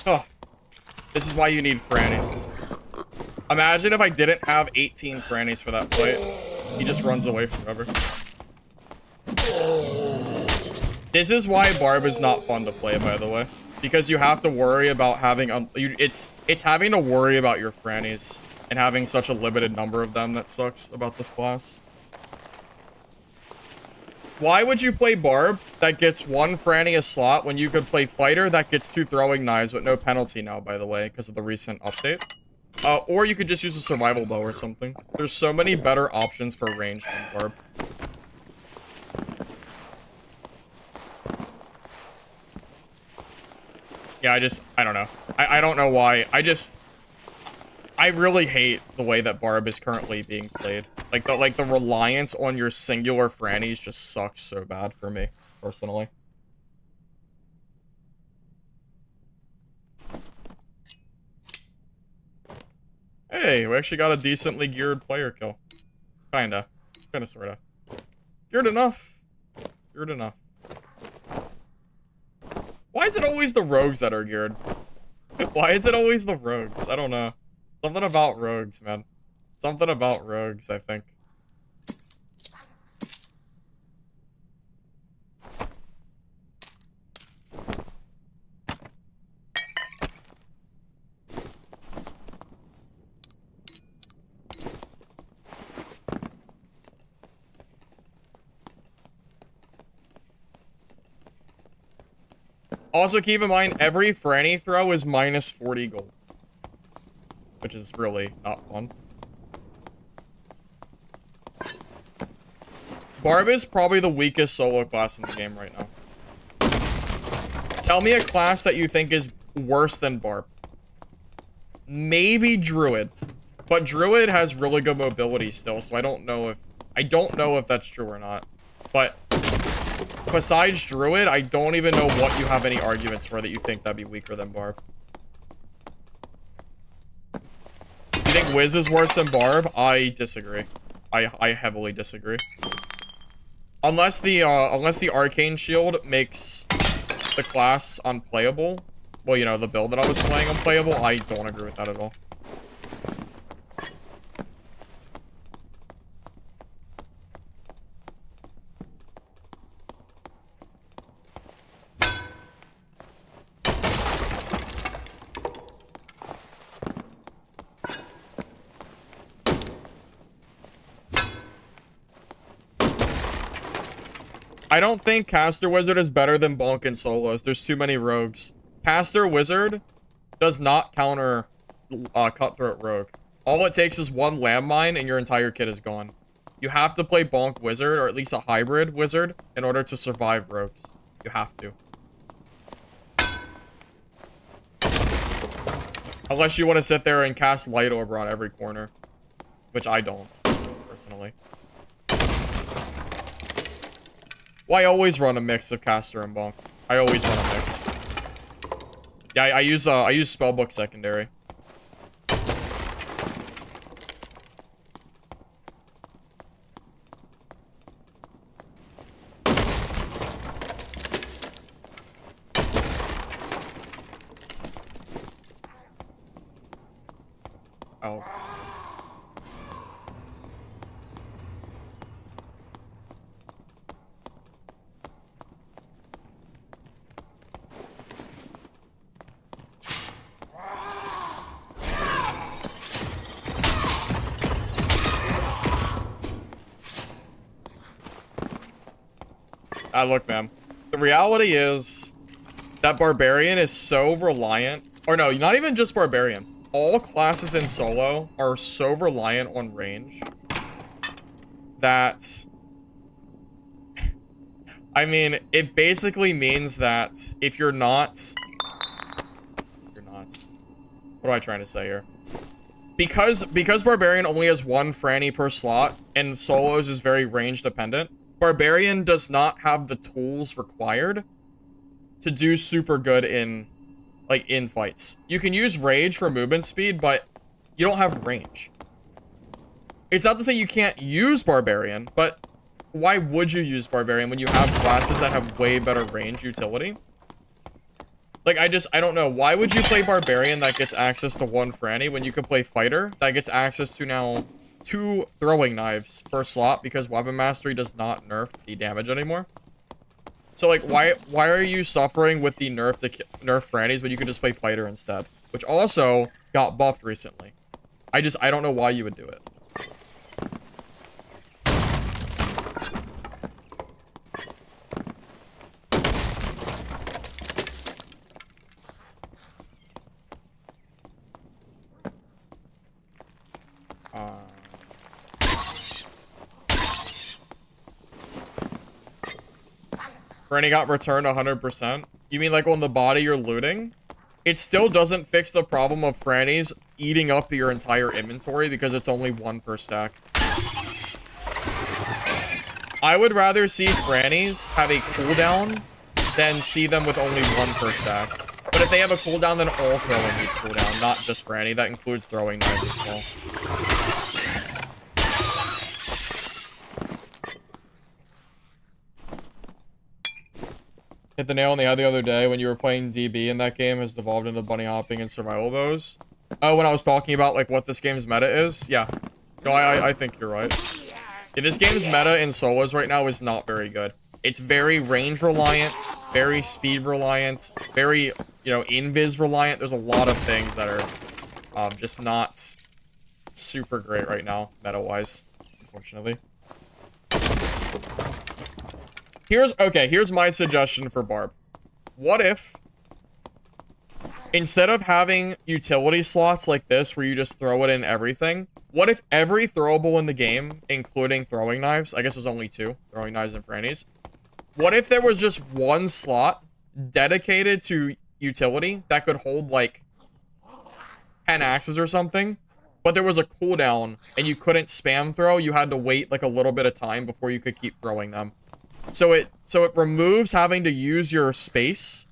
Oh, this is why you need Frannies. Imagine if I didn't have 18 Frannies for that fight. He just runs away forever. This is why Barb is not fun to play, by the way. Because you have to worry about having... It's having to worry about your Frannies. And having such a limited number of them that sucks about this class. Why would you play Barb that gets 1 Franny a slot when you could play Fighter that gets 2 throwing knives with no penalty now, by the way, because of the recent update? Or you could just use a survival bow or something. There's so many better options for range than Barb. Yeah, I don't know. I don't know why. I really hate the way that Barb is currently being played. Like the reliance on your singular Frannies just sucks so bad for me, personally. Hey, we actually got a decently geared player kill. Kinda, sorta. Geared enough. Geared enough. Why is it always the rogues that are geared? Why is it always the rogues? I don't know. Something about rogues, man. Something about rogues, I think. Also, keep in mind, every Franny throw is minus 40 gold. Which is really not fun. Barb is probably the weakest solo class in the game right now. Tell me a class that you think is worse than Barb. Maybe Druid. But Druid has really good mobility still, so I don't know if that's true or not. But besides Druid, I don't even know what you have any arguments for that you think that'd be weaker than Barb. You think Wiz is worse than Barb? I disagree. I heavily disagree. Unless the Arcane Shield makes the class unplayable. Well, you know, the build that I was playing unplayable, I don't agree with that at all. I don't think Caster Wizard is better than Bonk in solos. There's too many rogues. Caster Wizard does not counter Cutthroat Rogue. All it takes is one landmine and your entire kit is gone. You have to play Bonk Wizard, or at least a hybrid Wizard, in order to survive rogues. You have to. Unless you want to sit there and cast Light Orb on every corner. Which I don't, personally. Well, I always run a mix of Caster and Bonk. I always run a mix. Yeah, I use Spellbook secondary. Oh. Look, man. The reality is that Barbarian is so reliant. Or no, not even just Barbarian. All classes in solo are so reliant on range that... I mean, it basically means that if you're not... What am I trying to say here? Because Barbarian only has one Franny per slot, and solos is very range dependent, Barbarian does not have the tools required to do super good in fights. You can use Rage for movement speed, but you don't have range. It's not to say you can't use Barbarian, but why would you use Barbarian when you have classes that have way better range utility? Like, I don't know. Why would you play Barbarian that gets access to 1 Franny when you could play Fighter that gets access to now 2 throwing knives per slot because Weapon Mastery does not nerf the damage anymore? So, like, why are you suffering with the nerf Frannies when you could just play Fighter instead? Which also got buffed recently. I don't know why you would do it. Franny got returned 100%. You mean like on the body you're looting? It still doesn't fix the problem of Frannies eating up your entire inventory because it's only 1 per stack. I would rather see Frannies have a cooldown than see them with only 1 per stack. But if they have a cooldown, then all throwing needs cooldown, not just Franny. That includes throwing knives as well. Hit the nail on the head the other day when you were playing DB in that game has devolved into bunny hopping and survival bows. Oh, when I was talking about like what this game's meta is? Yeah. No, I think you're right. Yeah, this game's meta in solos right now is not very good. It's very range reliant, very speed reliant, very, you know, invis reliant. There's a lot of things that are just not super great right now, meta-wise, unfortunately. Here's my suggestion for Barb. What if, instead of having utility slots like this where you just throw it in everything, what if every throwable in the game, including throwing knives, I guess there's only 2, throwing knives and frannies, what if there was just 1 slot dedicated to utility that could hold like 10 axes or something, but there was a cooldown and you couldn't spam throw, you had to wait like a little bit of time before you could keep throwing them. So it removes having to use your space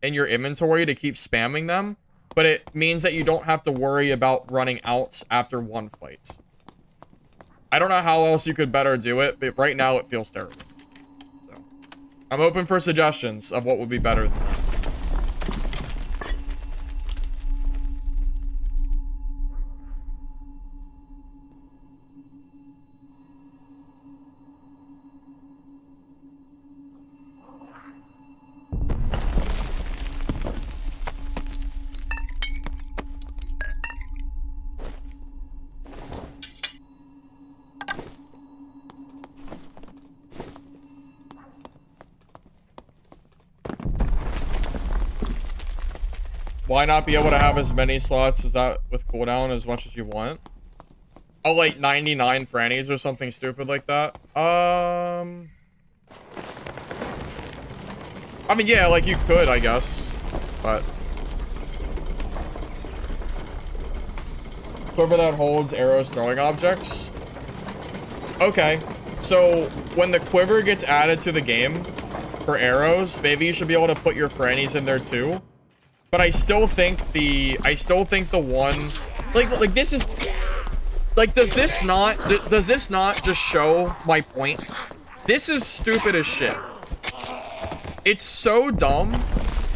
in your inventory to keep spamming them, but it means that you don't have to worry about running out after 1 fight. I don't know how else you could better do it, but right now it feels terrible. So, I'm open for suggestions of what would be better than that. Why not be able to have as many slots as that with cooldown as much as you want? Oh, like 99 frannies or something stupid like that? I mean, yeah, like you could, I guess, but quiver that holds arrows throwing objects. Okay, so when the quiver gets added to the game for arrows, maybe you should be able to put your frannies in there too. But I still think the one, like this is, like, does this not just show my point? This is stupid as shit. It's so dumb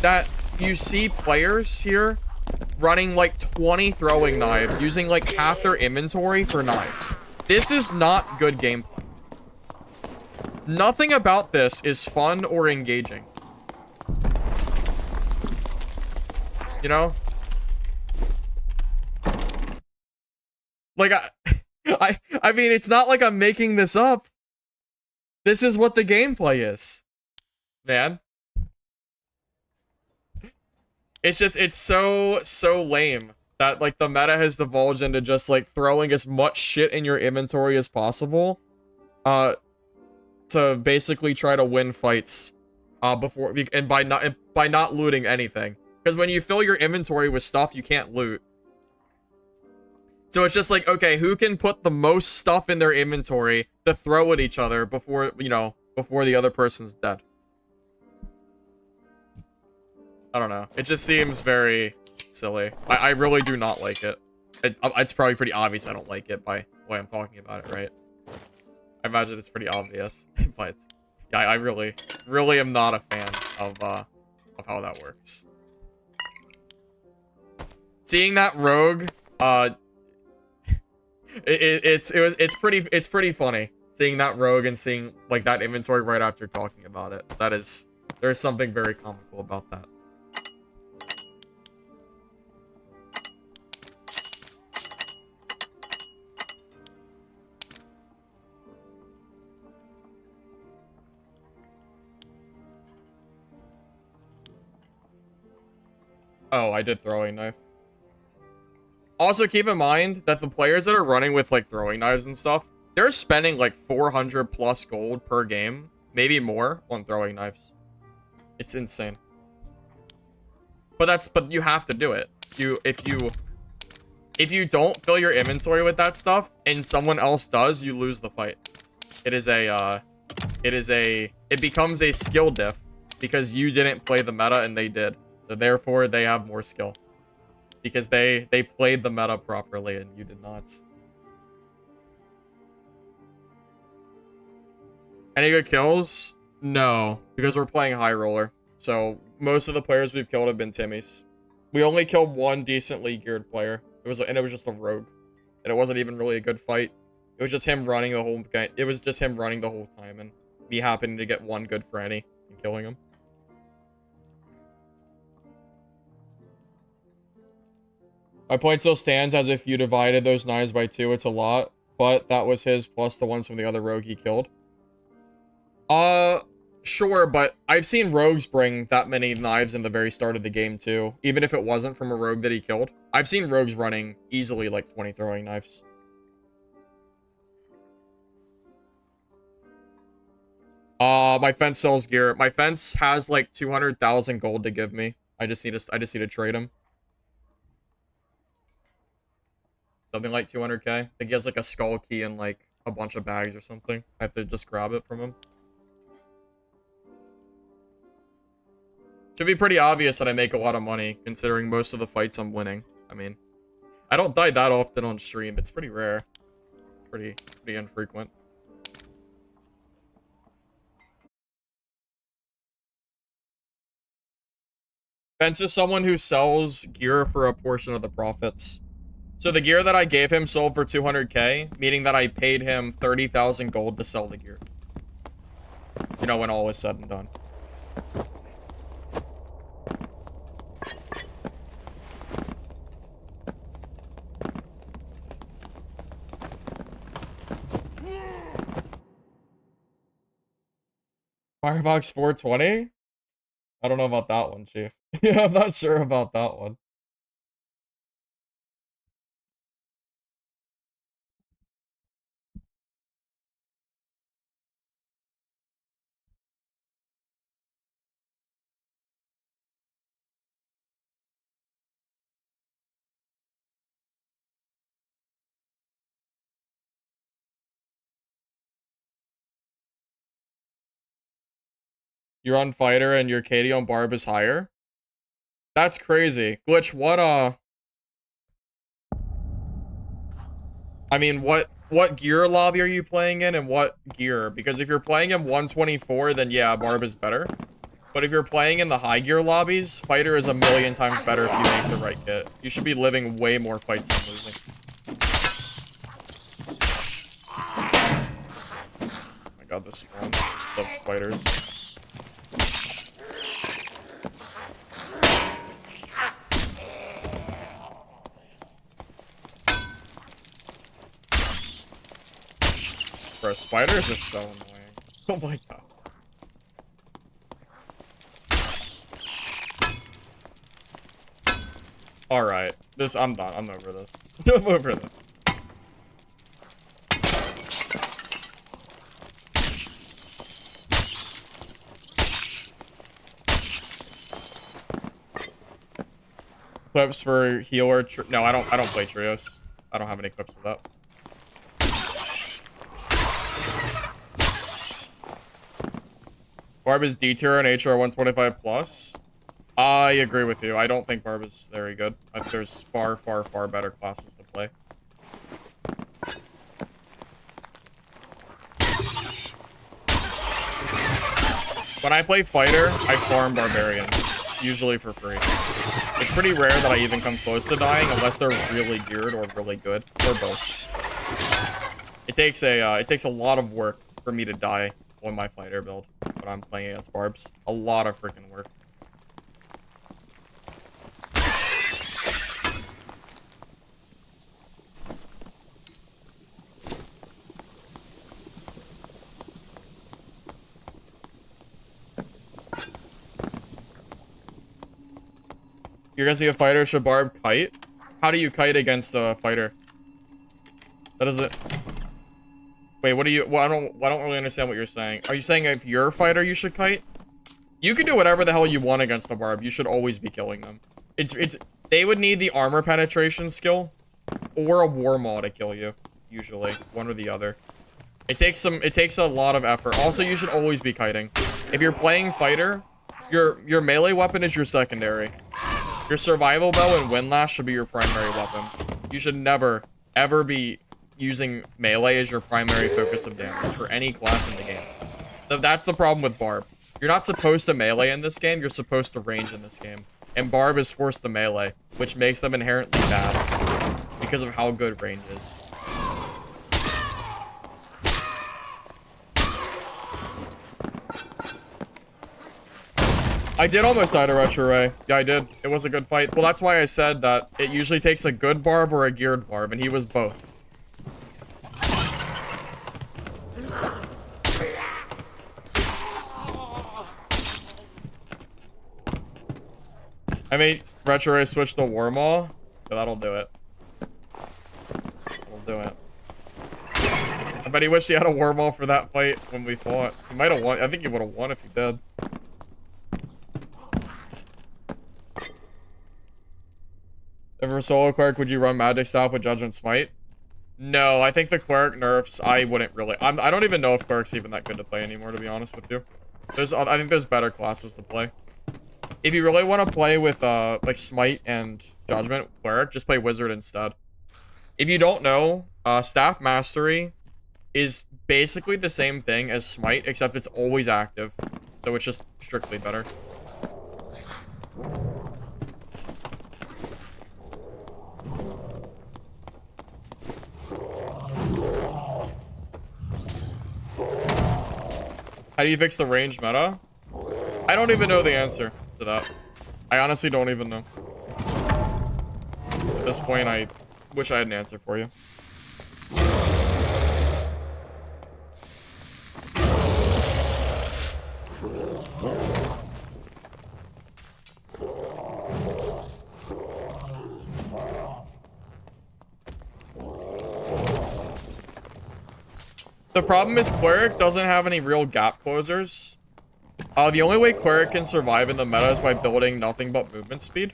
that you see players here running like 20 throwing knives, using like half their inventory for knives. This is not good gameplay. Nothing about this is fun or engaging. You know? Like, I mean, it's not like I'm making this up. This is what the gameplay is. Man. It's just, it's so lame that, like, the meta has divulged into just, like, throwing as much shit in your inventory as possible, to basically try to win fights, before, and by not looting anything. Because when you fill your inventory with stuff, you can't loot. So it's just like, okay, who can put the most stuff in their inventory to throw at each other before, you know, before the other person's dead? I don't know. It just seems very silly. I really do not like it. It's probably pretty obvious I don't like it by the way I'm talking about it, right? I imagine it's pretty obvious. But yeah, I really am not a fan of how that works. seeing that rogue, it's pretty funny seeing that rogue and seeing like that inventory right after talking about it. There's something very comical about that. Oh, I did throwing knife. Also, keep in mind that the players that are running with, like, throwing knives and stuff, they're spending, like, 400 plus gold per game, maybe more, on throwing knives. It's insane. But you have to do it. If you don't fill your inventory with that stuff, and someone else does, you lose the fight. It becomes a skill diff, because you didn't play the meta and they did. So therefore, they have more skill. Because they played the meta properly and you did not. Any good kills? No, because we're playing high roller. So most of the players we've killed have been Timmys. We only killed one decently geared player. It was just a rogue. And it wasn't even really a good fight. It was just him running the whole game. It was just him running the whole time and me happening to get one good franny and killing him. My point still stands as if you divided those knives by 2, it's a lot. But that was his plus the ones from the other rogue he killed. Sure, but I've seen rogues bring that many knives in the very start of the game too. Even if it wasn't from a rogue that he killed. I've seen rogues running easily like 20 throwing knives. My fence sells gear. My fence has like 200,000 gold to give me. I just need to trade him. Something like 200k. I think he has like a skull key and like a bunch of bags or something. I have to just grab it from him. Should be pretty obvious that I make a lot of money, considering most of the fights I'm winning. I mean, I don't die that often on stream. It's pretty rare. It's pretty infrequent. Fence is someone who sells gear for a portion of the profits. So the gear that I gave him sold for 200k, meaning that I paid him 30,000 gold to sell the gear. You know, when all is said and done. Firebox 420? I don't know about that one, Chief. Yeah, I'm not sure about that one. You're on Fighter and your KD on Barb is higher? That's crazy. Glitch, what, I mean, what gear lobby are you playing in and what gear? Because if you're playing in 124, then yeah, Barb is better. But if you're playing in the high gear lobbies, Fighter is a million times better if you make the right kit. You should be living way more fights than losing. Oh my god, this spawn. Love spiders. Bro, spiders are so annoying. Oh my god. Alright. I'm done. I'm over this. I'm over this. Clips for healer. No, I don't play trios. I don't have any clips for that. Barb is D tier and HR 125 plus. I agree with you. I don't think Barb is very good. There's far, far, far better classes to play. When I play fighter, I farm barbarians, usually for free. It's pretty rare that I even come close to dying unless they're really geared or really good, or both. It takes a lot of work for me to die on my fighter build when I'm playing against Barbs. A lot of freaking work. You're gonna see a fighter, should Barb kite? How do you kite against a fighter? That doesn't... Wait, what do you... Well, I don't really understand what you're saying. Are you saying if you're a fighter, you should kite? You can do whatever the hell you want against a Barb. You should always be killing them. They would need the armor penetration skill or a war maw to kill you, usually. One or the other. It takes a lot of effort. Also, you should always be kiting. If you're playing fighter, your melee weapon is your secondary. Your survival bow and windlass should be your primary weapon. You should never, ever be using melee as your primary focus of damage for any class in the game. So that's the problem with Barb. You're not supposed to melee in this game, you're supposed to range in this game. And Barb is forced to melee, which makes them inherently bad because of how good range is. I did almost die to Retro Ray. Yeah, I did. It was a good fight. Well, that's why I said that it usually takes a good Barb or a geared Barb, and he was both. I made Retro Ray switch to War Maw. So that'll do it. That'll do it. I bet he wished he had a War Maw for that fight when we fought. He might have won. I think he would have won if he did. If for solo cleric, would you run magic staff with Judgment Smite? No, I think the cleric nerfs, I wouldn't really. I don't even know if cleric's even that good to play anymore, to be honest with you. I think there's better classes to play. If you really want to play with like Smite and Judgment cleric, just play Wizard instead. If you don't know, Staff Mastery is basically the same thing as Smite, except it's always active. So it's just strictly better. How do you fix the range meta? I don't even know the answer to that. I honestly don't even know. At this point, I wish I had an answer for you. The problem is Cleric doesn't have any real gap closers. The only way Cleric can survive in the meta is by building nothing but movement speed.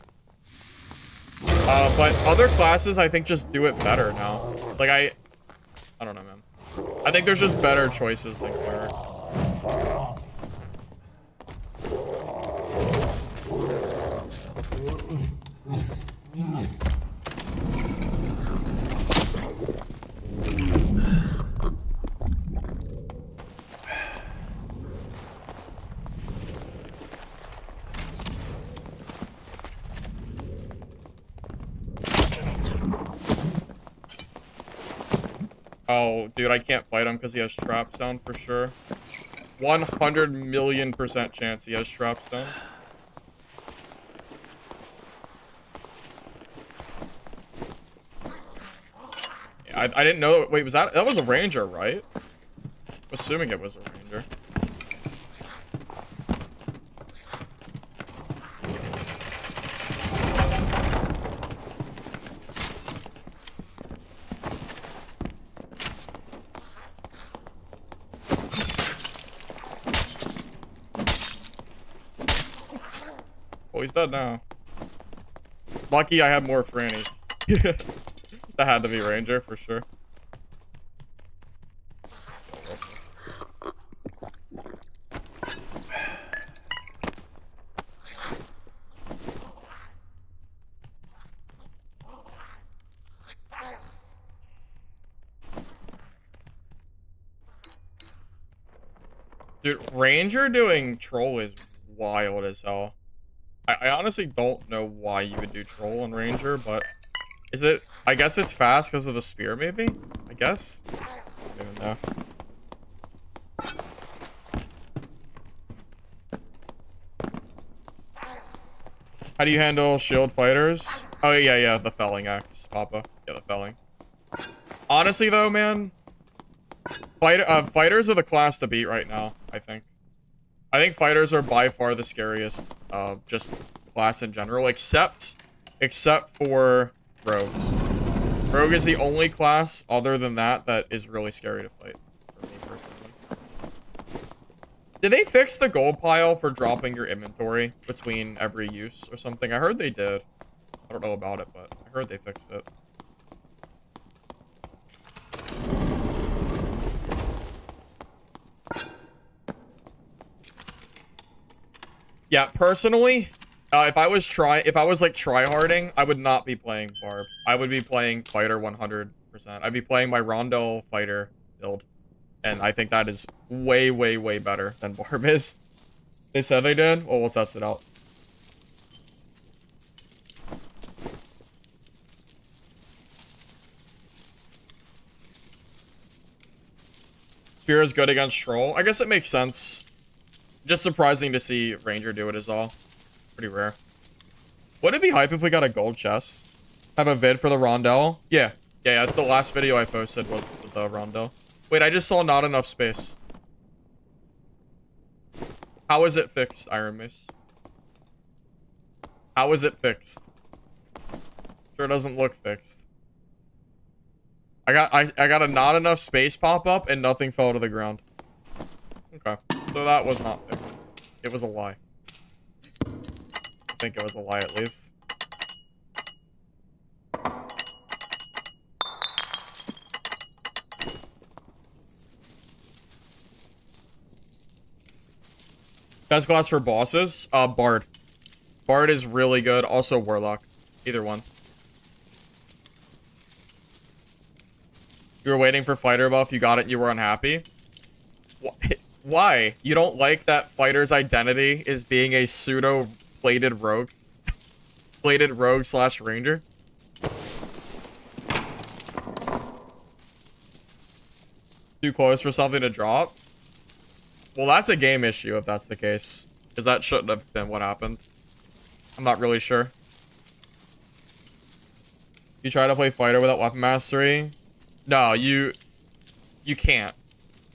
But other classes, I think, just do it better now. Like, I don't know, man. I think there's just better choices than Cleric. Oh, dude, I can't fight him because he has traps down for sure. 100 million% chance he has traps down. Yeah, I didn't know. Wait, that was a ranger, right? I'm assuming it was a ranger. Oh, he's dead now. Lucky I had more frannies. That had to be ranger for sure. Dude, ranger doing troll is wild as hell. I honestly don't know why you would do Troll and Ranger, but is it... I guess it's fast because of the spear, maybe? I guess? I don't even know. How do you handle shield fighters? Oh, yeah, the felling axe, Papa. Yeah, the felling. Honestly, though, man, fighters are the class to beat right now, I think. I think fighters are by far the scariest, just class in general, except for rogues. Rogue is the only class, other than that is really scary to fight, for me personally. Did they fix the gold pile for dropping your inventory between every use or something? I heard they did. I don't know about it, but I heard they fixed it. Yeah, personally, if I was like tryharding, I would not be playing Barb. I would be playing Fighter 100%. I'd be playing my Rondo Fighter build. And I think that is way, way, way better than Barb is. They said they did? Well, we'll test it out. Spear is good against Troll. I guess it makes sense. Just surprising to see Ranger do it is all. Pretty rare. Would it be hype if we got a gold chest? Have a vid for the Rondell? Yeah, that's the last video I posted was the Rondell. Wait, I just saw not enough space. How is it fixed, Iron Mace? How is it fixed? Sure doesn't look fixed. I got a not enough space pop up and nothing fell to the ground. Okay, so that was not fixed. It was a lie. I think it was a lie at least. Best class for bosses? Bard. Bard is really good. Also Warlock. Either one. You were waiting for fighter buff, you got it, you were unhappy? Why? You don't like that fighter's identity is being a pseudo-plated rogue? Plated rogue / ranger? Too close for something to drop? Well, that's a game issue if that's the case. Because that shouldn't have been what happened. I'm not really sure. You try to play fighter without weapon mastery? No, you can't.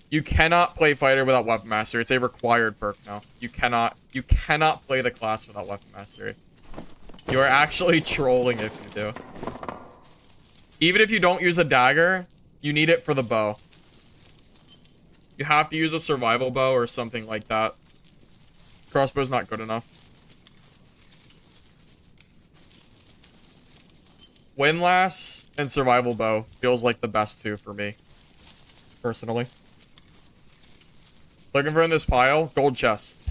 You cannot play fighter without weapon mastery. It's a required perk now. You cannot play the class without weapon mastery. You are actually trolling if you do. Even if you don't use a dagger, you need it for the bow. You have to use a survival bow or something like that. Crossbow's not good enough. Windlass and survival bow feels like the best two for me. Personally. Looking for in this pile? Gold chest.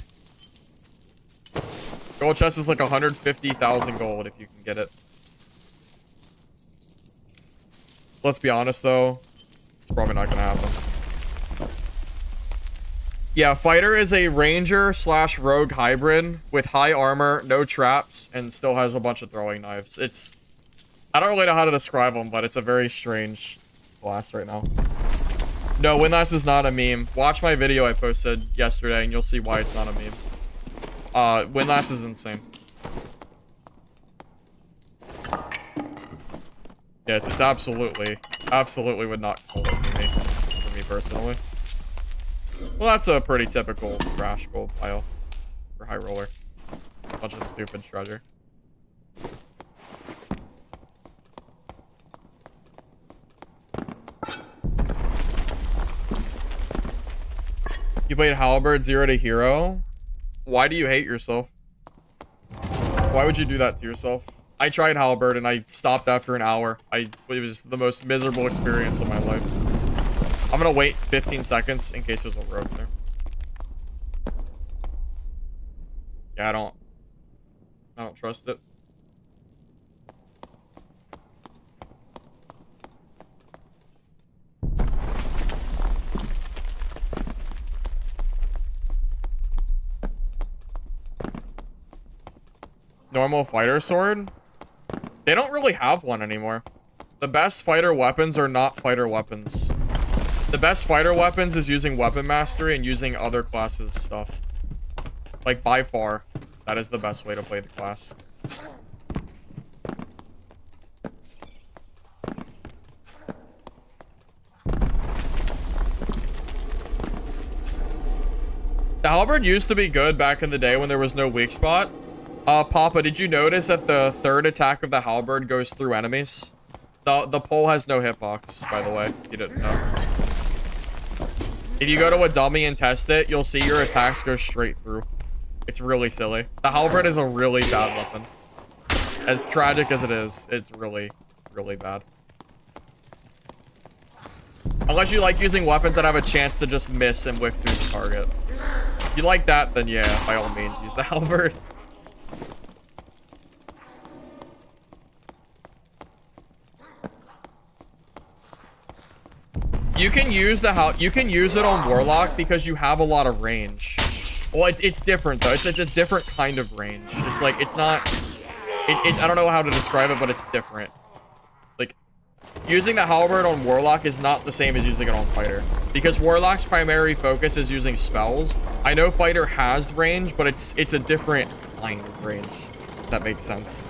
Gold chest is like 150,000 gold if you can get it. Let's be honest though, it's probably not gonna happen. Yeah, fighter is a ranger / rogue hybrid with high armor, no traps, and still has a bunch of throwing knives. I don't really know how to describe them, but it's a very strange class right now. No, Windlass is not a meme. Watch my video I posted yesterday and you'll see why it's not a meme. Windlass is insane. Yeah, it's absolutely would not call it me, for me personally. Well, that's a pretty typical trash gold pile for high roller. Bunch of stupid treasure. You played Halberd 0 to Hero? Why do you hate yourself? Why would you do that to yourself? I tried Halberd and I stopped after an hour. It was the most miserable experience of my life. I'm gonna wait 15 seconds in case there's a rogue there. Yeah, I don't trust it. Normal fighter sword? They don't really have one anymore. The best fighter weapons are not fighter weapons. The best fighter weapons is using weapon mastery and using other classes' stuff. Like, by far, that is the best way to play the class. The halberd used to be good back in the day when there was no weak spot. Papa, did you notice that the third attack of the halberd goes through enemies? The pole has no hitbox, by the way. You didn't know. If you go to a dummy and test it, you'll see your attacks go straight through. It's really silly. The halberd is a really bad weapon. As tragic as it is, it's really, really bad. Unless you like using weapons that have a chance to just miss and whiff through the target. If you like that, then yeah, by all means, use the halberd. You can use it on Warlock because you have a lot of range. Well, it's different though. It's a different kind of range. It's like it's not. I don't know how to describe it, but it's different. Like using the halberd on Warlock is not the same as using it on Fighter because Warlock's primary focus is using spells. I know Fighter has range, but it's a different kind of range. If that makes sense.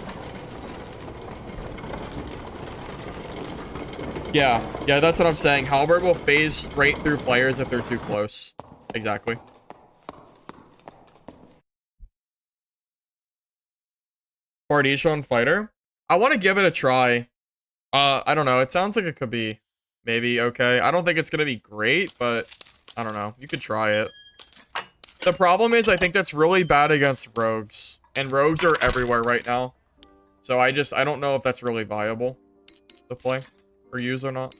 Yeah, that's what I'm saying. Halberd will phase straight through players if they're too close. Exactly. Bardisha on Fighter? I want to give it a try. I don't know. It sounds like it could be maybe okay. I don't think it's going to be great, but I don't know. You could try it. The problem is I think that's really bad against rogues. And rogues are everywhere right now. So I don't know if that's really viable to play. Or use or not.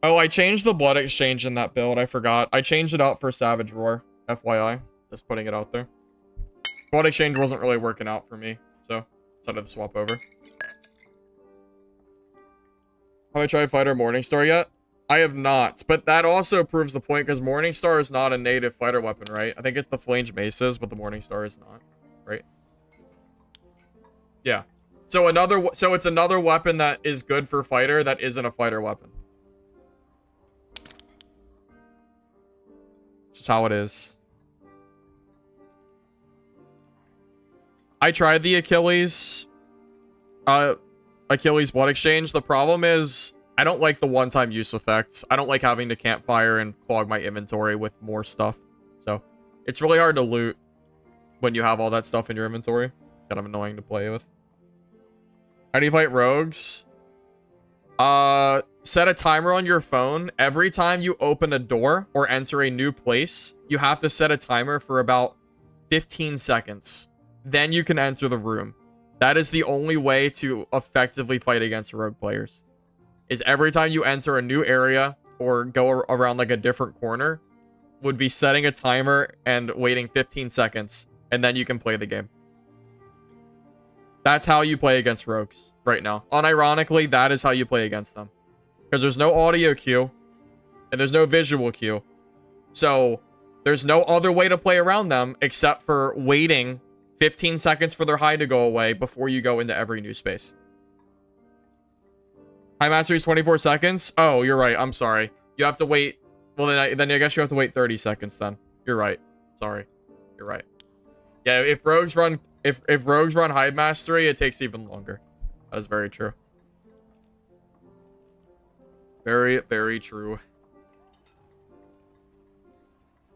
Oh, I changed the blood exchange in that build. I forgot. I changed it out for Savage Roar. FYI. Just putting it out there. Blood exchange wasn't really working out for me. So, decided to swap over. Have I tried Fighter Morningstar yet? I have not, but that also proves the point because Morningstar is not a native fighter weapon, right? I think it's the Flange Maces, but the Morningstar is not, right? Yeah. So it's another weapon that is good for fighter that isn't a fighter weapon. Just how it is. I tried the Achilles blood exchange. The problem is I don't like the one-time use effect. I don't like having to campfire and clog my inventory with more stuff. So, it's really hard to loot when you have all that stuff in your inventory. Kind of annoying to play with. How do you fight rogues? Set a timer on your phone. Every time you open a door or enter a new place, you have to set a timer for about 15 seconds. Then you can enter the room. That is the only way to effectively fight against rogue players. Is every time you enter a new area or go around like a different corner, would be setting a timer and waiting 15 seconds, and then you can play the game. That's how you play against rogues right now. Unironically, that is how you play against them. Because there's no audio cue, and there's no visual cue. So, there's no other way to play around them except for waiting 15 seconds for their high to go away before you go into every new space. High mastery is 24 seconds. Oh, you're right. I'm sorry. You have to wait. Well, then I guess you have to wait 30 seconds then. You're right. Sorry. You're right. Yeah, if rogues run high mastery, it takes even longer. That is very true. Very, very true.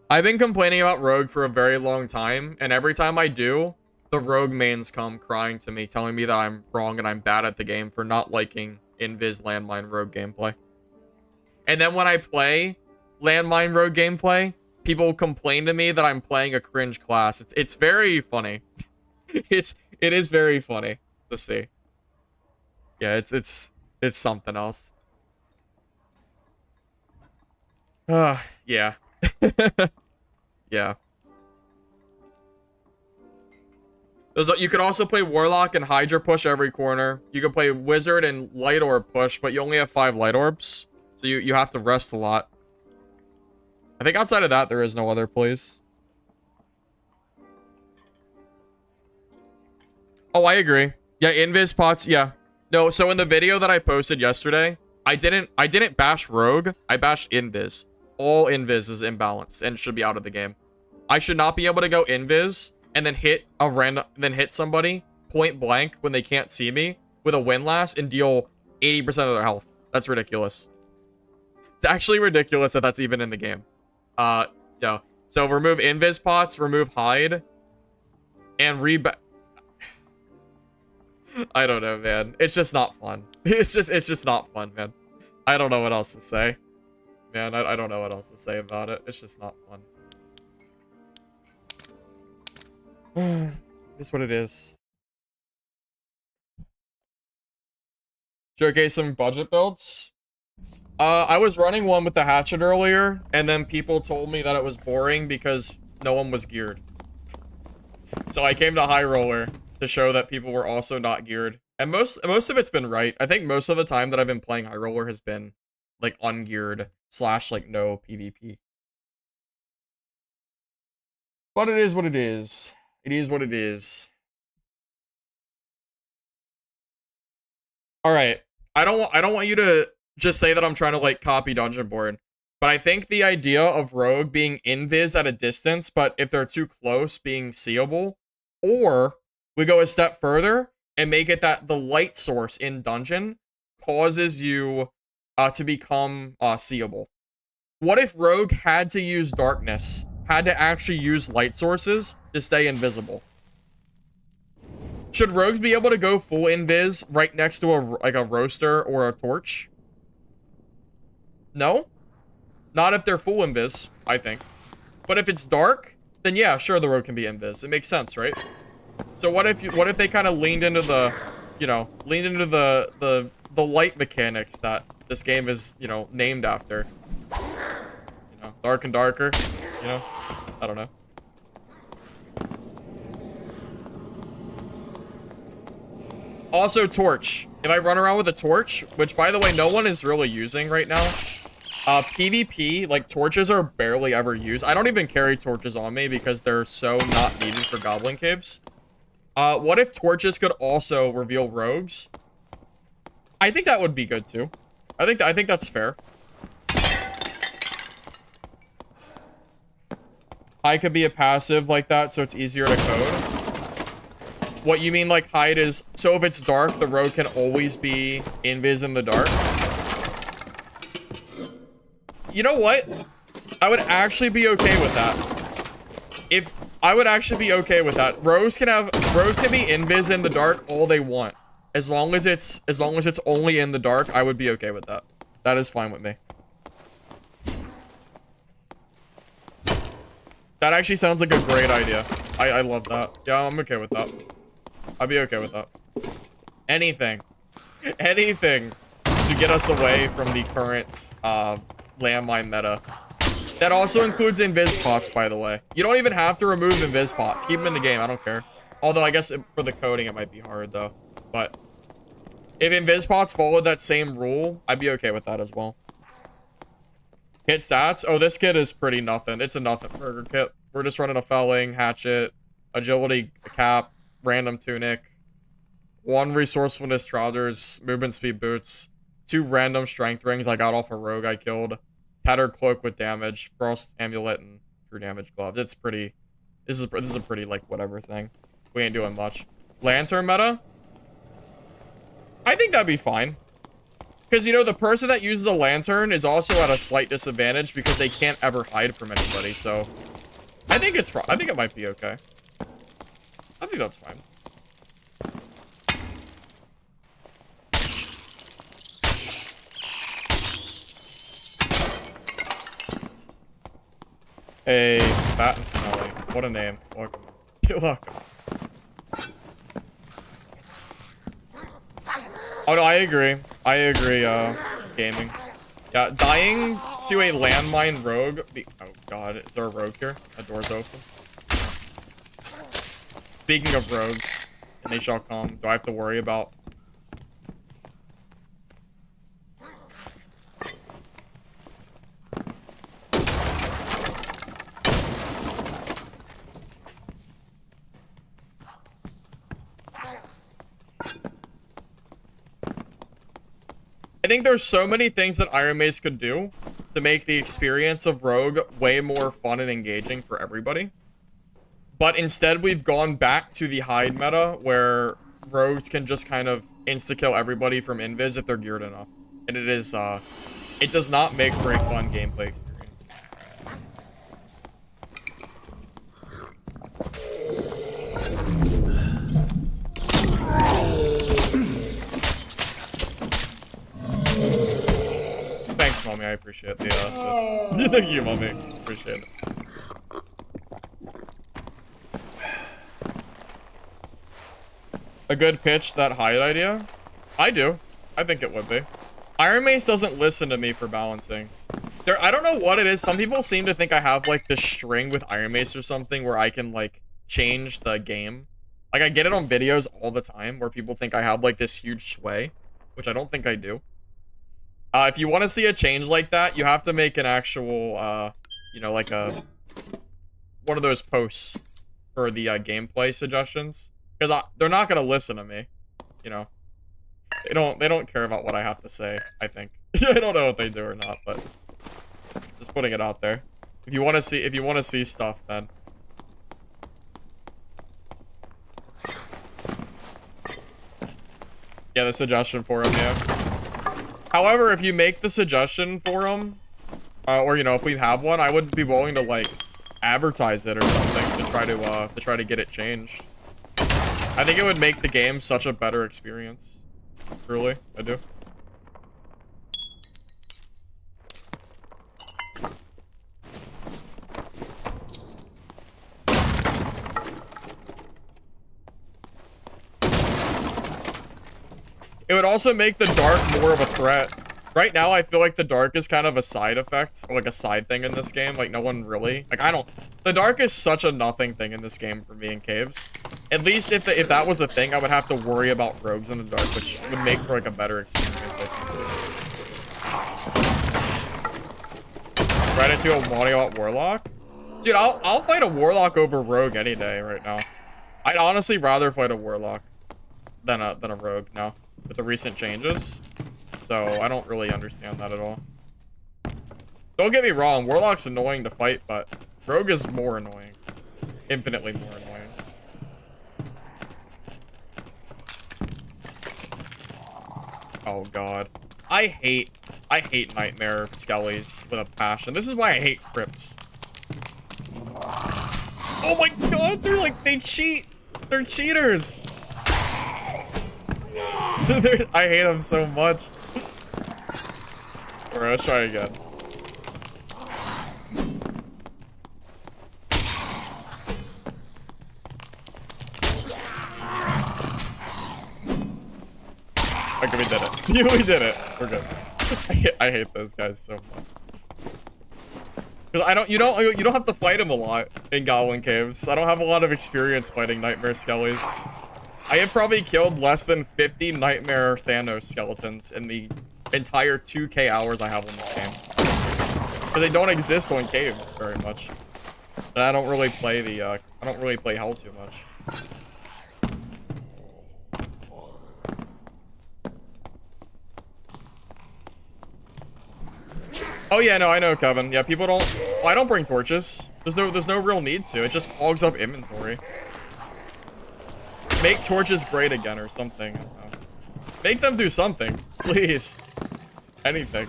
I've been complaining about rogue for a very long time, and every time I do, the rogue mains come crying to me, telling me that I'm wrong and I'm bad at the game for not liking Invis landmine rogue gameplay. And then when I play landmine rogue gameplay, people complain to me that I'm playing a cringe class. It's very funny. it is very funny to see. Yeah, it's something else. Yeah. Yeah. You could also play Warlock and Hydra push every corner. You could play Wizard and Light Orb push, but you only have 5 Light Orbs. So you have to rest a lot. I think outside of that, there is no other place. Oh, I agree. Yeah, invis pots. Yeah. No, so in the video that I posted yesterday, I didn't bash rogue. I bashed invis. All invis is imbalanced and should be out of the game. I should not be able to go invis and then hit somebody point blank when they can't see me with a windlass and deal 80% of their health. That's ridiculous. It's actually ridiculous that that's even in the game. No. So remove invis pots, remove hide, and I don't know, man. It's just not fun. It's just not fun, man. I don't know what else to say. Man, I don't know what else to say about it. It's just not fun. It's what it is. Showcase some budget builds. I was running one with the hatchet earlier, and then people told me that it was boring because no one was geared. So I came to High Roller to show that people were also not geared. And most of it's been right. I think most of the time that I've been playing High Roller has been like ungeared / like no PvP. But it is what it is. It is what it is. All right. I don't want you to just say that I'm trying to like copy Dungeon Board. But I think the idea of Rogue being invis at a distance, but if they're too close, being seeable, or we go a step further and make it that the light source in dungeon causes you to become seeable. What if Rogue had to use darkness, had to actually use light sources to stay invisible? Should rogues be able to go full invis right next to a roaster or a torch? No? Not if they're full invis, I think. But if it's dark, then yeah, sure, the rogue can be invis. It makes sense, right? So what if they kind of leaned into the, the light mechanics that this game is, named after? Dark and darker, I don't know. Also, torch. If I run around with a torch, which by the way, no one is really using right now. PvP, like torches are barely ever used. I don't even carry torches on me because they're so not needed for goblin caves. What if torches could also reveal rogues? I think that would be good too. I think that's fair. Hide could be a passive like that, so it's easier to code. What you mean, like hide is so if it's dark, the rogue can always be invis in the dark. You know what? I would actually be okay with that. I would actually be okay with that. Rogues can be invis in the dark all they want. As long as it's only in the dark, I would be okay with that. That is fine with me. That actually sounds like a great idea. I love that. Yeah, I'm okay with that. I'd be okay with that. Anything to get us away from the current landmine meta. That also includes invis pots, by the way. You don't even have to remove invis pots. Keep them in the game. I don't care. Although I guess for the coding it might be hard though. But if invis pots followed that same rule, I'd be okay with that as well. Kit stats. Oh, this kit is pretty nothing. It's a nothing burger kit. We're just running a felling, hatchet, agility cap, random tunic, 1 resourcefulness trousers, movement speed boots, 2 random strength rings I got off a rogue I killed, tattered cloak with damage, frost amulet, and true damage glove. It's pretty. This is a pretty like whatever thing. We ain't doing much. Lantern meta. I think that'd be fine. Because, the person that uses a lantern is also at a slight disadvantage because they can't ever hide from anybody, so... I think it might be okay. I think that's fine. Hey, Fat and Smelly. What a name. Welcome. You're welcome. Oh, no, I agree. Gaming. Yeah, dying to a landmine rogue. Oh, God. Is there a rogue here? That door's open. Speaking of rogues, and they shall come. Do I have to worry about... I think there's so many things that Iron Mace could do to make the experience of Rogue way more fun and engaging for everybody. But instead, we've gone back to the hide meta where rogues can just kind of insta-kill everybody from invis if they're geared enough. And it is, it does not make for a fun gameplay experience. Thanks, Mommy. I appreciate the assist. Thank you, Mommy. Appreciate it. A good pitch, that hide idea? I do. I think it would be. Iron Mace doesn't listen to me for balancing. I don't know what it is. Some people seem to think I have, like, this string with Iron Mace or something where I can, like, change the game. Like, I get it on videos all the time where people think I have, like, this huge sway, which I don't think I do. If you want to see a change like that, you have to make an actual, you know, like one of those posts for the gameplay suggestions. Because they're not going to listen to me, you know. They don't care about what I have to say, I think. I don't know if they do or not, but just putting it out there. If you want to see stuff, then yeah, the suggestion forum, yeah. However, if you make the suggestion forum, or you know, if we have one, I would be willing to like advertise it or something to try to get it changed. I think it would make the game such a better experience. Truly, I do. It would also make the dark more of a threat. Right now, I feel like the dark is kind of a side effect, or like a side thing in this game. Like, no one really... Like, the dark is such a nothing thing in this game for me in caves. At least if that was a thing, I would have to worry about rogues in the dark, which would make for, like, a better experience, I think. Right into a wanting about Warlock? Dude, I'll fight a Warlock over Rogue any day right now. I'd honestly rather fight a Warlock than a Rogue now, with the recent changes. So, I don't really understand that at all. Don't get me wrong, Warlock's annoying to fight, but Rogue is more annoying. Infinitely more annoying. Oh god. I hate Nightmare Skellies with a passion. This is why I hate Crypts. Oh my god, they cheat! They're cheaters! I hate them so much. Alright, let's try it again. Okay, we did it. We did it. We're good. I hate those guys so much. Because you don't have to fight them a lot in Goblin Caves. I don't have a lot of experience fighting Nightmare Skellies. I have probably killed less than 50 Nightmare Thanos skeletons in the entire 2K hours I have on this game. Because they don't exist on caves very much. And I don't really play Hell too much. Oh yeah, no, I know, Kevin. Yeah, people don't... Well, I don't bring torches. There's no real need to. It just clogs up inventory. Make torches great again or something. I don't know. Make them do something, please. Anything.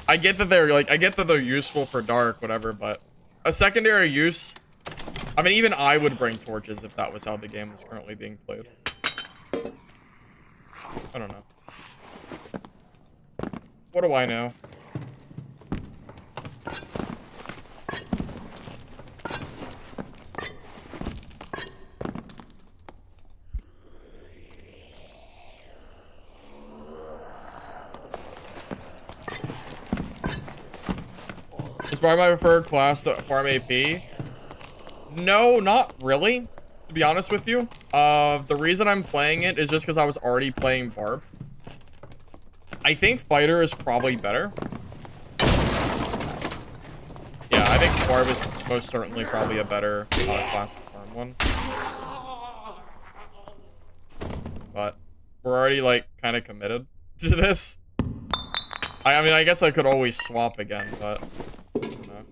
I get that they're useful for dark, whatever, but a secondary use. I mean, even I would bring torches if that was how the game was currently being played. I don't know. What do I know? Is Barb my preferred class to farm AP? No, not really, to be honest with you. The reason I'm playing it is just because I was already playing Barb. I think Fighter is probably better. Yeah, I think Barb is most certainly probably a better class to farm one. But we're already, like, kind of committed. to this. I mean, I guess I could always swap again, but... I don't know.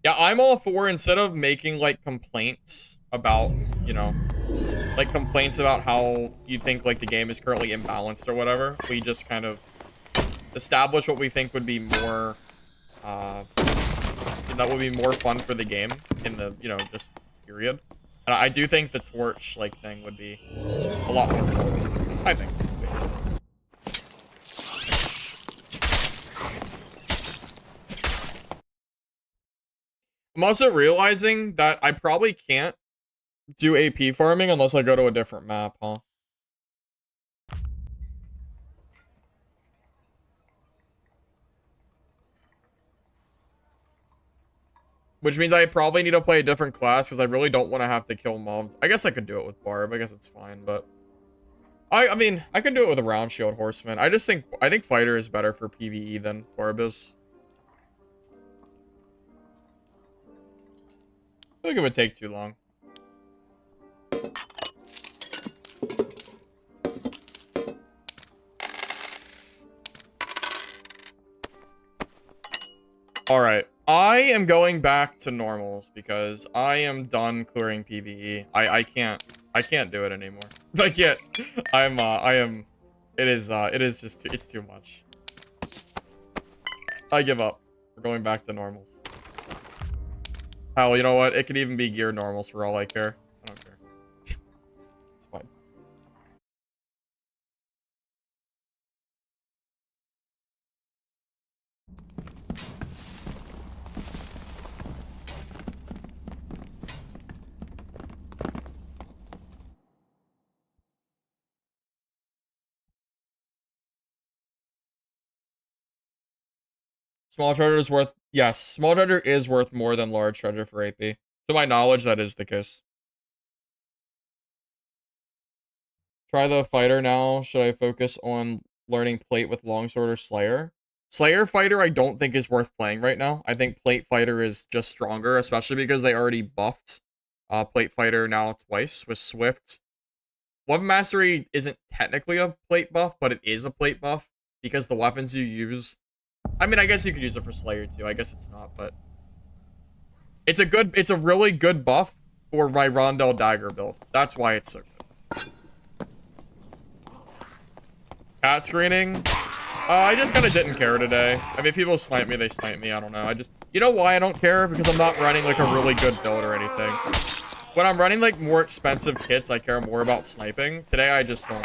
Yeah, I'm all for, instead of making, like, complaints about, you know, like, complaints about how you think, like, the game is currently imbalanced or whatever, we just kind of establish what we think would be more, that would be more fun for the game in the, you know, just period. And I do think the torch, like, thing would be a lot more fun, I think. I'm also realizing that I probably can't do AP farming unless I go to a different map, huh? Which means I probably need to play a different class because I really don't want to have to kill mobs. I guess I could do it with Barb. I guess it's fine, but... I mean, I could do it with a round shield horseman. I think fighter is better for PvE than Barb is. I feel like it would take too long. Alright. I am going back to normals because I am done clearing PvE. I can't do it anymore. I can't. It is just it's too much. I give up. We're going back to normals. Hell, you know what? It could even be gear normals for all I care. I don't care. It's fine. Small treasure is worth... Yes, small treasure is worth more than large treasure for AP. To my knowledge, that is the case. Try the fighter now. Should I focus on learning plate with longsword or slayer? Slayer fighter I don't think is worth playing right now. I think plate fighter is just stronger, especially because they already buffed plate fighter now twice with Swift. Weapon mastery isn't technically a plate buff, but it is a plate buff because the weapons you use... I mean, I guess you could use it for Slayer too. I guess it's not, but it's a really good buff for my Rondell dagger build. That's why it's so good. Cat screening. I just kind of didn't care today. I mean, people snipe me, they snipe me. I don't know. You know why I don't care? Because I'm not running like a really good build or anything. When I'm running like more expensive kits, I care more about sniping. Today, I just don't.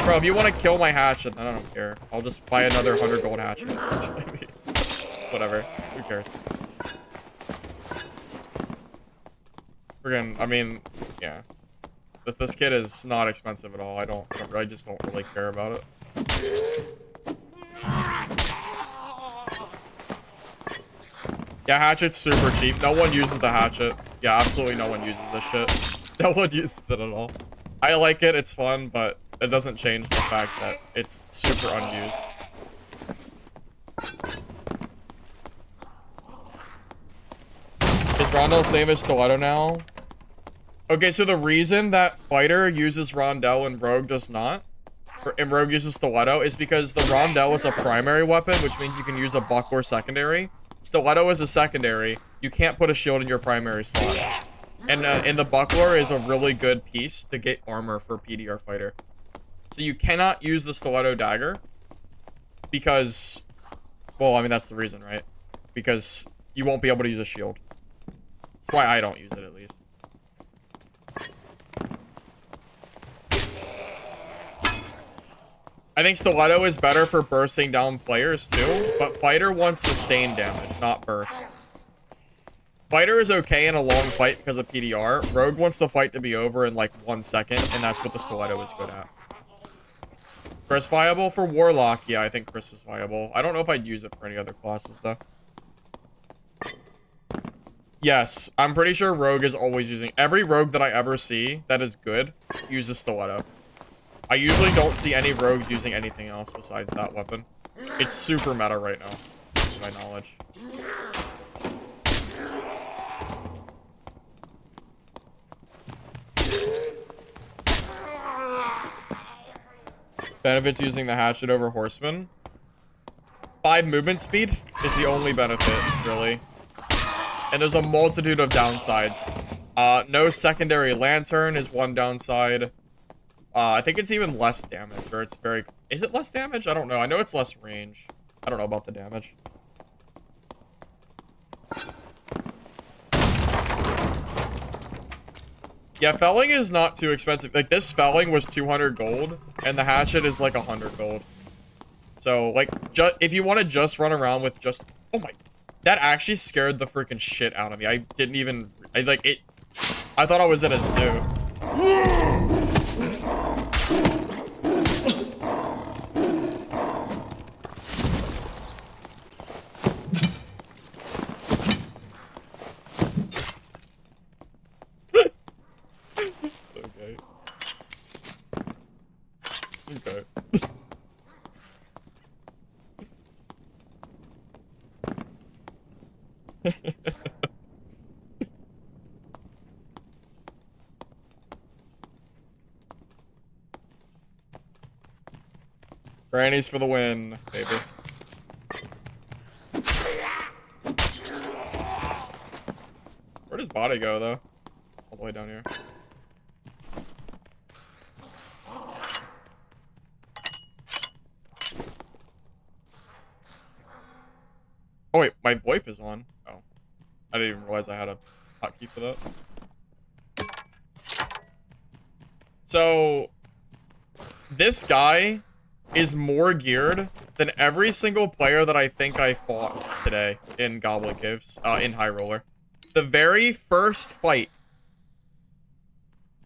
Bro, if you want to kill my hatchet, then I don't care. I'll just buy another 100 gold hatchet. Whatever. Who cares? Friggin', I mean, yeah. This kit is not expensive at all. I just don't really care about it. Yeah, hatchet's super cheap. No one uses the hatchet. Yeah, absolutely no one uses this shit. No one uses it at all. I like it, it's fun, but it doesn't change the fact that it's super unused. Is Rondell same as Stiletto now? Okay, so the reason that Fighter uses Rondell and Rogue does not, and Rogue uses Stiletto, is because the Rondell is a primary weapon, which means you can use a buck or secondary. Stiletto is a secondary. You can't put a shield in your primary slot. And the buckler is a really good piece to get armor for PDR fighter. So you cannot use the stiletto dagger because, well, I mean, that's the reason, right? Because you won't be able to use a shield. That's why I don't use it, at least. I think stiletto is better for bursting down players too, but fighter wants sustained damage, not burst. Fighter is okay in a long fight because of PDR. Rogue wants the fight to be over in like 1 second, and that's what the stiletto is good at. Chris viable for Warlock? Yeah, I think Chris is viable. I don't know if I'd use it for any other classes though. Yes, I'm pretty sure Rogue is always using... Every Rogue that I ever see that is good uses stiletto. I usually don't see any rogues using anything else besides that weapon. It's super meta right now, to my knowledge. Benefits using the hatchet over horseman. 5 movement speed is the only benefit, really. And there's a multitude of downsides. No secondary lantern is one downside. I think it's even less damage, or it's very... Is it less damage? I don't know. I know it's less range. I don't know about the damage. Yeah, felling is not too expensive. Like, this felling was 200 gold, and the hatchet is like 100 gold. So, like, if you want to just run around with just... Oh my... That actually scared the freaking shit out of me. I didn't even... I thought I was at a zoo. Okay. Okay. Grannies for the win, baby. Where does body go, though? All the way down here. Oh, wait, my VoIP is on. Oh. I didn't even realize I had a hotkey for that. So, this guy is more geared than every single player that I think I fought today in Goblin Caves, in High Roller. The very first fight,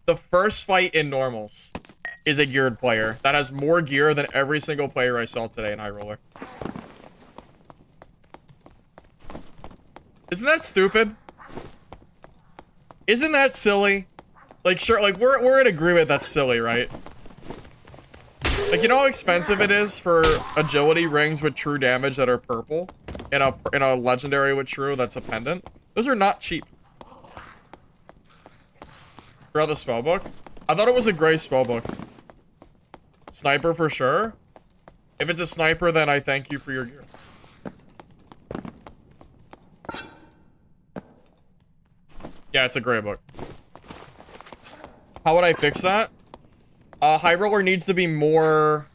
the first fight in normals is a geared player that has more gear than every single player I saw today in High Roller. Isn't that stupid? Isn't that silly? Like, sure, like, we're in agreement that's silly, right? Like, you know how expensive it is for agility rings with true damage that are purple? In a legendary with true that's a pendant? Those are not cheap. Draw the spellbook? I thought it was a gray spellbook. Sniper for sure? If it's a sniper, then I thank you for your gear. Yeah, it's a gray book. How would I fix that? High Roller needs to be more,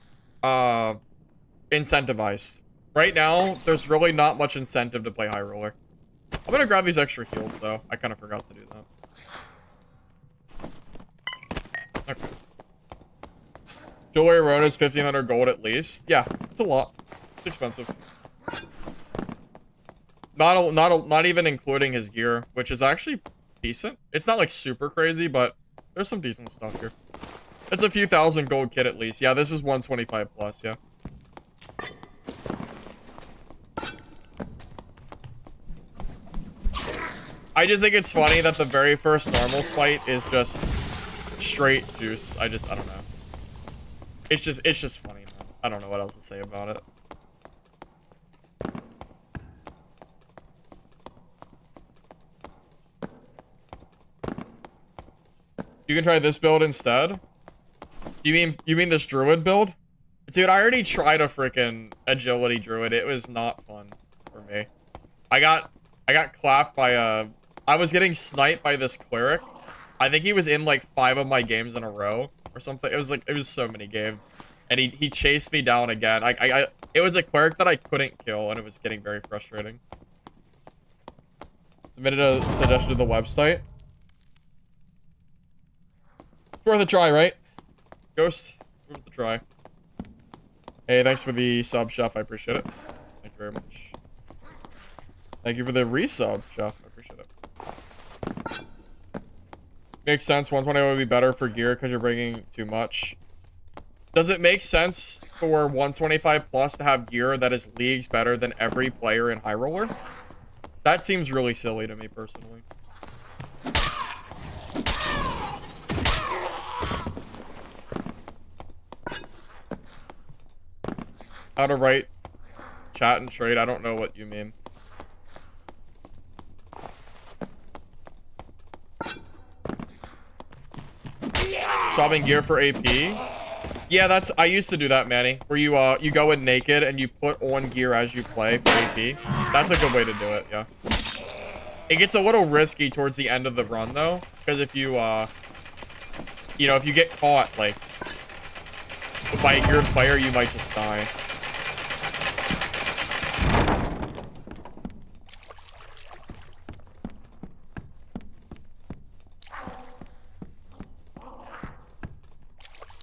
incentivized. Right now, there's really not much incentive to play High Roller. I'm gonna grab these extra heals, though. I kind of forgot to do that. Okay. Jewelry Rona is 1,500 gold at least. Yeah, it's a lot. It's expensive. Not even including his gear, which is actually decent. It's not like super crazy, but there's some decent stuff here. It's a few thousand gold kit at least. Yeah, this is 125 plus, yeah. I just think it's funny that the very first normals fight is just straight juice. I don't know. It's just funny, man. I don't know what else to say about it. You can try this build instead? You mean this druid build? Dude, I already tried a freaking agility druid. It was not fun for me. I got clapped by I was getting sniped by this cleric. I think he was in like 5 of my games in a row or something. It was so many games. And he chased me down again. It was a cleric that I couldn't kill, and it was getting very frustrating. Submitted a suggestion to the website. It's worth a try, right? Ghost, worth a try. Hey, thanks for the sub, Chef. I appreciate it. Thank you very much. Thank you for the resub, Chef. I appreciate it. Makes sense. 120 would be better for gear because you're bringing too much. Does it make sense for 125 plus to have gear that is leagues better than every player in High Roller? That seems really silly to me personally. How to write chat and trade. I don't know what you mean. Swapping gear for AP. Yeah, I used to do that, Manny. Where you go in naked and you put on gear as you play for AP. That's a good way to do it, yeah. It gets a little risky towards the end of the run though, because if you you know, if you get caught like by a geared player, you might just die.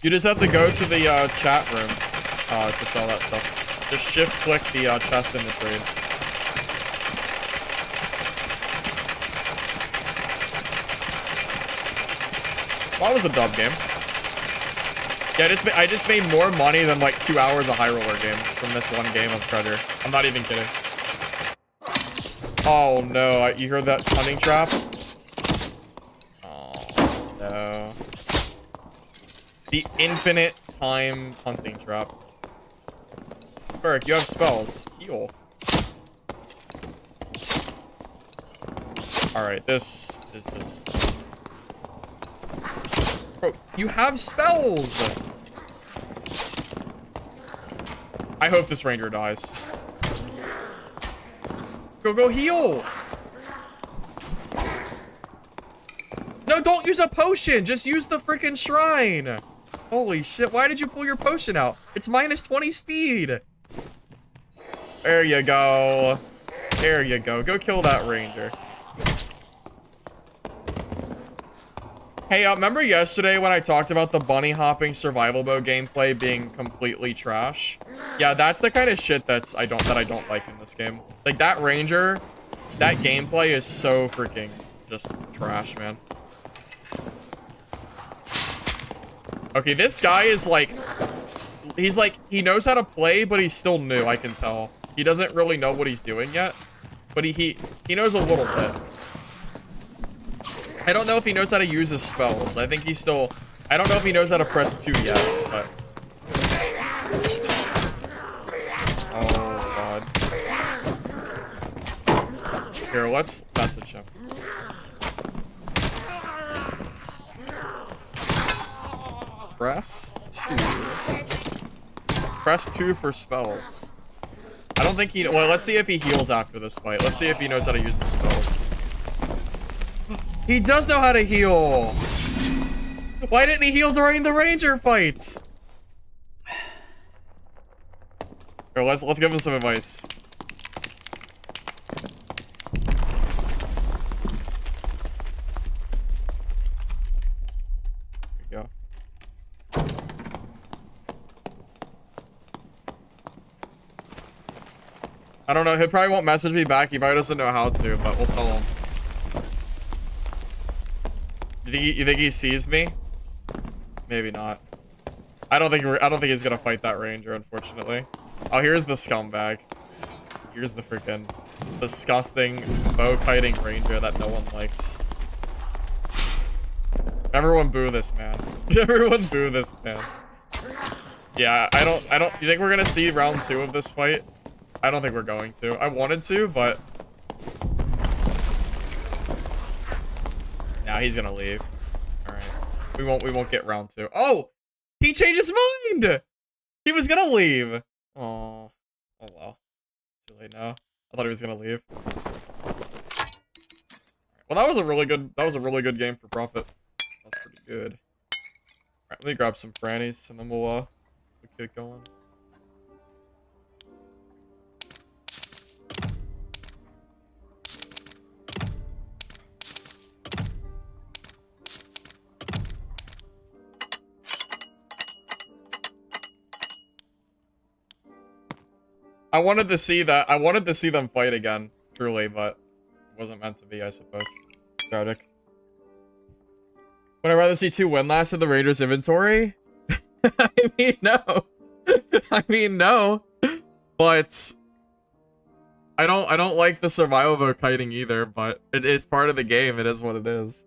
You just have to go to the chat room to sell that stuff. Just shift click the chest in the trade. Well, that was a dub game. Yeah, I just made more money than like 2 hours of high roller games from this one game of Treasure. I'm not even kidding. Oh no, you heard that hunting trap? Oh no. The infinite time hunting trap. Burke, you have spells. Heal. Alright, this is just... Bro, you have spells! I hope this ranger dies. Go heal! No, don't use a potion! Just use the freaking shrine! Holy shit, why did you pull your potion out? It's minus 20 speed! There you go. There you go. Go kill that ranger. Hey, remember yesterday when I talked about the bunny hopping survival mode gameplay being completely trash? Yeah, that's the kind of shit that I don't like in this game. Like that ranger, that gameplay is so freaking just trash, man. Okay, this guy is like, he knows how to play, but he's still new, I can tell. He doesn't really know what he's doing yet, but he knows a little bit. I don't know if he knows how to use his spells. I think he's still, I don't know if he knows how to press 2 yet, but. Oh, God. Here, let's message him. Press 2. Press 2 for spells. I don't think he... Well, let's see if he heals after this fight. Let's see if he knows how to use his spells. He does know how to heal! Why didn't he heal during the ranger fights? Here, let's give him some advice. There you go. I don't know, he probably won't message me back. He probably doesn't know how to, but we'll tell him. You think he sees me? Maybe not. I don't think he's gonna fight that ranger, unfortunately. Oh, here's the scumbag. Here's the freaking disgusting bow kiting ranger that no one likes. Everyone boo this man. Everyone boo this man. Yeah, I don't. You think we're gonna see round 2 of this fight? I don't think we're going to. I wanted to, but now he's gonna leave. All right, we won't get round 2. Oh, he changed his mind. He was gonna leave. Oh well. Too late now. I thought he was gonna leave. Right. Well, that was a really good game for Profit. That was pretty good. All right, let me grab some frannies and then we'll get going. I wanted to see that. I wanted to see them fight again, truly, but it wasn't meant to be, I suppose. Tragic. Would I rather see 2 win last in the Raiders inventory? I mean, no. I mean, no. But I don't like the survival mode kiting either, but it is part of the game. It is what it is.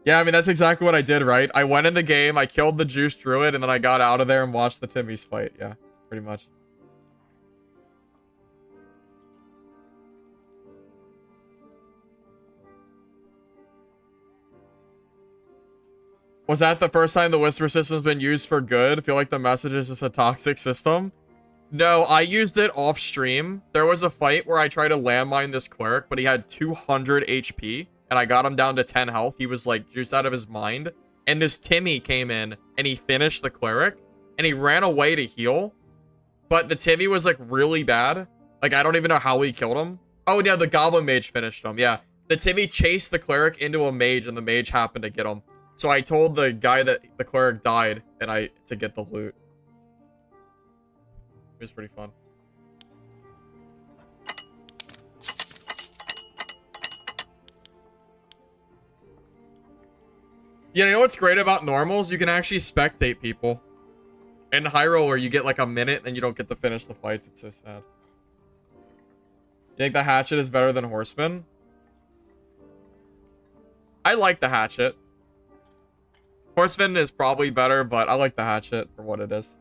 Yeah, I mean, that's exactly what I did, right? I went in the game, I killed the Juice Druid, and then I got out of there and watched the Timmy's fight. Yeah, pretty much. Was that the first time the Whisper system's been used for good? I feel like the message is just a toxic system. No, I used it off stream. There was a fight where I tried to landmine this cleric, but he had 200 HP, and I got him down to 10 health. He was like juiced out of his mind. And this Timmy came in, and he finished the cleric, and he ran away to heal. But the Timmy was like really bad. Like, I don't even know how he killed him. Oh, yeah, the Goblin Mage finished him. Yeah, the Timmy chased the cleric into a mage, and the mage happened to get him. So I told the guy that the cleric died, and to get the loot. It was pretty fun. Yeah, you know what's great about normals? You can actually spectate people. In Hyrule, where you get like a minute and you don't get to finish the fights, it's so sad. You think the hatchet is better than Horseman? I like the hatchet. Horseman is probably better, but I like the hatchet for what it is.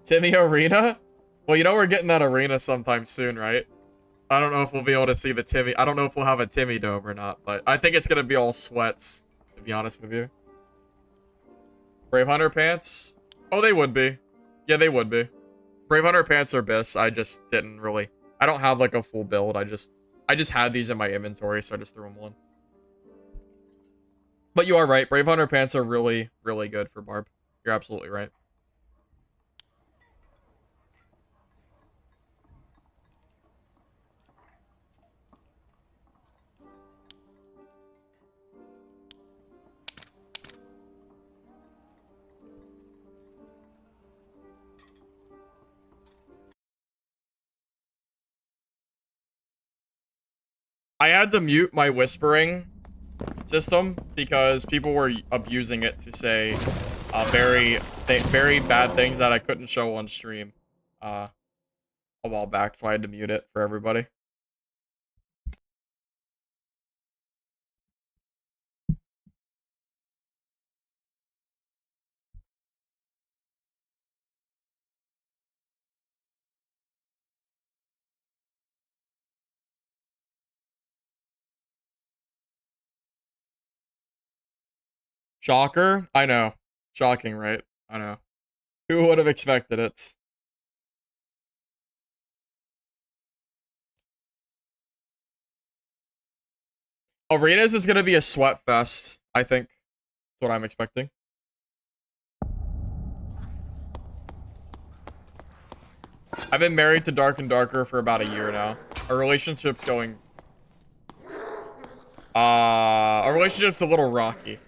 Timmy Arena? Well, you know we're getting that arena sometime soon, right? I don't know if we'll be able to see the Timmy. I don't know if we'll have a Timmy dome or not, but I think it's going to be all sweats, to be honest with you. Brave Hunter pants? Oh, they would be. Yeah, they would be. Brave Hunter pants are BIS. I just didn't really... I don't have like a full build. I just had these in my inventory, so I just threw them on. But you are right. Brave Hunter pants are really, really good for Barb. You're absolutely right. I had to mute my whispering system because people were abusing it to say very bad things that I couldn't show on stream a while back, so I had to mute it for everybody. Shocker? I know. Shocking, right? I know. Who would have expected it? Arenas is going to be a sweat fest, I think. That's what I'm expecting. I've been married to Dark and Darker for about a year now. Our relationship's going... our relationship's a little rocky.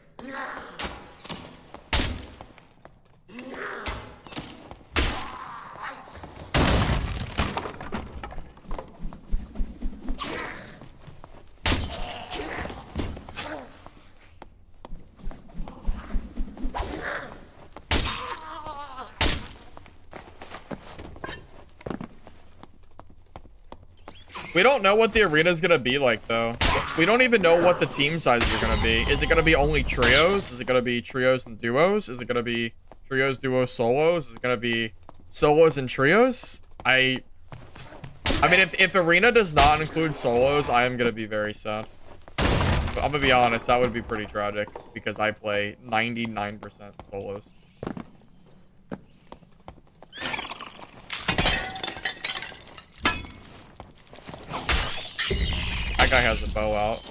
We don't know what the arena is going to be like, though. We don't even know what the team sizes are going to be. Is it going to be only trios? Is it going to be trios and duos? Is it going to be trios, duos, solos? Is it going to be solos and trios? I mean, if arena does not include solos, I am going to be very sad. But I'm going to be honest, that would be pretty tragic because I play 99% solos. That guy has a bow out.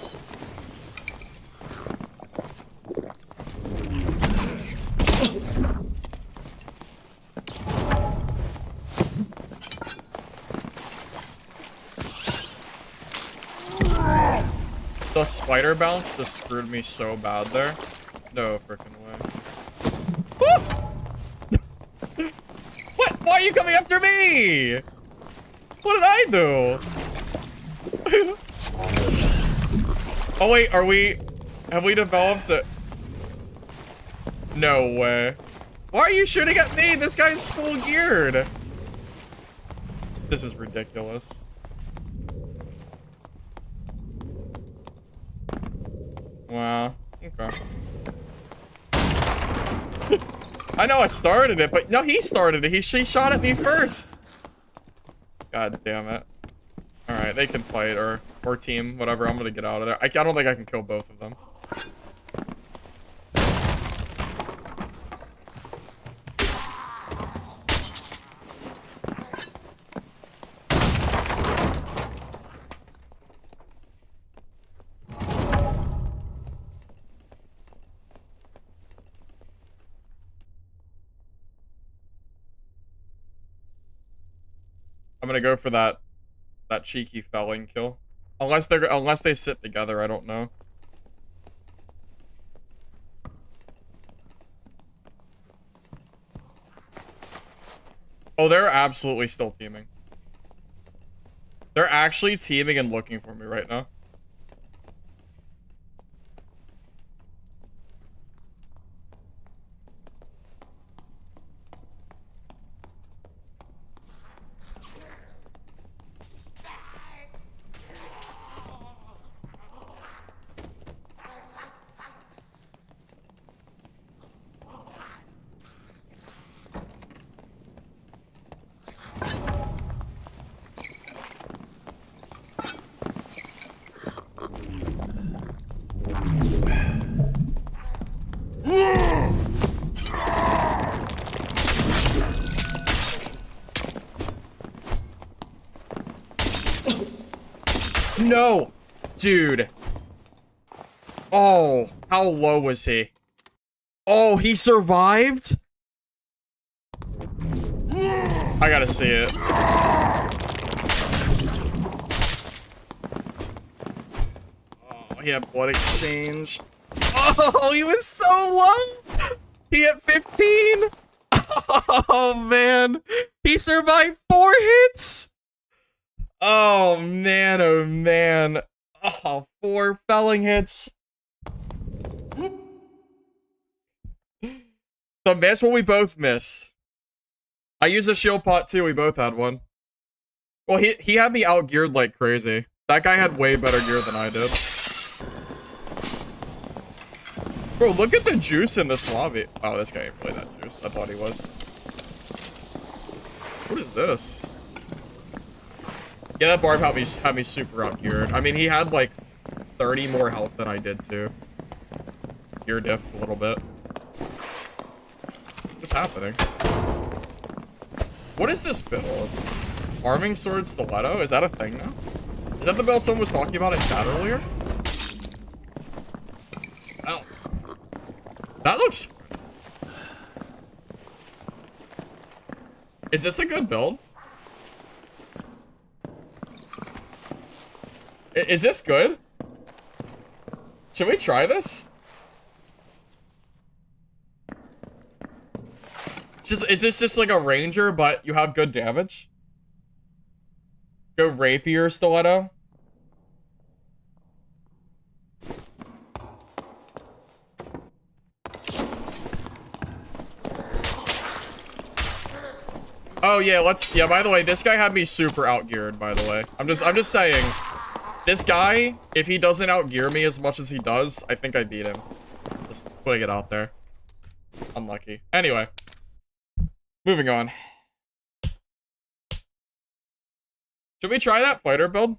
The spider bounce just screwed me so bad there. No freaking way. What? Why are you coming after me? What did I do? Oh wait, have we developed it? No way. Why are you shooting at me? This guy's full geared. This is ridiculous. Wow. Okay. I know I started it, but no, he started it. He shot at me first. God damn it. Alright, they can fight or team, whatever. I'm gonna get out of there. I don't think I can kill both of them. I'm gonna go for that cheeky felling kill. Unless they sit together, I don't know. Oh, they're absolutely still teaming. They're actually teaming and looking for me right now. No! Dude. Oh, how low was he? Oh, he survived? I gotta see it. Oh, he had blood exchange. Oh, he was so low! He hit 15! Oh, man. He survived 4 hits! Oh, man, oh, man. Oh, 4 felling hits. The miss what we both missed. I used a shield pot too, we both had one. Well, he had me outgeared like crazy. That guy had way better gear than I did. Bro, look at the juice in this lobby. Oh, this guy ain't really that juice. I thought he was. What is this? Yeah, that Barb had me super outgeared. I mean, he had like 30 more health than I did too. Gear diff a little bit. What's happening? What is this build? Arming sword stiletto? Is that a thing now? Is that the build someone was talking about in chat earlier? Oh. That looks... Is this a good build? Is this good? Should we try this? Is this just like a ranger, but you have good damage? Go rapier stiletto. Oh yeah, yeah, by the way, this guy had me super outgeared, by the way. I'm just saying, this guy, if he doesn't outgear me as much as he does, I think I beat him. Just putting it out there. Unlucky. Anyway. Moving on. Should we try that fighter build?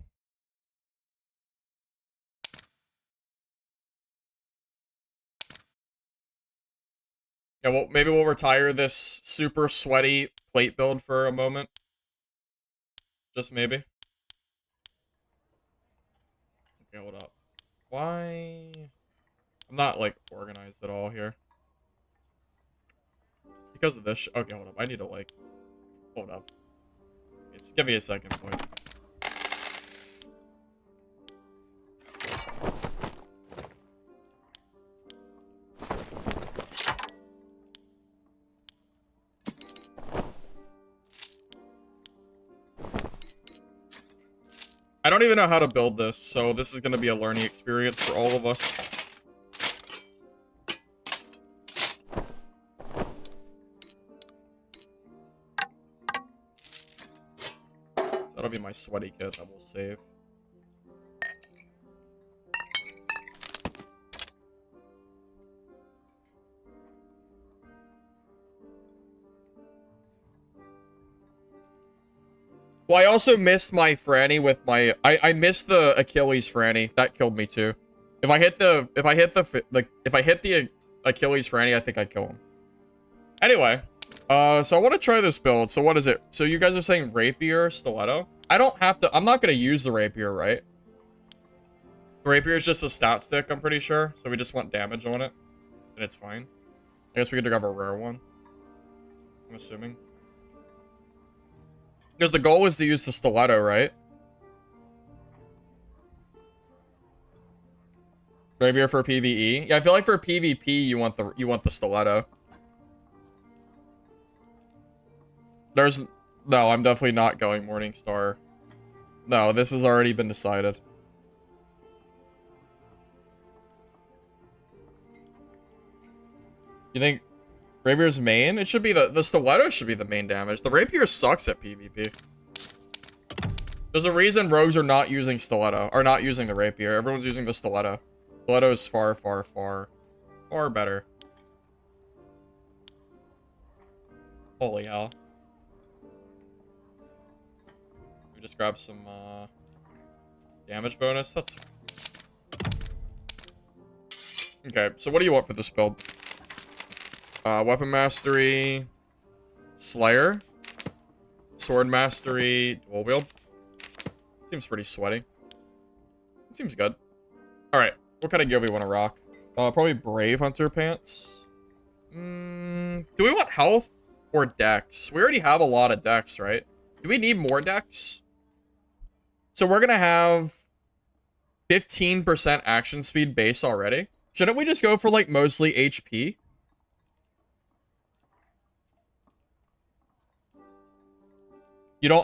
Yeah, well, maybe we'll retire this super sweaty plate build for a moment. Just maybe. Okay, hold up. Why? I'm not, like, organized at all here. Because of this. Okay, hold up. I need to, like, hold up. Just give me a second, boys. I don't even know how to build this, so this is going to be a learning experience for all of us. That'll be my sweaty kit that we'll save. Well, I also missed my Franny with my... I missed the Achilles Franny. That killed me too. If I hit the Achilles Franny, I think I'd kill him. Anyway, so I want to try this build. So what is it? So you guys are saying rapier, stiletto? I don't have to... I'm not going to use the rapier, right? The rapier is just a stat stick, I'm pretty sure. So we just want damage on it. And it's fine. I guess we could grab a rare one. I'm assuming. Because the goal is to use the stiletto, right? Rapier for PvE. Yeah, I feel like for PvP you want the stiletto. No, I'm definitely not going Morningstar. No, this has already been decided. You think Rapier's main? It should be the stiletto should be the main damage. The rapier sucks at PvP. There's a reason rogues are not using stiletto, or not using the rapier. Everyone's using the stiletto. Stiletto is far, far, far, far better. Holy hell. We just grab some damage bonus. That's fine. Okay, so what do you want for this build? Weapon mastery, Slayer, sword mastery, dual wield. Seems pretty sweaty. Seems good. All right, what kind of gear we want to rock? Probably Brave Hunter pants. Do we want health or dex? We already have a lot of dex, right? Do we need more dex? So we're gonna have 15% action speed base already. Shouldn't we just go for like mostly HP?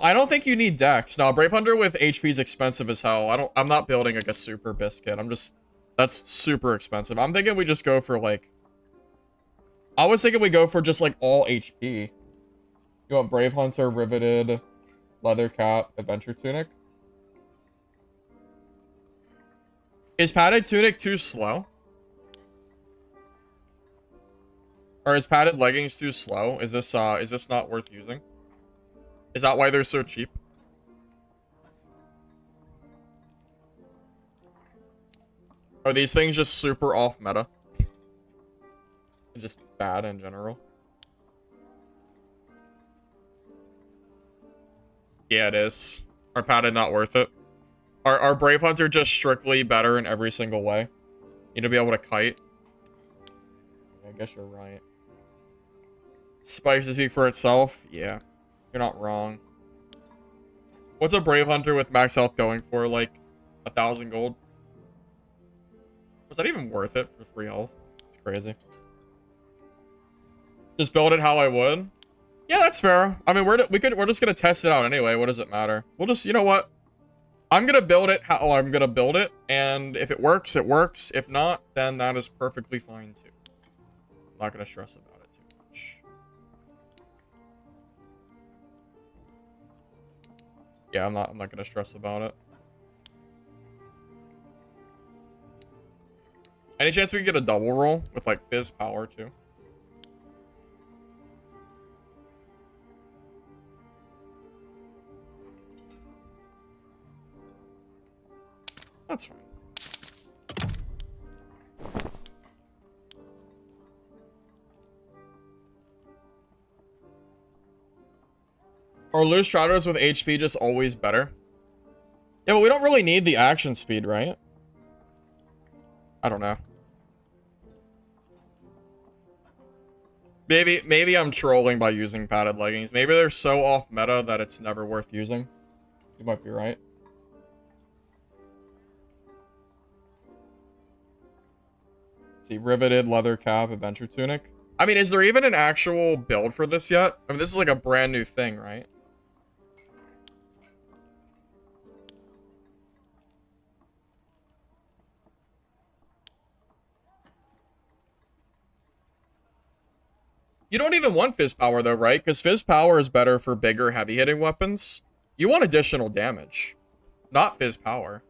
I don't think you need dex. No, Brave Hunter with HP is expensive as hell. I'm not building like a super biscuit. That's super expensive. I'm thinking we just go for like, I was thinking we go for just like all HP. You want Brave Hunter, Riveted, Leather Cap, Adventure Tunic? Is Padded Tunic too slow? Or is Padded Leggings too slow? Is this not worth using? Is that why they're so cheap? Are these things just super off meta? Just bad in general? Yeah, it is. Are Padded not worth it? Are Brave Hunter just strictly better in every single way? Need to be able to kite? I guess you're right. Spikes to speak for itself? Yeah. You're not wrong. What's a Brave Hunter with max health going for? Like 1,000 gold? Was that even worth it for 3 health? It's crazy. Just build it how I would? Yeah, that's fair. I mean, we're just gonna test it out anyway. What does it matter? We'll just, you know what? I'm gonna build it how I'm gonna build it, and if it works, it works. If not, then that is perfectly fine too. I'm not gonna stress about it too much. Yeah, I'm not gonna stress about it. Any chance we can get a double roll with like Fizz power too? That's fine. Are loose Striders with HP just always better? Yeah, but we don't really need the action speed, right? I don't know. Maybe I'm trolling by using padded leggings. Maybe they're so off meta that it's never worth using. You might be right. See, Riveted, Leather Cap, Adventure Tunic. I mean, is there even an actual build for this yet? I mean, this is like a brand new thing, right? You don't even want Fizz Power though, right? Because Fizz Power is better for bigger, heavy-hitting weapons. You want additional damage, not fizz power,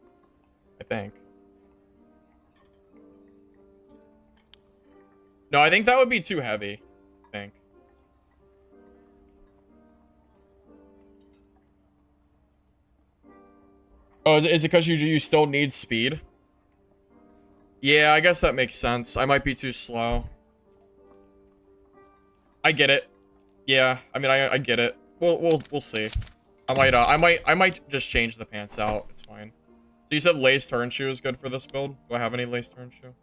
I think. No, I think that would be too heavy, I think. Oh, is it because you still need speed? Yeah, I guess that makes sense. I might be too slow. I get it. Yeah, I mean, I get it. We'll see. I might just change the pants out. It's fine. So you said lace turn shoe is good for this build? Do I have any lace turn shoe?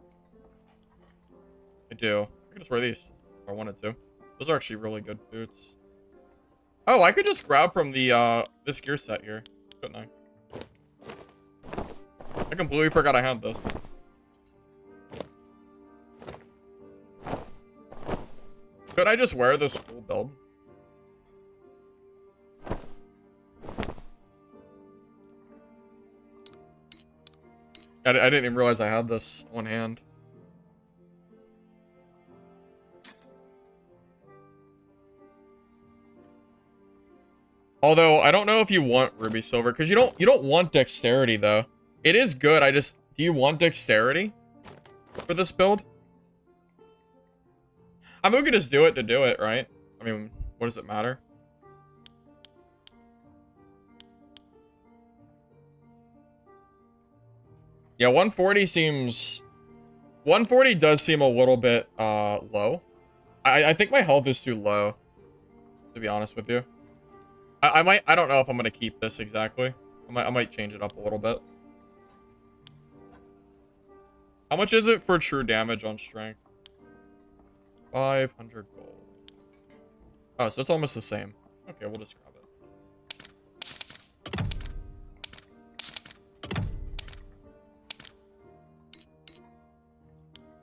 I do. I could just wear these if I wanted to. Those are actually really good boots. Oh, I could just grab from the this gear set here, couldn't I? I completely forgot I had this. Could I just wear this full build? I didn't even realize I had this on hand. Although I don't know if you want ruby silver because you don't want dexterity though. It is good. Do you want dexterity for this build? I mean, we could just do it to do it, right? I mean, what does it matter? Yeah, 140 seems... 140 does seem a little bit, low. I think my health is too low, to be honest with you. I don't know if I'm gonna keep this exactly. I might change it up a little bit. How much is it for true damage on strength? 500 gold. Oh, so it's almost the same. Okay, we'll just grab it.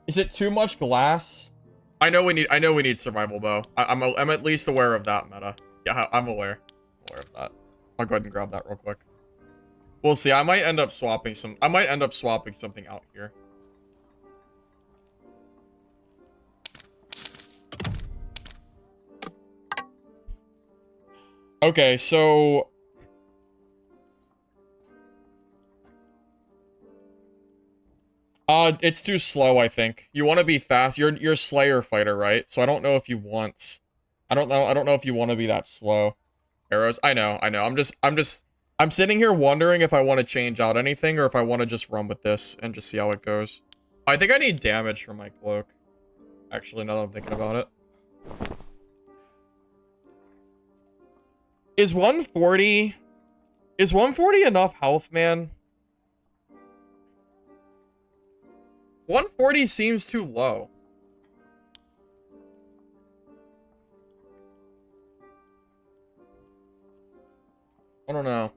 Is it too much glass? I know we need survival bow. I'm at least aware of that meta. Yeah, I'm aware of that. I'll go ahead and grab that real quick. We'll see. I might end up swapping something out here. Okay, so it's too slow, I think. You want to be fast. You're a Slayer fighter, right? So I don't know if you want I don't know if you want to be that slow. Arrows. I know. I'm sitting here wondering if I want to change out anything or if I want to just run with this and just see how it goes. I think I need damage from my cloak. Actually, now that I'm thinking about it. Is 140 enough health, man? 140 seems too low. I don't know.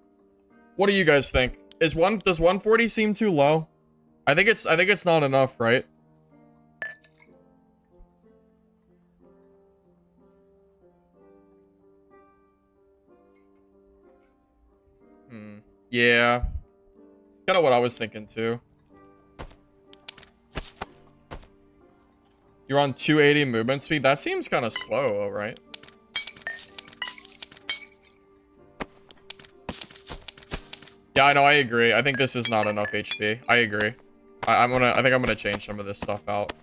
What do you guys think? Does 140 seem too low? I think it's not enough, right? Yeah. Kind of what I was thinking too. You're on 280 movement speed? That seems kind of slow, right? Yeah, I know, I agree. I think this is not enough HP. I agree. I think I'm gonna change some of this stuff out.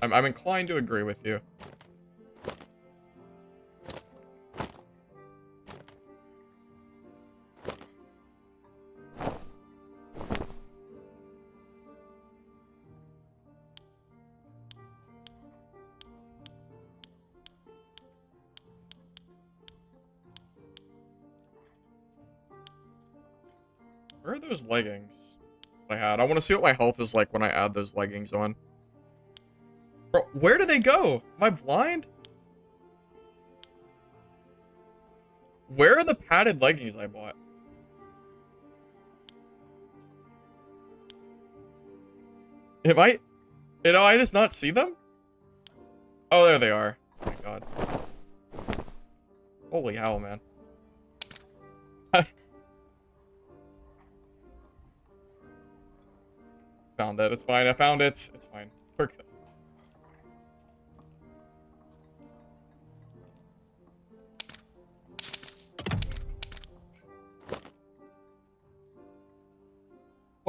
I'm inclined to agree with you. Where are those leggings I had? I want to see what my health is like when I add those leggings on. Bro, where do they go? Am I blind? Where are the padded leggings I bought? Did I just not see them? Oh, there they are. Oh my god. Holy hell, man. Found it. It's fine. I found it. It's fine. We're good.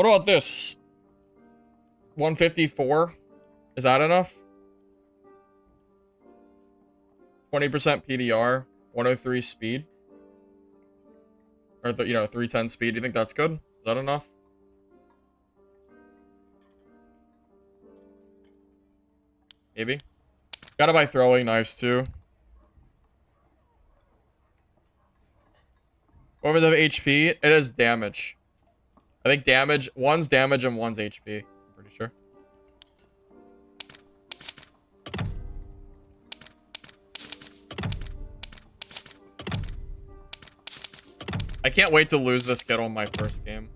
What about this? 154? Is that enough? 20% PDR, 103 speed. Or, you know, 310 speed. Do you think that's good? Is that enough? Maybe. Gotta buy throwing knives, too. Over the HP, it is damage. I think damage, one's damage and one's HP. I'm pretty sure. I can't wait to lose this kid on my first game.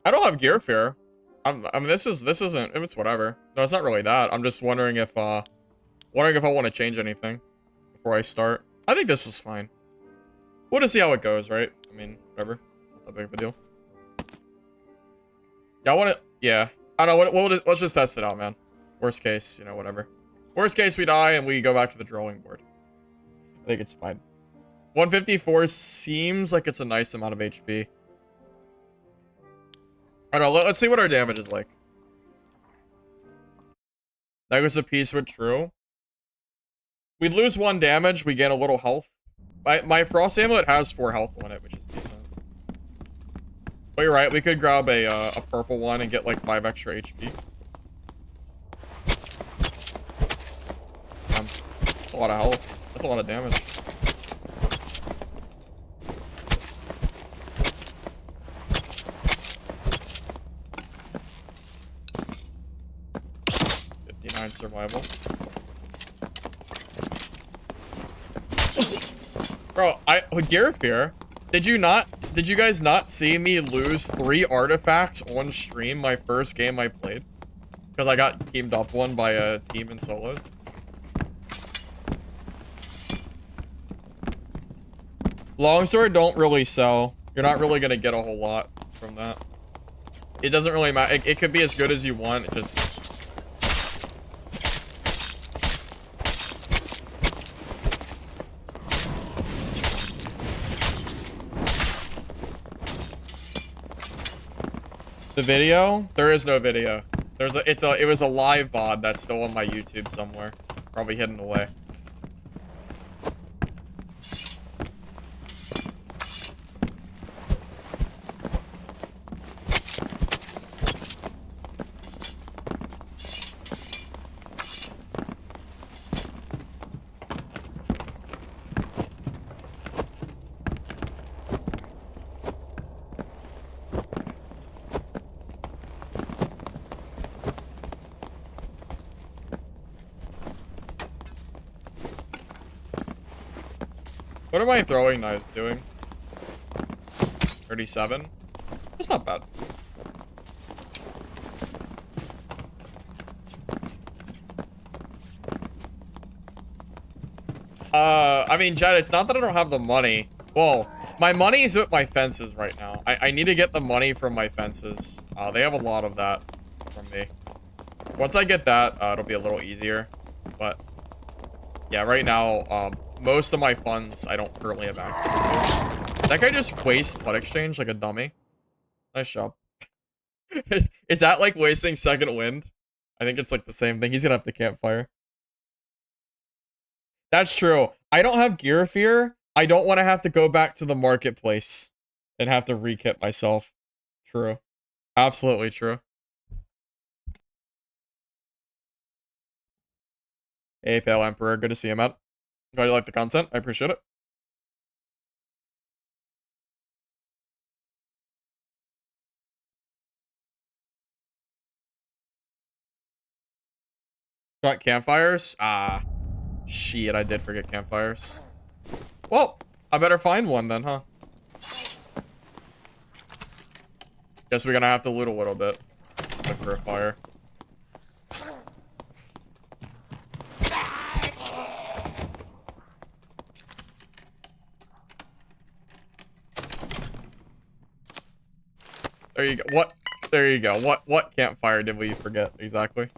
I don't have gear fear. I mean, this isn't. If it's whatever. No, it's not really that. I'm just wondering if I want to change anything before I start. I think this is fine. We'll just see how it goes, right? I mean, whatever. Not that big of a deal. Yeah, I want to. Yeah, I don't know. Let's just test it out, man. Worst case, you know, whatever. Worst case, we die and we go back to the drawing board. I think it's fine. 154 seems like it's a nice amount of HP. I don't know, let's see what our damage is like. That was a piece with true. We lose 1 damage, we gain a little health. My Frost Amulet has 4 health on it, which is decent. But you're right, we could grab a purple one and get like 5 extra HP. That's a lot of health. That's a lot of damage. Survival. Bro, Gear Fear, did you guys not see me lose 3 artifacts on stream my first game I played? Because I got teamed up one by a team in solos. Longsword don't really sell. You're not really gonna get a whole lot from that. It doesn't really matter. It could be as good as you want. It just... The video? There is no video. It was a live VOD that's still on my YouTube somewhere. Probably hidden away. What are my throwing knives doing? 37? That's not bad. I mean, Jed, it's not that I don't have the money. Well, my money is with my fences right now. I need to get the money from my fences. They have a lot of that from me. Once I get that, it'll be a little easier. But, yeah, right now, most of my funds I don't currently have access to. That guy just wastes butt exchange like a dummy. Nice job. Is that like wasting second wind? I think it's like the same thing. He's gonna have the campfire. That's true. I don't have gear fear. I don't want to have to go back to the marketplace and have to re-kit myself. True. Absolutely true. Hey, Pale Emperor. Good to see you, man. Glad you like the content. I appreciate it. Got campfires? Ah. Shit, I did forget campfires. Well, I better find one then, huh? Guess we're gonna have to loot a little bit. Look for a fire. There you go. What? There you go. What campfire did we forget exactly?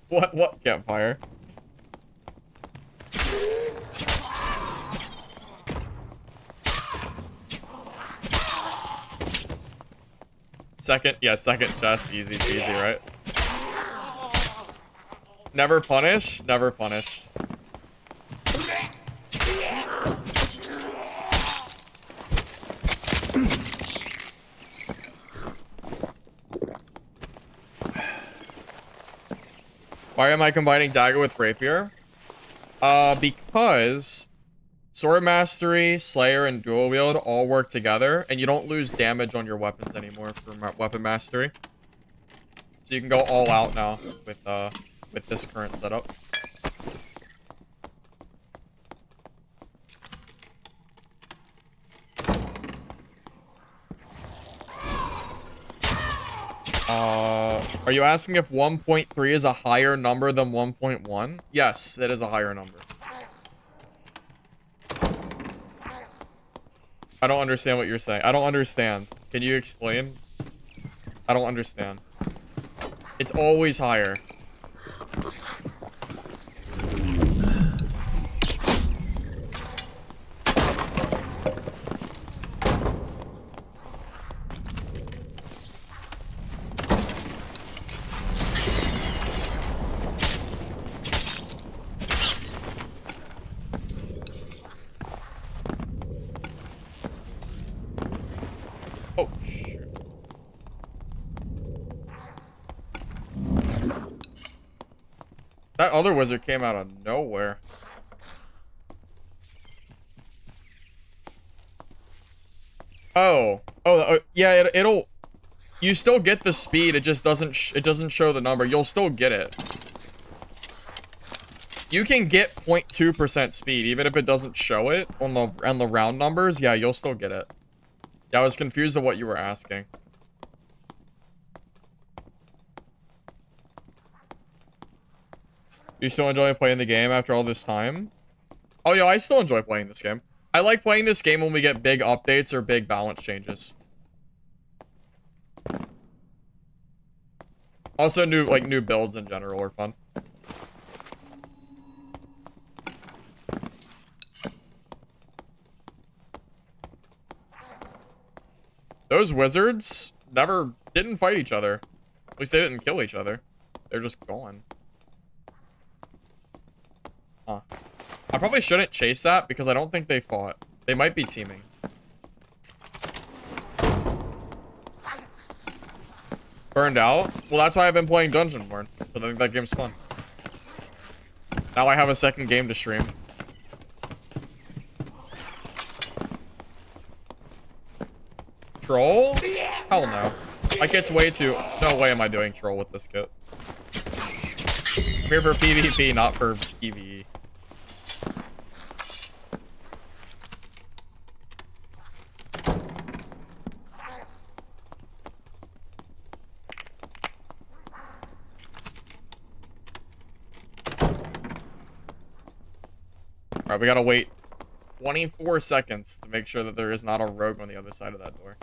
What campfire? Second, yeah, second chest, easy peasy, right? Never punish, never punish. Why am I combining dagger with rapier? Because sword mastery, slayer, and dual wield all work together, and you don't lose damage on your weapons anymore for weapon mastery. So you can go all out now with this current setup. Are you asking if 1.3 is a higher number than 1.1? Yes, it is a higher number. I don't understand what you're saying. I don't understand. Can you explain? I don't understand. It's always higher. Oh, shoot. That other wizard came out of nowhere. Oh, yeah. It'll. You still get the speed. It just doesn't. It doesn't show the number. You'll still get it. You can get 0.2% speed even if it doesn't show it on the round numbers. Yeah, you'll still get it. Yeah, I was confused of what you were asking. Do you still enjoy playing the game after all this time? Oh yeah, I still enjoy playing this game. I like playing this game when we get big updates or big balance changes. Also, new builds in general are fun. Those wizards didn't fight each other. At least they didn't kill each other. They're just gone. Huh. I probably shouldn't chase that because I don't think they fought. They might be teaming. Burned out? Well, that's why I've been playing Dungeon Born. I think that game's fun. Now I have a second game to stream. Troll? Hell no. That gets way too... No way am I doing troll with this kit. I'm here for PvP, not for PvE. Alright, we gotta wait 24 seconds to make sure that there is not a rogue on the other side of that door.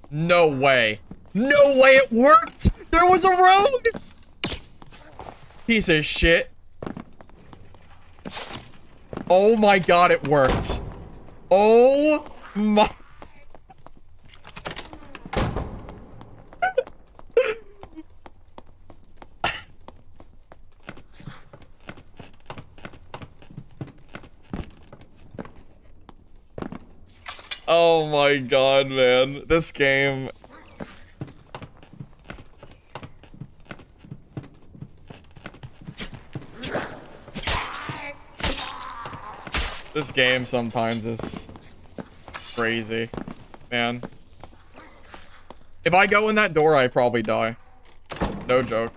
No way. No way it worked! There was a rogue! Piece of shit. Oh my god, it worked. Oh my... Oh my god, man. This game... This game sometimes is crazy, man. If I go in that door, I probably die. No joke.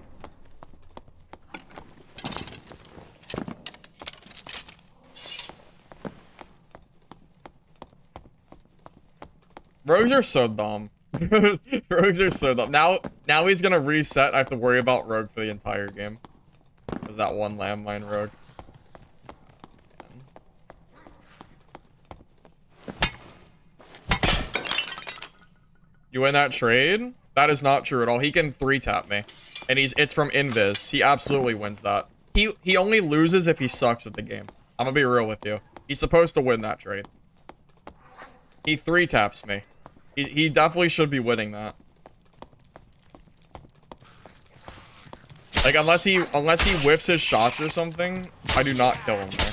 Rogues are so dumb. Rogues are so dumb. Now he's gonna reset. I have to worry about Rogue for the entire game. There's that one landmine Rogue. You win that trade? That is not true at all. He can 3-tap me. And it's from Invis. He absolutely wins that. He only loses if he sucks at the game. I'm gonna be real with you. He's supposed to win that trade. He 3-taps me. He definitely should be winning that. Like, unless he whiffs his shots or something, I do not kill him there.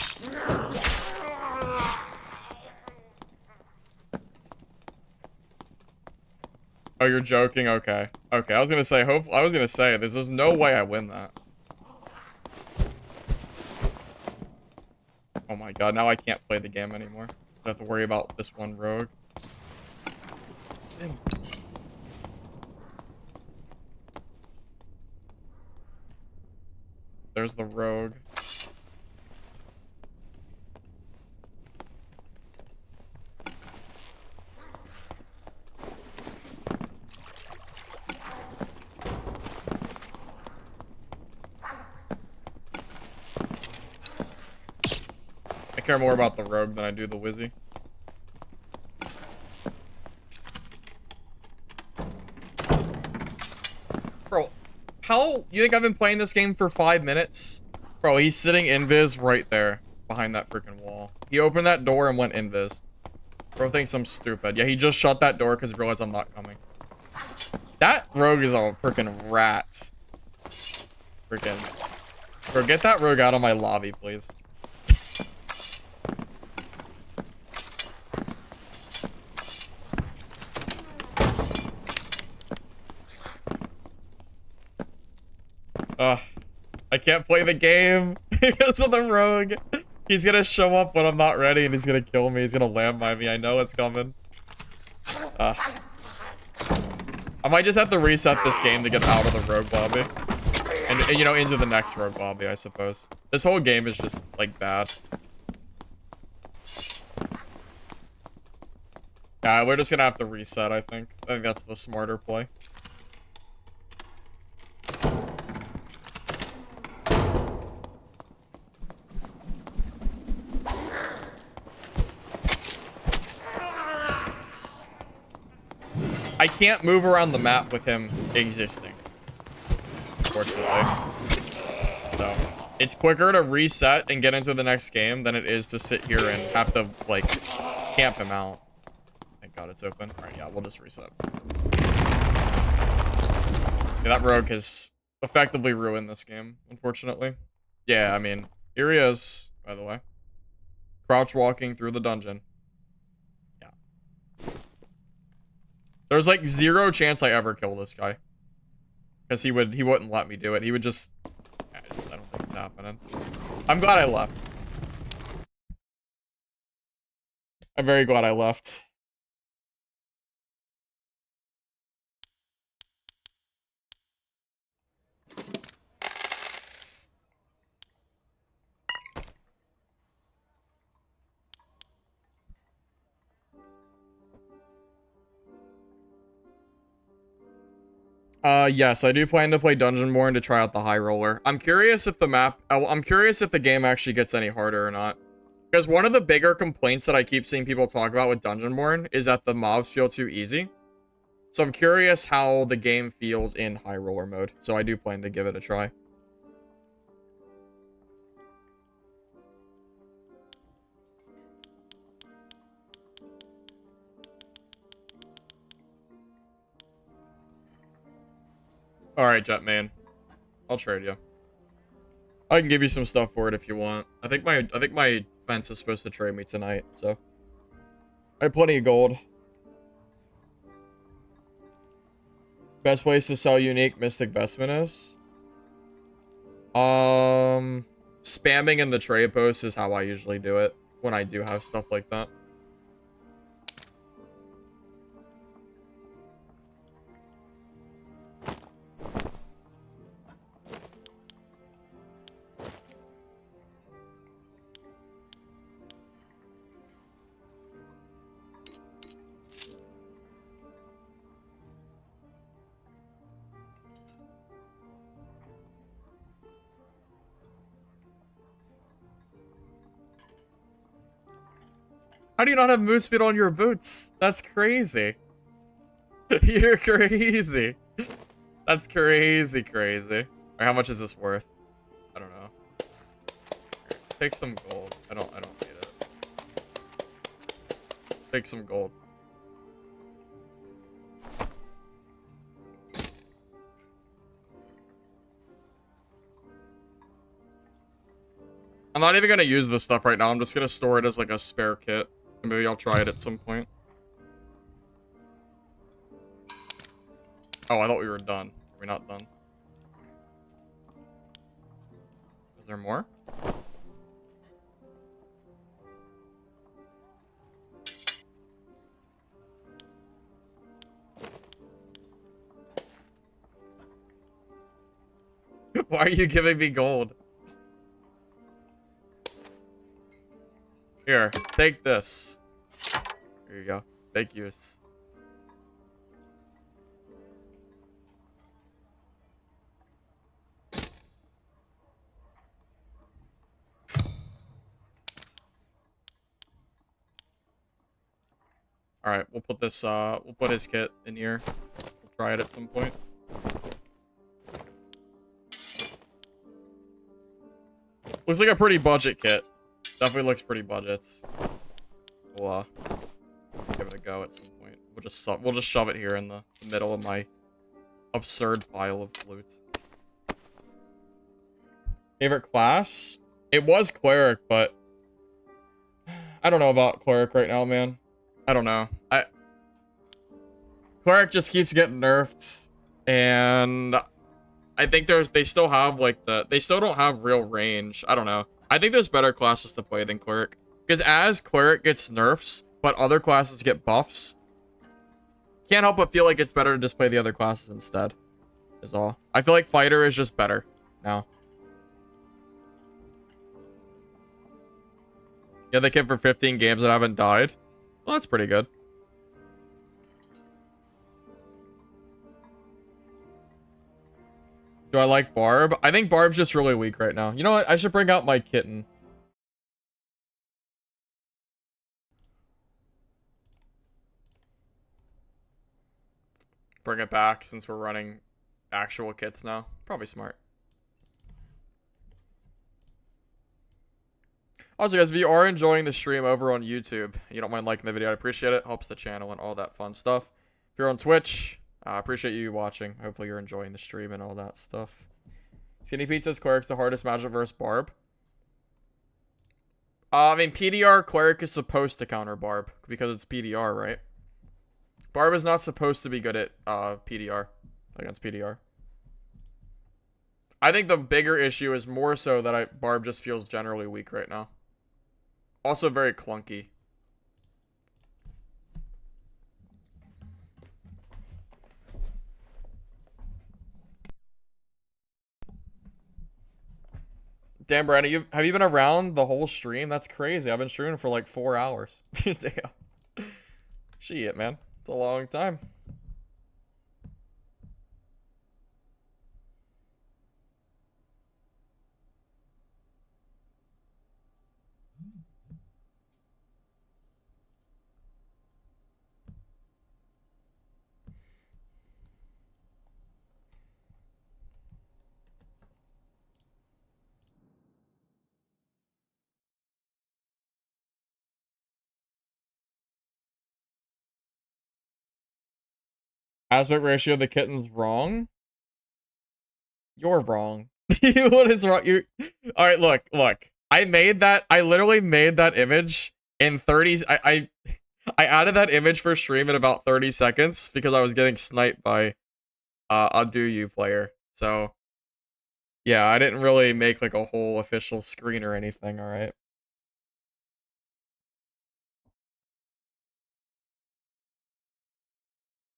Oh, you're joking? Okay. Okay, I was gonna say, there's no way I win that. Oh my god, now I can't play the game anymore. I have to worry about this one rogue. There's the rogue. I care more about the rogue than I do the wizzy. Bro, how you think I've been playing this game for 5 minutes? Bro, he's sitting invis right there behind that freaking wall. He opened that door and went invis. Bro thinks I'm stupid. Yeah, he just shut that door because he realized I'm not coming. That rogue is a freaking rat. Freaking. Bro, get that rogue out of my lobby, please. I can't play the game because of the rogue. He's gonna show up when I'm not ready and he's gonna kill me. He's gonna landmine me. I know it's coming. I might just have to reset this game to get out of the rogue lobby. And you know, into the next rogue lobby, I suppose. This whole game is just, like, bad. Yeah, we're just gonna have to reset, I think. I think that's the smarter play. I can't move around the map with him existing. Unfortunately. So, it's quicker to reset and get into the next game than it is to sit here and have to, like, camp him out. Thank God it's open. Alright, yeah, we'll just reset. Yeah, that rogue has effectively ruined this game, unfortunately. Yeah, I mean, here he is, by the way. Crouch walking through the dungeon. Yeah. There's like 0 chance I ever kill this guy. Because he wouldn't let me do it. He would just... I don't think it's happening. I'm glad I left. I'm very glad I left. Yes, I do plan to play Dungeonborn to try out the High Roller. I'm curious if the game actually gets any harder or not. Because one of the bigger complaints that I keep seeing people talk about with Dungeonborn is that the mobs feel too easy. So I'm curious how the game feels in High Roller mode. So I do plan to give it a try. Alright, Jetman. I'll trade you. I can give you some stuff for it if you want. I think my fence is supposed to trade me tonight, so. I have plenty of gold. Best place to sell unique Mystic Vestment is? Spamming in the trade post is how I usually do it when I do have stuff like that. How do you not have move speed on your boots? That's crazy. You're crazy. That's crazy. Alright, how much is this worth? I don't know. Take some gold. I don't need it. Take some gold. I'm not even gonna use this stuff right now. I'm just gonna store it as like a spare kit. And maybe I'll try it at some point. Oh, I thought we were done. Are we not done? Is there more? Why are you giving me gold? Here, take this. Here you go. Thank you. Alright, we'll put this, we'll put his kit in here. We'll try it at some point. Looks like a pretty budget kit. Definitely looks pretty budgets. We'll, give it a go at some point. We'll just shove it here in the middle of my absurd pile of loot. Favorite class? It was cleric, but I don't know about cleric right now, man. I don't know. Cleric just keeps getting nerfed, and I think they still have like they still don't have real range. I don't know. I think there's better classes to play than cleric, because as cleric gets nerfs, but other classes get buffs, can't help but feel like it's better to just play the other classes instead. Is all. I feel like fighter is just better now. Yeah, the kit for 15 games that haven't died. Well, that's pretty good. Do I like Barb? I think Barb's just really weak right now. You know what? I should bring out my kitten. Bring it back since we're running actual kits now. Probably smart. Also, guys, if you are enjoying the stream over on YouTube, you don't mind liking the video, I'd appreciate it. Helps the channel and all that fun stuff. If you're on Twitch, I appreciate you watching. Hopefully you're enjoying the stream and all that stuff. Skinny Pizza's Cleric's the hardest matchup versus Barb. I mean, PDR Cleric is supposed to counter Barb because it's PDR, right? Barb is not supposed to be good at PDR, against PDR. I think the bigger issue is more so that Barb just feels generally weak right now. Also very clunky. Damn, Brandon, have you been around the whole stream? That's crazy. I've been streaming for like 4 hours. Damn. Shit, man. It's a long time. Aspect ratio of the kitten's wrong? You're wrong. What is wrong? All right, look. I literally made that image in 30. I added that image for stream in about 30 seconds because I was getting sniped by a Do You player. So yeah, I didn't really make like a whole official screen or anything. All right.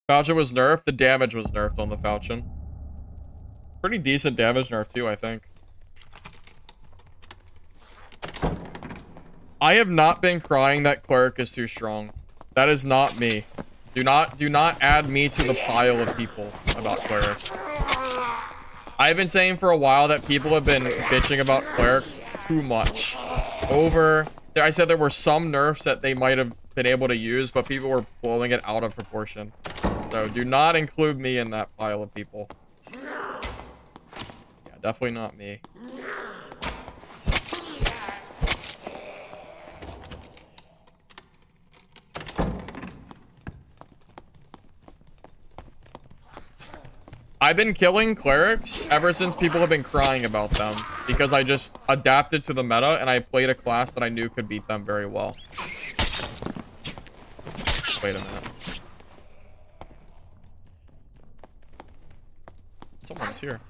Falchion was nerfed. The damage was nerfed on the Falchion. Pretty decent damage nerf too, I think. I have not been crying that Cleric is too strong. That is not me. Do not add me to the pile of people about Cleric. I've been saying for a while that people have been bitching about Cleric too much. Over I said there were some nerfs that they might have been able to use, but people were blowing it out of proportion. So do not include me in that pile of people. Yeah, definitely not me. I've been killing clerics ever since people have been crying about them, because I just adapted to the meta and I played a class that I knew could beat them very well. Wait a minute. Someone's here.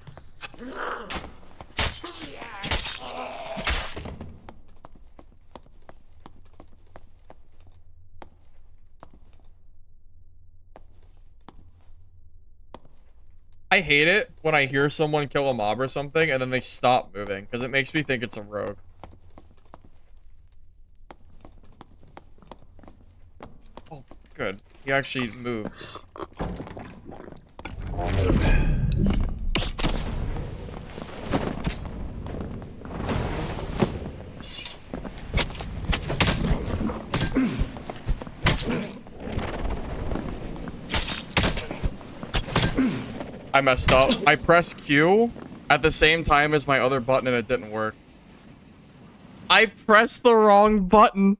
I hate it when I hear someone kill a mob or something and then they stop moving, because it makes me think it's a rogue. Oh, good. He actually moves. I messed up. I pressed Q at the same time as my other button and it didn't work. I pressed the wrong button.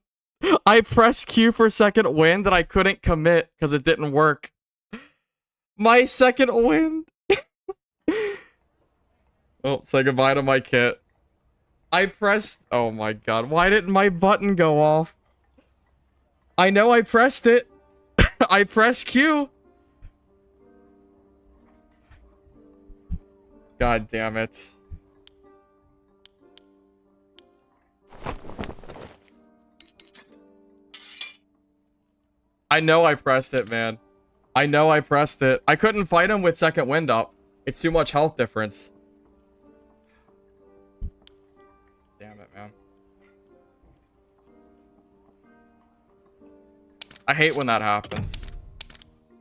I pressed Q for second wind and I couldn't commit because it didn't work. My second wind. Oh, say goodbye to my kit. I pressed... Oh my god. Why didn't my button go off? I know I pressed it. I pressed Q. God damn it. I know I pressed it, man. I know I pressed it. I couldn't fight him with second wind up. It's too much health difference. Damn it, man. I hate when that happens.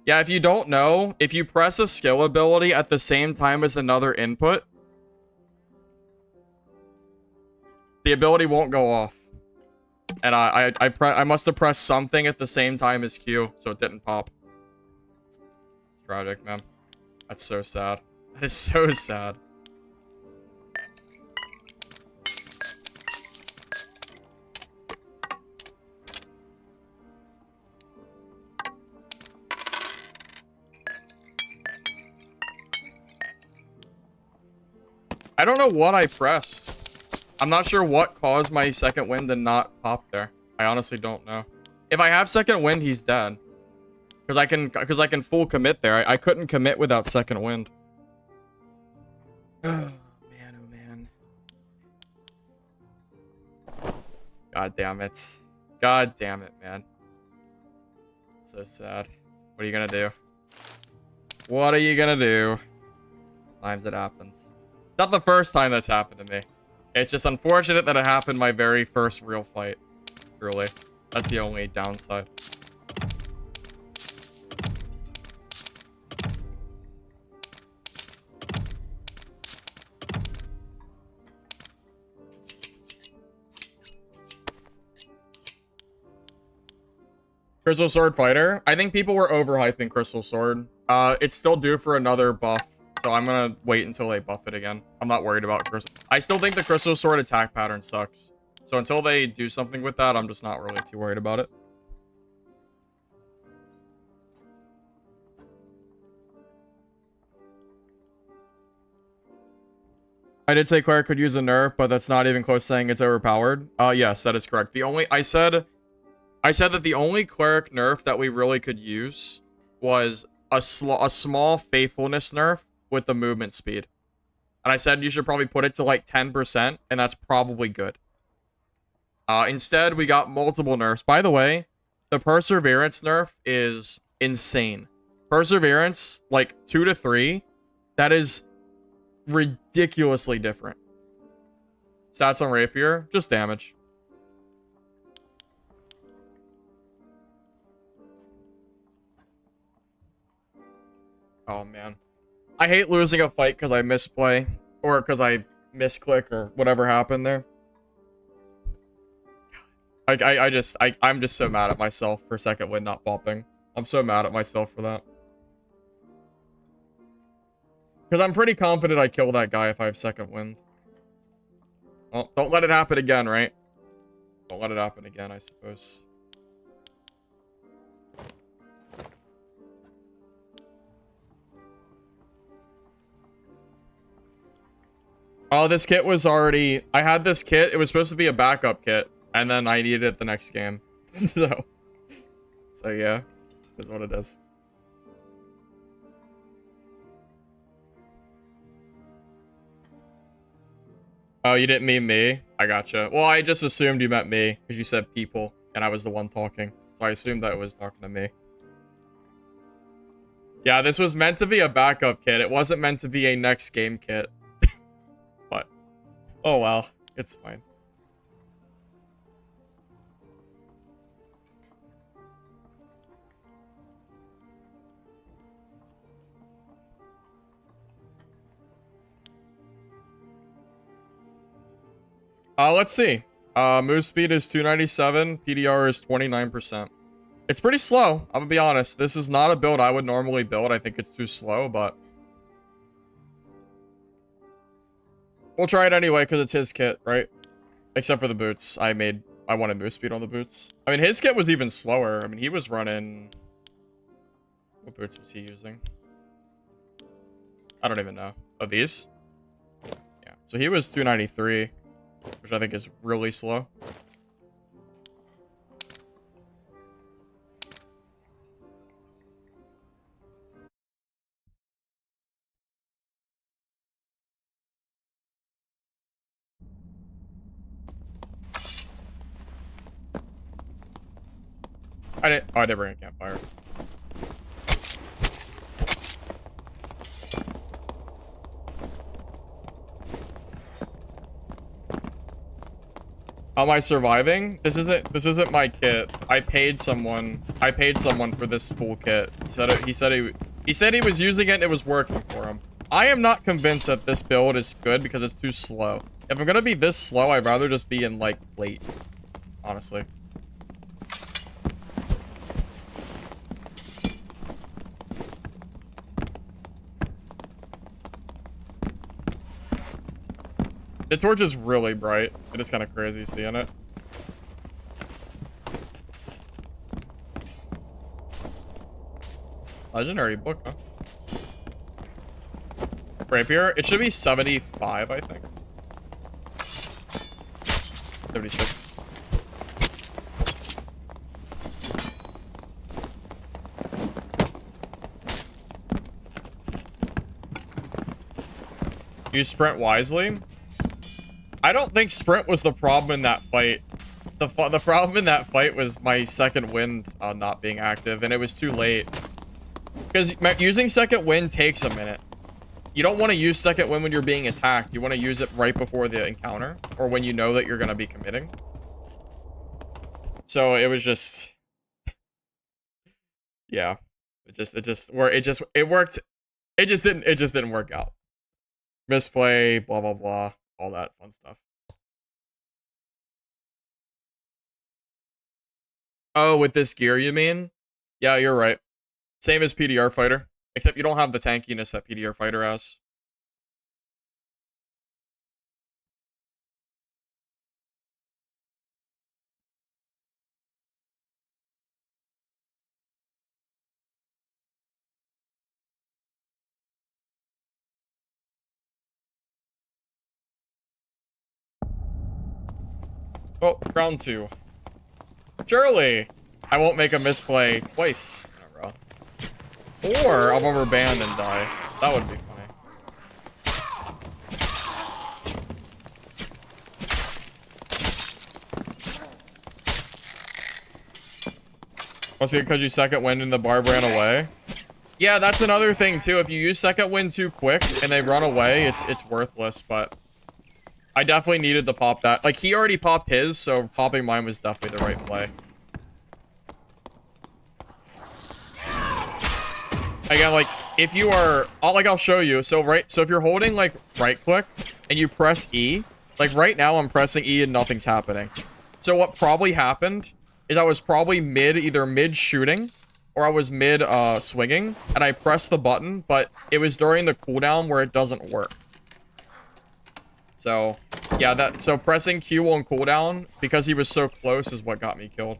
Yeah, if you don't know, if you press a skill ability at the same time as another input, the ability won't go off. And I must have pressed something at the same time as Q, so it didn't pop. Tragic, man. That's so sad. That is so sad. I don't know what I pressed. I'm not sure what caused my second wind to not pop there. I honestly don't know. If I have second wind, he's dead. Because I can full commit there. I couldn't commit without second wind. Oh man, oh man. God damn it. God damn it, man. So sad. What are you gonna do? What are you gonna do? Times it happens. Not the first time that's happened to me. It's just unfortunate that it happened my very first real fight. Truly. That's the only downside. Crystal Sword Fighter. I think people were overhyping Crystal Sword. It's still due for another buff. So I'm gonna wait until they buff it again. I'm not worried about Crystal. I still think the Crystal Sword attack pattern sucks. So until they do something with that, I'm just not really too worried about it. I did say Cleric could use a nerf, but that's not even close to saying it's overpowered. Yes, that is correct. I said that the only Cleric nerf that we really could use was a small faithfulness nerf with the movement speed. And I said you should probably put it to like 10%, and that's probably good. Instead, we got multiple nerfs. By the way, the Perseverance nerf is insane. Perseverance, like 2 to 3, that is ridiculously different. Stats on Rapier, just damage. Oh, man. I hate losing a fight because I misplay. Or because I misclick or whatever happened there. I'm just so mad at myself for second wind not popping. I'm so mad at myself for that. Because I'm pretty confident I kill that guy if I have second wind. Well, don't let it happen again, right? Don't let it happen again, I suppose. Oh, this kit was already... I had this kit. It was supposed to be a backup kit. And then I needed it the next game. So yeah. That's what it is. Oh, you didn't mean me? I gotcha. Well, I just assumed you meant me. Because you said people. And I was the one talking. So I assumed that it was talking to me. Yeah, this was meant to be a backup kit. It wasn't meant to be a next game kit. But... oh, well. It's fine. Let's see. Move speed is 297. PDR is 29%. It's pretty slow. I'm gonna be honest. This is not a build I would normally build. I think it's too slow, but... we'll try it anyway, because it's his kit, right? Except for the boots. I wanted move speed on the boots. I mean, his kit was even slower. I mean, he was running... what boots was he using? I don't even know. Oh, these? Yeah. So he was 293. Which I think is really slow. I didn't bring a campfire. How am I surviving? This isn't my kit. I paid someone for this full kit. He said he was using it and it was working for him. I am not convinced that this build is good because it's too slow. If I'm gonna be this slow, I'd rather just be in like late. Honestly. The torch is really bright. It is kind of crazy seeing it. Legendary book, huh? Rapier. It should be 75, I think. 76. Use sprint wisely. I don't think sprint was the problem in that fight. The problem in that fight was my second wind not being active, and it was too late. Because using second wind takes a minute. You don't want to use second wind when you're being attacked. You want to use it right before the encounter, or when you know that you're going to be committing. So it was just... yeah. It worked. It just didn't work out. Misplay, blah, blah, blah. All that fun stuff. Oh, with this gear, you mean? Yeah, you're right. Same as PDR Fighter. Except you don't have the tankiness that PDR Fighter has. Oh, round 2. Surely, I won't make a misplay twice in a row. Or I'll rubber band and die. That would be funny. Was it because you second wind and the Barb ran away? Yeah, that's another thing too. If you use second wind too quick and they run away, it's worthless, but I definitely needed to pop that. Like, he already popped his, so popping mine was definitely the right play. Again, like, if you are... I'll show you. So if you're holding, like, right click, and you press E, like, right now I'm pressing E and nothing's happening. So what probably happened is I was probably either mid shooting or I was mid swinging, and I pressed the button, but it was during the cooldown where it doesn't work. So yeah, so pressing Q on cooldown because he was so close is what got me killed.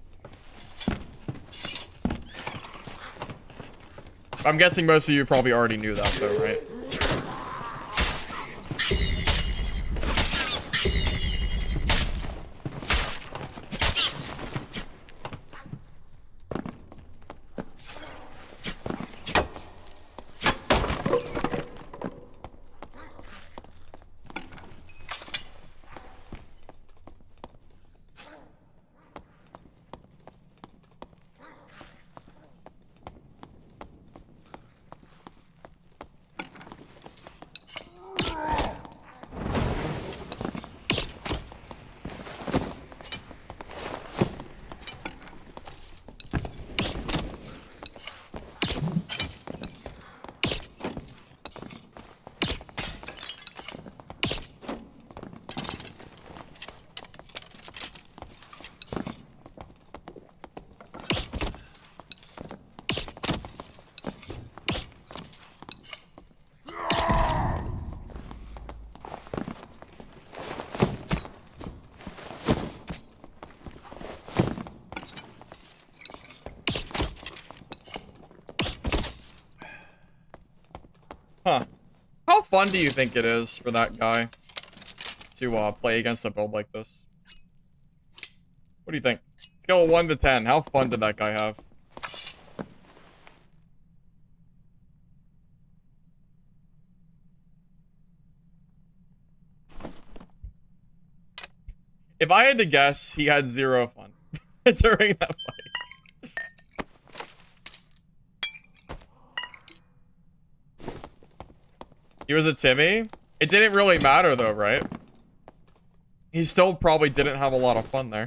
I'm guessing most of you probably already knew that though, right? Huh. How fun do you think it is for that guy to play against a build like this? What do you think? Scale of 1 to 10. How fun did that guy have? If I had to guess, he had 0 fun during that fight. He was a Timmy? It didn't really matter though, right? He still probably didn't have a lot of fun there.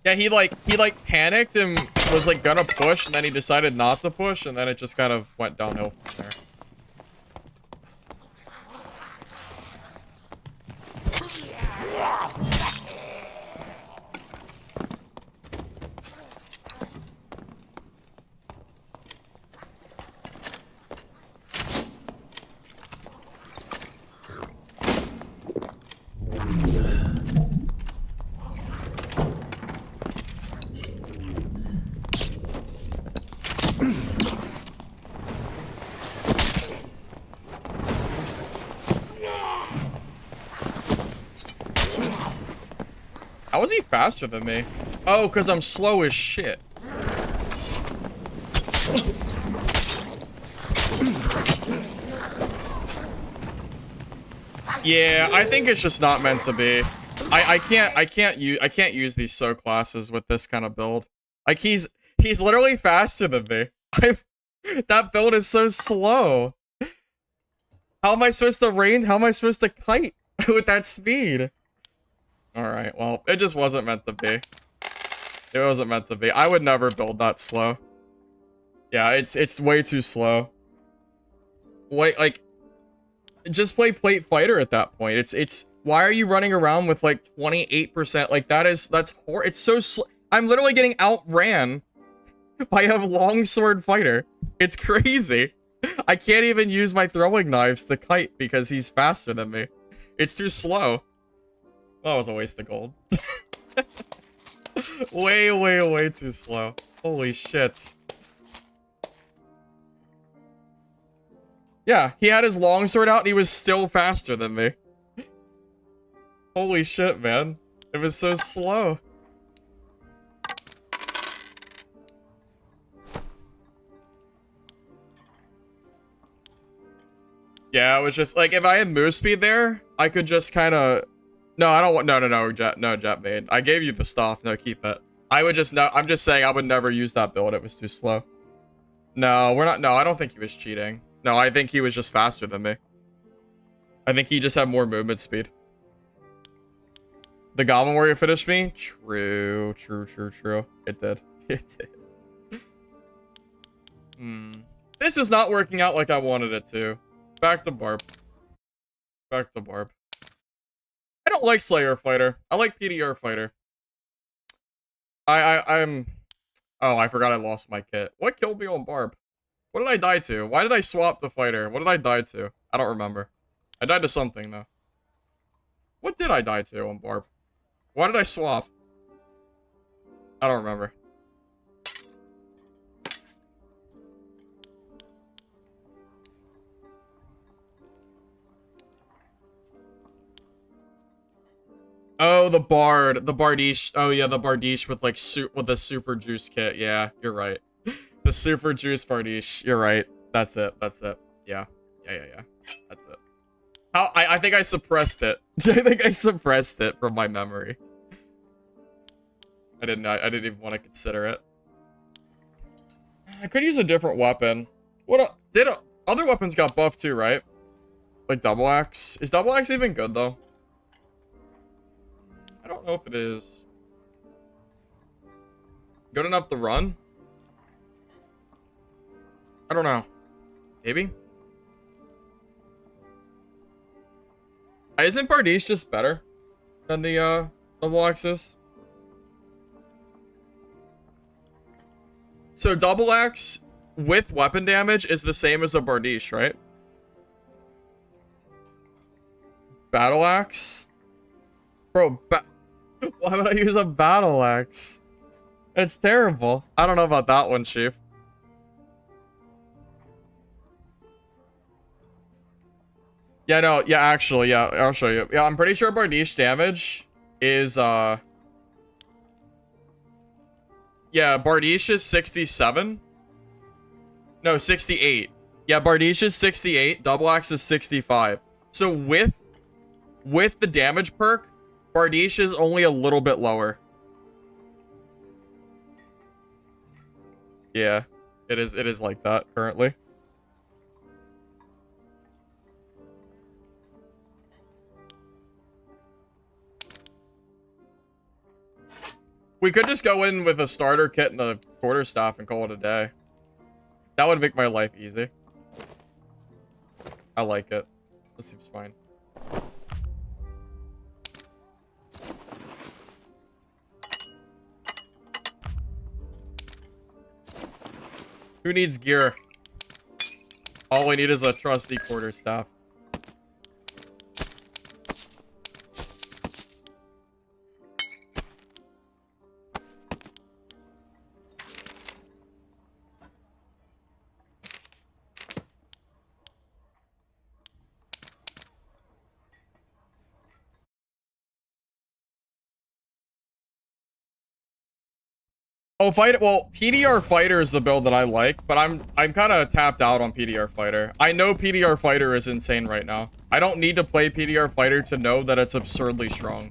Yeah, he like panicked and was like gonna push, and then he decided not to push, and then it just kind of went downhill from there. How is he faster than me? Oh, because I'm slow as shit. Yeah, I think it's just not meant to be. I can't use these SO classes with this kind of build. Like he's literally faster than me. That build is so slow. How am I supposed to range? How am I supposed to kite with that speed? Alright, well, it just wasn't meant to be. It wasn't meant to be. I would never build that slow. Yeah, it's way too slow. Wait, like, just play plate fighter at that point. It's why are you running around with like 28%? Like that's it's so slow. I'm literally getting outran by a longsword fighter. It's crazy. I can't even use my throwing knives to kite because he's faster than me. It's too slow. That was a waste of gold. way too slow. Holy shit. Yeah, he had his longsword out and he was still faster than me. Holy shit, man. It was so slow. Yeah, it was just like if I had move speed there, I could just kind of. No, I don't want. No, Jet made. I gave you the stuff. No, keep it. I would just. No, I'm just saying I would never use that build. It was too slow. No, we're not. No, I don't think he was cheating. No, I think he was just faster than me. I think he just had more movement speed. The Goblin Warrior finished me? True. It did. It did. This is not working out like I wanted it to. Back to Barb. Back to Barb. I don't like Slayer Fighter. I like PDR Fighter. I'm... Oh, I forgot I lost my kit. What killed me on Barb? What did I die to? Why did I swap the fighter? What did I die to? I don't remember. I died to something, though. What did I die to on Barb? Why did I swap? I don't remember. Oh, the Bard. The Bardiche. Oh, yeah, the Bardiche with, like, with the Super Juice kit. Yeah, you're right. The Super Juice Bardiche. You're right. That's it. That's it. Yeah. Yeah. That's it. How I think I suppressed it. I think I suppressed it from my memory. I didn't even want to consider it. I could use a different weapon. Other weapons got buffed too, right? Like double axe. Is double axe even good though? I don't know if it is. Good enough to run? I don't know. Maybe? Isn't Bardiche just better than the double axes? So double axe with weapon damage is the same as a Bardiche, right? Battle axe? Bro, why would I use a battle axe? It's terrible. I don't know about that one, Chief. Yeah, no, yeah, actually, yeah, I'll show you. Yeah, I'm pretty sure Bardiche damage is, yeah, Bardiche is 67. No, 68. Yeah, Bardiche is 68, double axe is 65. So with the damage perk, Bardiche is only a little bit lower. Yeah, it is like that currently. We could just go in with a starter kit and a quarterstaff and call it a day. That would make my life easy. I like it. This seems fine. Who needs gear? All we need is a trusty quarterstaff. Oh, well, PDR Fighter is the build that I like, but I'm kind of tapped out on PDR Fighter. I know PDR Fighter is insane right now. I don't need to play PDR Fighter to know that it's absurdly strong.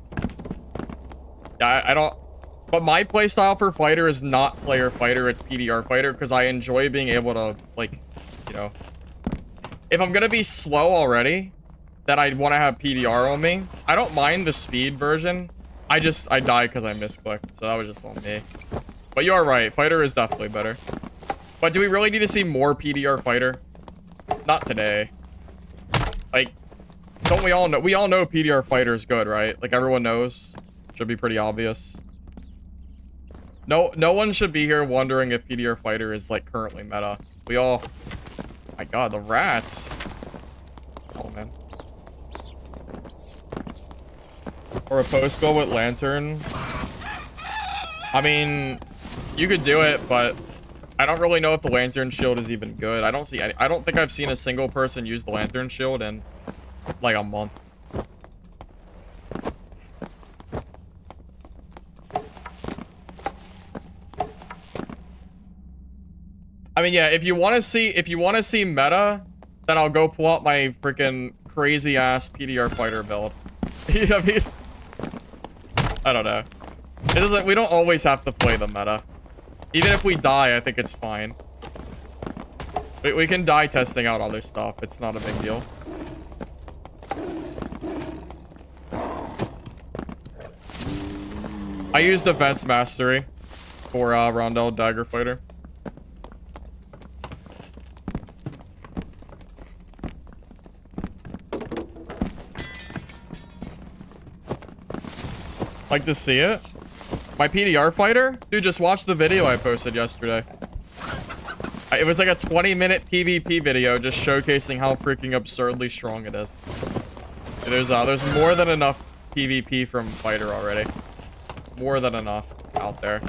Yeah, I don't... But my playstyle for Fighter is not Slayer Fighter, it's PDR Fighter, because I enjoy being able to, like, you know... If I'm gonna be slow already, then I'd want to have PDR on me. I don't mind the speed version. I die because I misclicked, so that was just on me. But you are right, Fighter is definitely better. But do we really need to see more PDR Fighter? Not today. Like, don't we all know? We all know PDR Fighter is good, right? Like, everyone knows. Should be pretty obvious. No one should be here wondering if PDR Fighter is, like, currently meta. We all... My god, the rats. Oh, man. Or a post goal with Lantern. I mean... You could do it, but I don't really know if the Lantern Shield is even good. I don't think I've seen a single person use the Lantern Shield in like a month. I mean, yeah, if you want to see meta, then I'll go pull out my freaking crazy ass PDR Fighter build. You know what I mean? I don't know. It is like we don't always have to play the meta. Even if we die, I think it's fine. We can die testing out other stuff. It's not a big deal. I use Defense Mastery for Rondell Dagger Fighter. Like to see it? My PDR fighter? Dude, just watch the video I posted yesterday. It was like a 20-minute PvP video just showcasing how freaking absurdly strong it is. There's more than enough PvP from fighter already. More than enough out there.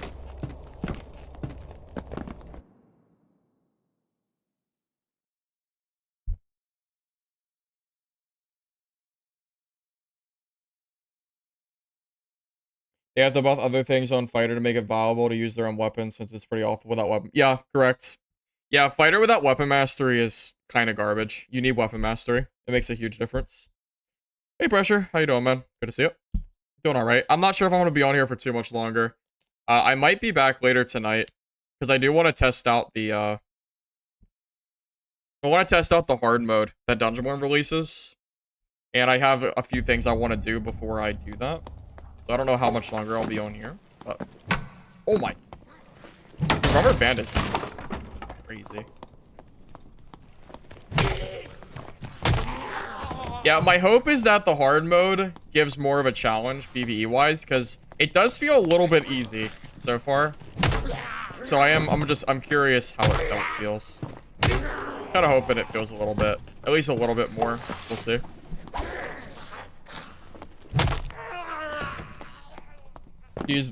They have to buff other things on fighter to make it viable to use their own weapon since it's pretty awful without weapon. Yeah, correct. Yeah, fighter without weapon mastery is kind of garbage. You need weapon mastery. It makes a huge difference. Hey, Pressure. How you doing, man? Good to see you. Doing all right. I'm not sure if I'm going to be on here for too much longer. I might be back later tonight because I do want to test out the hard mode that Dungeon Worm releases, and I have a few things I want to do before I do that. So I don't know how much longer I'll be on here, but oh my, the rubber band is crazy. Yeah, my hope is that the hard mode gives more of a challenge PvE wise, because it does feel a little bit easy so far. So I'm curious how it feels. Kind of hoping it feels a little bit, at least a little bit more. We'll see. Use,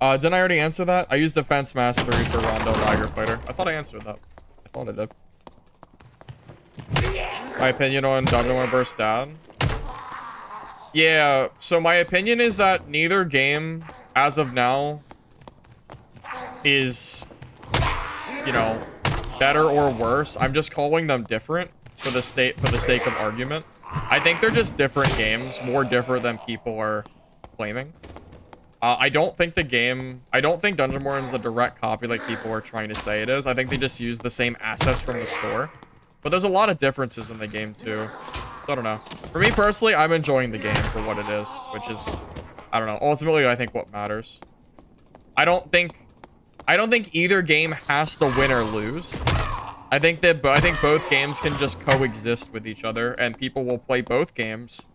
didn't I already answer that? I used Defense Mastery for Rondell Dagger Fighter. I thought I answered that. I thought I did. My opinion on Dungeon Worm Burst Down? Yeah, so my opinion is that neither game, as of now, is, you know, better or worse. I'm just calling them different for the sake of argument. I think they're just different games, more different than people are claiming. I don't think Dungeon Worm is a direct copy like people are trying to say it is. I think they just use the same assets from the store. But there's a lot of differences in the game too. So I don't know. For me personally, I'm enjoying the game for what it is, which is, I don't know. Ultimately, I think what matters. I don't think either game has to win or lose. I think both games can just coexist with each other, and people will play both games,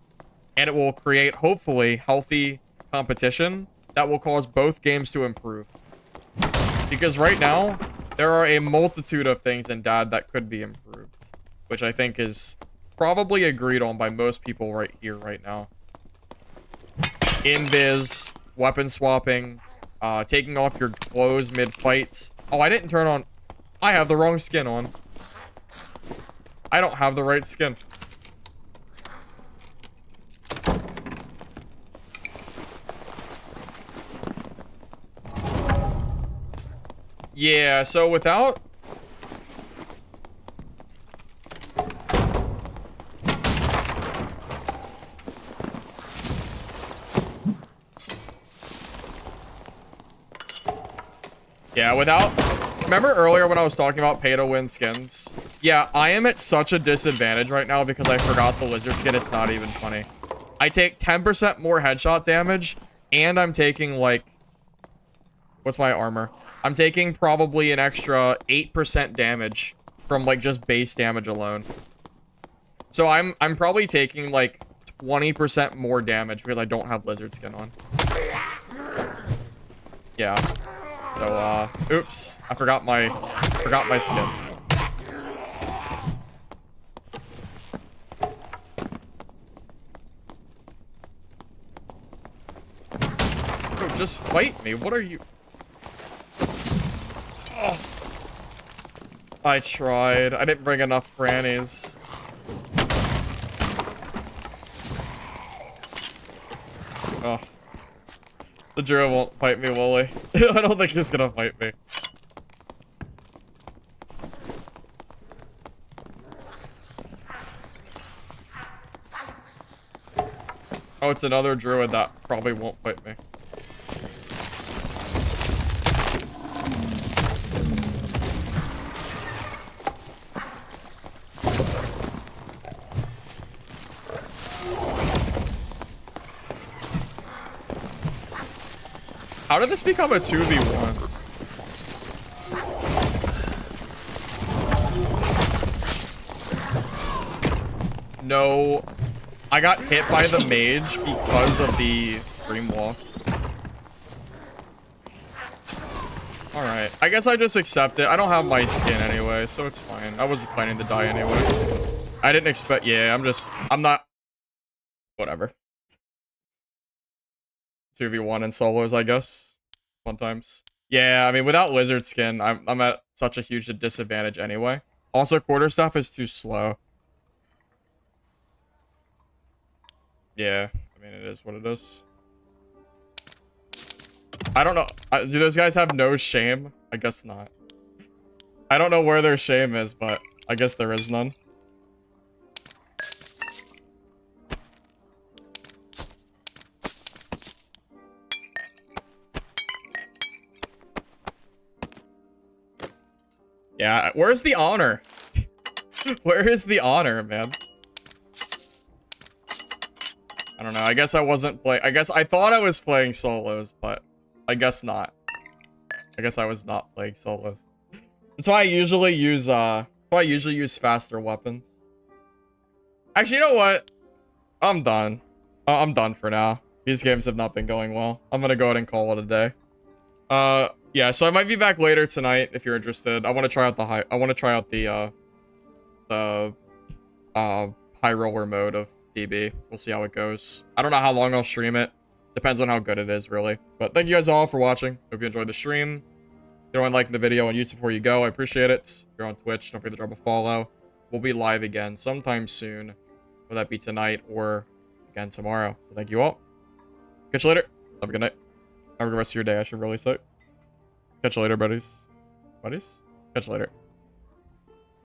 and it will create hopefully healthy competition that will cause both games to improve. Because right now, there are a multitude of things in DAD that could be improved, which I think is probably agreed on by most people right here, right now. Invis, weapon swapping, taking off your clothes mid-fights. Oh, I didn't turn on... I have the wrong skin on. I don't have the right skin. Yeah, so without... Yeah, without... Remember earlier when I was talking about pay-to-win skins? Yeah, I am at such a disadvantage right now because I forgot the lizard skin. It's not even funny. I take 10% more headshot damage, and I'm taking, like... What's my armor? I'm taking probably an extra 8% damage from, like, just base damage alone. So I'm probably taking, like, 20% more damage because I don't have lizard skin on. Yeah. So, oops. I forgot my skin. Bro, just fight me. What are you... Oh. I tried. I didn't bring enough frannies. Oh. The Druid won't fight me, will he? I don't think he's gonna fight me. Oh, it's another Druid that probably won't fight me. How did this become a 2v1? No, I got hit by the mage because of the dream walk. Alright, I guess I just accept it. I don't have my skin anyway, so it's fine. I wasn't planning to die anyway. I didn't expect, yeah, I'm not, whatever. 2v1 in solos, I guess. Sometimes. Yeah, I mean, without lizard skin, I'm at such a huge disadvantage anyway. Also, quarterstaff is too slow. Yeah, I mean, it is what it is. I don't know. Do those guys have no shame? I guess not. I don't know where their shame is, but I guess there is none. Yeah, where's the honor? Where is the honor, man? I don't know. I guess I wasn't playing. I guess I thought I was playing solos, but I guess not. I guess I was not playing solos. That's why I usually use faster weapons. Actually, you know what? I'm done. I'm done for now. These games have not been going well. I'm gonna go ahead and call it a day. Yeah, so I might be back later tonight if you're interested. I want to try out the high roller mode of DB. We'll see how it goes. I don't know how long I'll stream it. Depends on how good it is, really. But thank you guys all for watching. Hope you enjoyed the stream. Throw in like the video on YouTube before you go. I appreciate it. If you're on Twitch, don't forget to drop a follow. We'll be live again sometime soon. Will that be tonight or again tomorrow? So thank you all. Catch you later. Have a good night. Have a good rest of your day, I should really say. Catch you later, buddies. Catch you later.